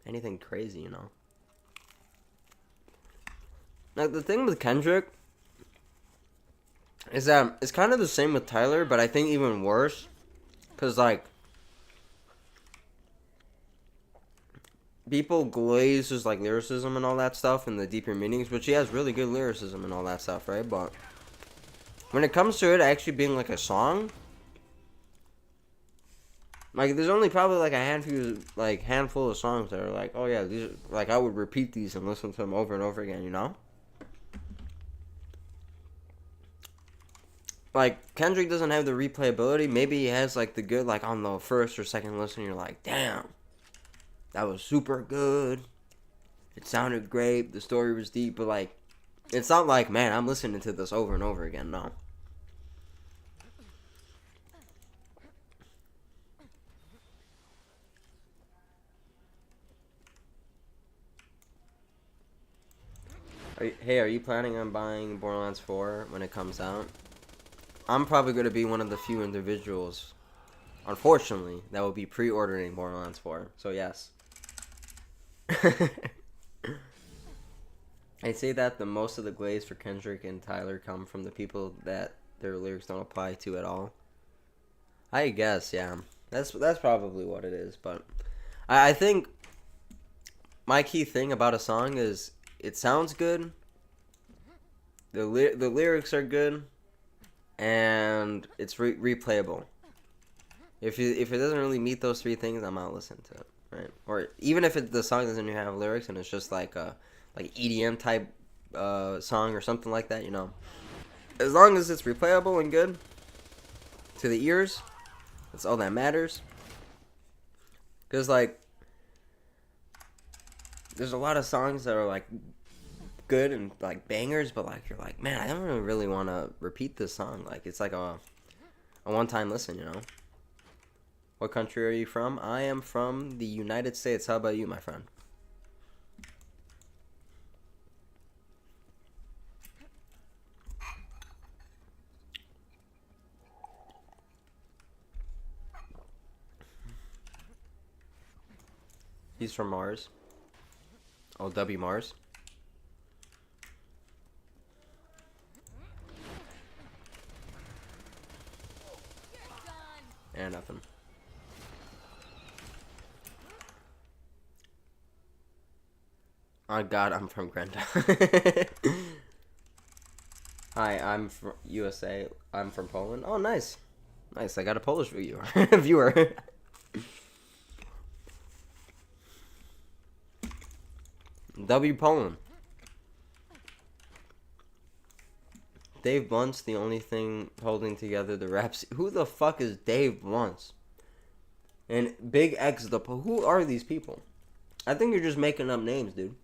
anything crazy, you know? Like, the thing with Kendrick is that it's kind of the same with Tyler, but I think even worse. Because, like, people glaze his, like, lyricism and all that stuff and the deeper meanings, which he has really good lyricism and all that stuff, right? But when it comes to it actually being, like, a song, like, there's only probably, like, a handful of songs that are, like, oh, yeah, these are, like, I would repeat these and listen to them over and over again, you know? Like, Kendrick doesn't have the replayability. Maybe he has, like, the good, like, on the first or second listen, you're like, damn, that was super good. It sounded great. The story was deep. But, like, it's not like, man, I'm listening to this over and over again. No. Are you planning on buying Borderlands 4 when it comes out? I'm probably going to be one of the few individuals, unfortunately, that will be pre-ordering Borderlands 4. So, yes. I say that the most of the glaze for Kendrick and Tyler come from the people that their lyrics don't apply to at all. I guess, yeah. That's probably what it is. But I think my key thing about a song is it sounds good, the lyrics are good, and it's replayable. If it doesn't really meet those three things, I'm not listening to it, right? Or even if the song doesn't even have lyrics and it's just like a EDM type song or something like that, you know. As long as it's replayable and good to the ears, that's all that matters. Because, like, there's a lot of songs that are, like, good and, like, bangers, but, like, you're like, man, I don't really want to repeat this song. Like, it's like a one-time listen, you know. What country are you from? I am from the United States. How about you, my friend? He's from Mars. Oh, W Mars. And nothing. Oh God, I'm from Grenda. Hi, I'm from USA. I'm from Poland. Oh, nice. Nice, I got a Polish viewer. viewer. W Poland. Dave Blunt's the only thing holding together the rap scene. Who the fuck is Dave Blunt? And Big X the who are these people? I think you're just making up names, dude.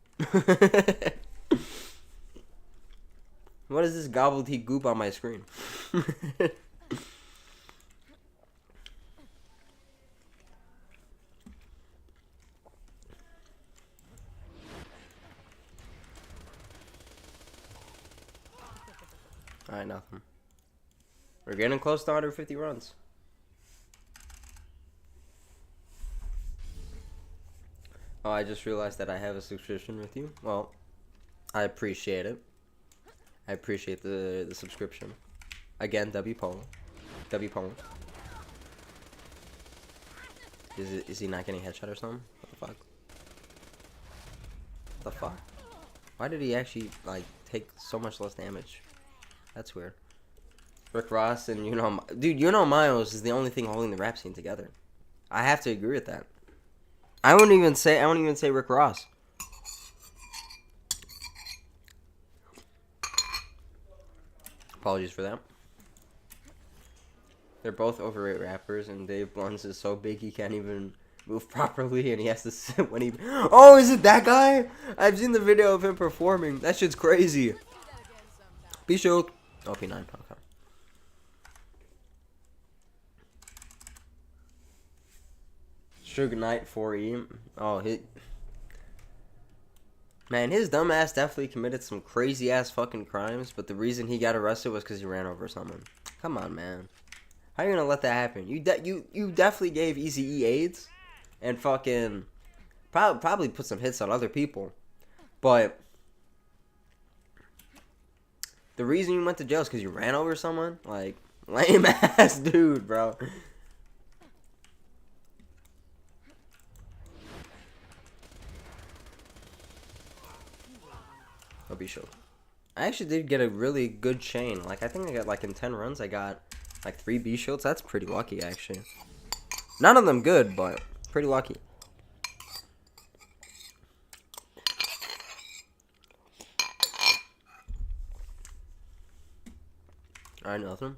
What is this gobbledygook goop on my screen? Alright, nothing. We're getting close to 150 runs. Oh, I just realized that I have a subscription with you. Well, I appreciate it. I appreciate the subscription. Again, W Polo. W Polo. Is he not getting headshot or something? What the fuck? What the fuck? Why did he actually like take so much less damage? That's weird. Rick Ross and dude, Miles is the only thing holding the rap scene together. I have to agree with that. I wouldn't even say Rick Ross. Apologies for that. They're both overrated rappers, and Dave Blunt's is so big he can't even move properly, and he has to sit when he... Oh, is it that guy? I've seen the video of him performing. That shit's crazy. Be sure. Oh, P9. Okay. Suge Knight 4E. Oh, man, his dumb ass definitely committed some crazy ass fucking crimes, but the reason he got arrested was because he ran over someone. Come on, man. How you gonna let that happen? You definitely gave Eazy-E AIDS, and fucking probably put some hits on other people, but the reason you went to jail is because you ran over someone. Like, lame ass dude, bro. I'll be sure. I actually did get a really good chain. Like, I think I got, like, in 10 runs, I got, like, 3 B shields. That's pretty lucky, actually. None of them good, but pretty lucky. Alright, nothing.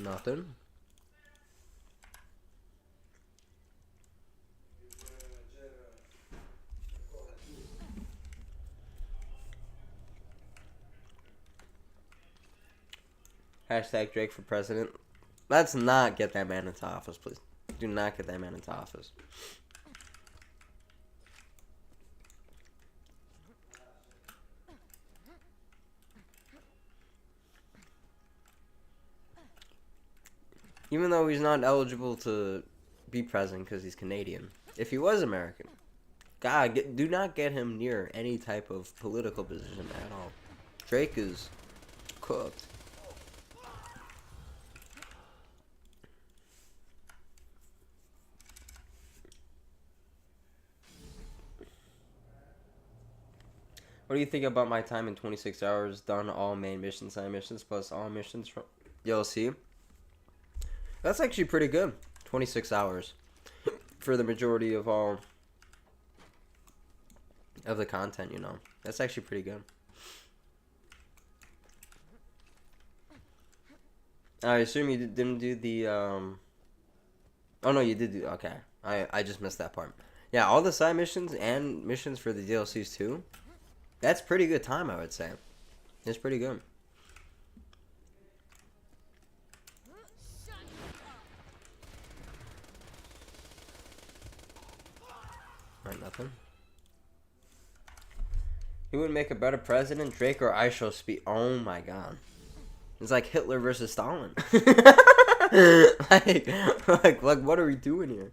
Nothing. Hashtag Drake for president. Let's not get that man into office, please. Do not get that man into office. Even though he's not eligible to be president because he's Canadian. If he was American, God, do not get him near any type of political position at all. Drake is cooked. What do you think about my time in 26 hours? Done all main missions, side missions, plus all missions from DLC. That's actually pretty good. 26 hours for the majority of all of the content, you know. That's actually pretty good. I assume you didn't do the oh no, you did do. Okay. I just missed that part. Yeah, all the side missions and missions for the DLCs too. That's pretty good time, I would say. It's pretty good. Alright, nothing. Who would make a better president, Drake or IShowSpeed? Oh my god. It's like Hitler versus Stalin. like, what are we doing here?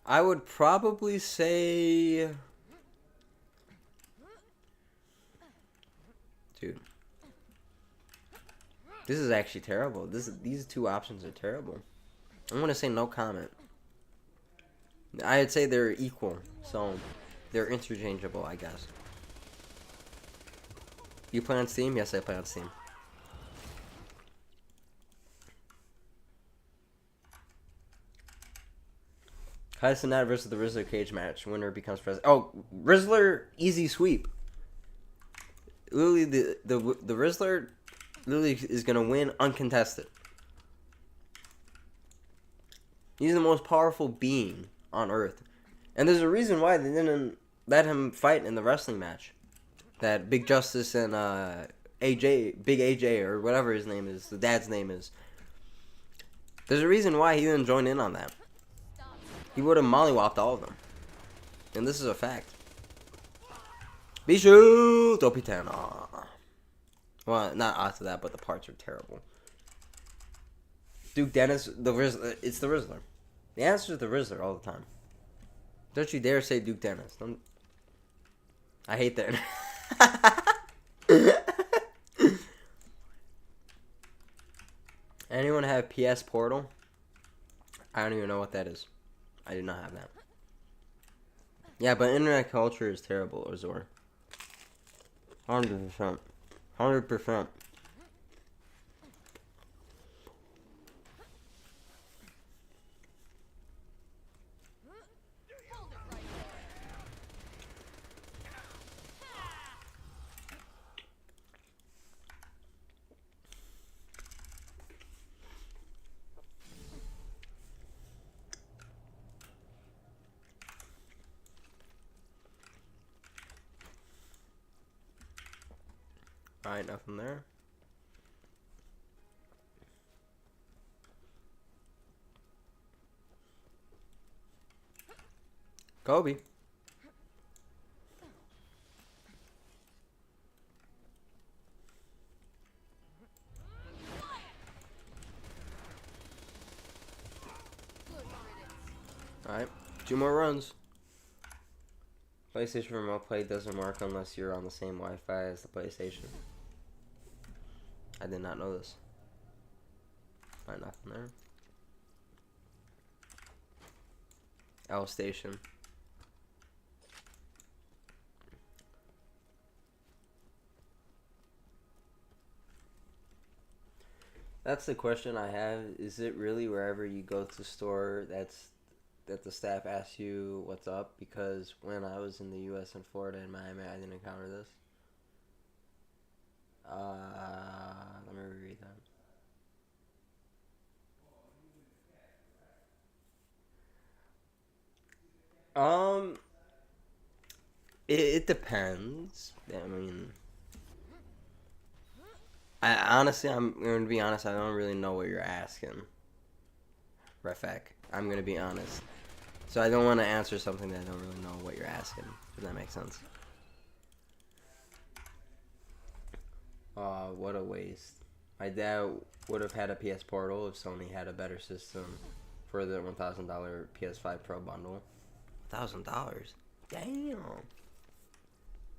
I would probably say... Dude. This is actually terrible. These two options are terrible. I'm going to say no comment. I'd say they're equal. So, they're interchangeable, I guess. You play on Steam? Yes, I play on Steam. Kaisenat versus the Rizzler cage match. Winner becomes president. Oh, Rizzler easy sweep. Literally, the Rizzler literally is gonna win uncontested. He's the most powerful being on Earth, and there's a reason why they didn't let him fight in the wrestling match. That Big Justice and Big AJ, or whatever his name is, the dad's name is. There's a reason why he didn't join in on that. He would have mollywopped all of them. And this is a fact. Bishu! Dopitan. Well, not after that, but the parts are terrible. Duke Dennis, the Rizzler. It's the Rizzler. The answer is the Rizzler all the time. Don't you dare say Duke Dennis. Don't... I hate that. Anyone have PS Portal? I don't even know what that is. I do not have that. Yeah, but internet culture is terrible, Azor. 100%. 100%. Alright, nothing there. Kobe. Alright, 2 more runs. PlayStation Remote Play doesn't work unless you're on the same Wi-Fi as the PlayStation. I did not know this. Alright, nothing there. L Station. That's the question I have. Is it really wherever you go to store that the staff asks you what's up? Because when I was in the U.S. and Florida and Miami, I didn't encounter this. Let me reread that. It depends. I mean, honestly, I'm going to be honest, I don't really know what you're asking. Refek. I'm going to be honest. So I don't want to answer something that I don't really know what you're asking. Does that make sense? What a waste. My dad would have had a PS Portal if Sony had a better system for the $1,000 PS5 Pro bundle. $1,000? Damn.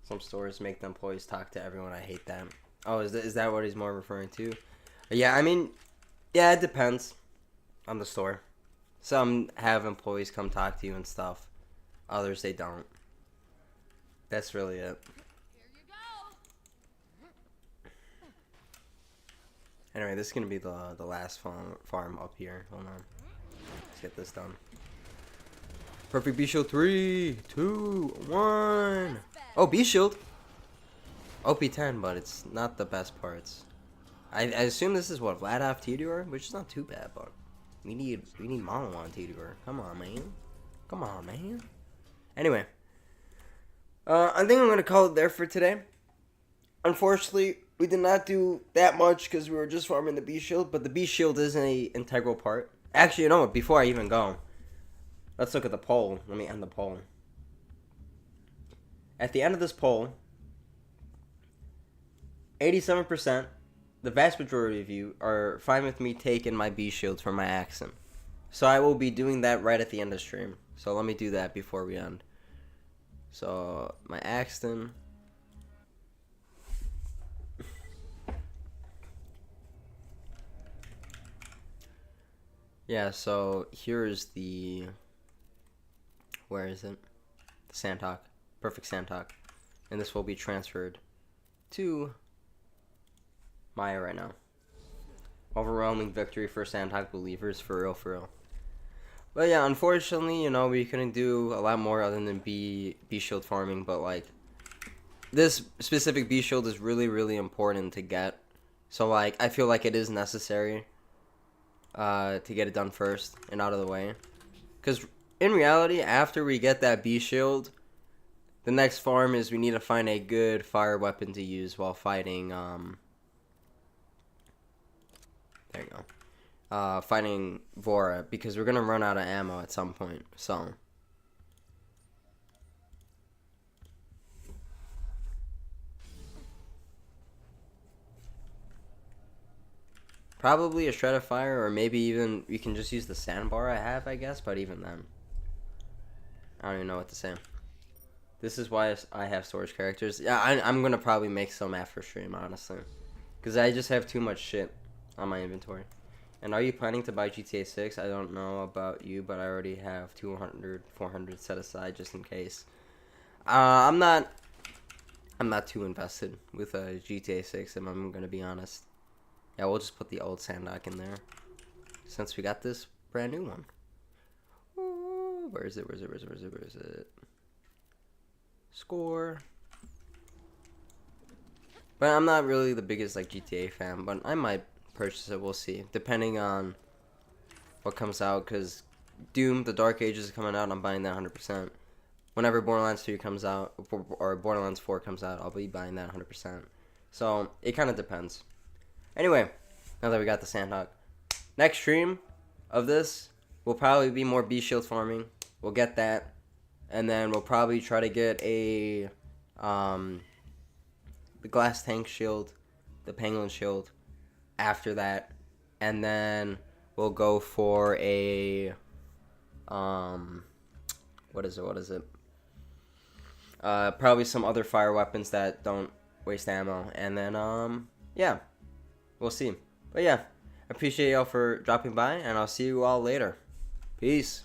Some stores make the employees talk to everyone. I hate that. Oh, is that what he's more referring to? Yeah, I mean, yeah, it depends on the store. Some have employees come talk to you and stuff. Others, they don't. That's really it. Anyway, this is going to be the last farm up here. Hold on. Let's get this done. Perfect B-Shield. 3, 2, 1. Oh, B-Shield. OP10, but it's not the best parts. I assume this is what, Vlad off Tidor? Which is not too bad, but we need mono on Tidor. Come on, man. Come on, man. Anyway. I think I'm going to call it there for today. Unfortunately, we did not do that much because we were just farming the B-Shield, but the B-Shield is an integral part. Actually, you know what? Before I even go, let's look at the poll. Let me end the poll. At the end of this poll, 87%, the vast majority of you, are fine with me taking my B-Shield for my accent. So I will be doing that right at the end of the stream. So let me do that before we end. So, my Axton. Yeah, so here's the... Where is it? The Sandhawk. Perfect Sandhawk. And this will be transferred to Maya right now. Overwhelming victory for Sandhawk believers, for real, for real. But yeah, unfortunately, you know, we couldn't do a lot more other than B-Shield farming, but like, this specific B-Shield is really, really important to get. So like, I feel like it is necessary to get it done first and out of the way. Because in reality, after we get that B-Shield, the next farm is we need to find a good fire weapon to use while fighting, there you go. Fighting Vora, because we're going to run out of ammo at some point, so. Probably a shred of fire, or maybe even we can just use the sandbar I have, I guess, but even then. I don't even know what to say. This is why I have storage characters. Yeah, I'm going to probably make some after stream, honestly. Because I just have too much shit on my inventory. And are you planning to buy GTA 6? I don't know about you, but I already have 200, 400 set aside just in case. I'm not too invested with GTA 6, if I'm going to be honest. Yeah, we'll just put the old Sanddock in there, since we got this brand new one. Ooh, where is it? Score. But I'm not really the biggest like GTA fan, but I might purchase it. We'll see, depending on what comes out. Cause Doom: The Dark Ages is coming out. I'm buying that 100%. Whenever Borderlands 2 comes out, or Borderlands 4 comes out, I'll be buying that 100%. So it kind of depends. Anyway, now that we got the Sandhawk, next stream of this will probably be more B shield farming. We'll get that, and then we'll probably try to get a the glass tank shield, the pangolin shield after that, and then we'll go for a what is it? Probably some other fire weapons that don't waste ammo, and then yeah. We'll see. But yeah, appreciate y'all for dropping by, and I'll see you all later. Peace.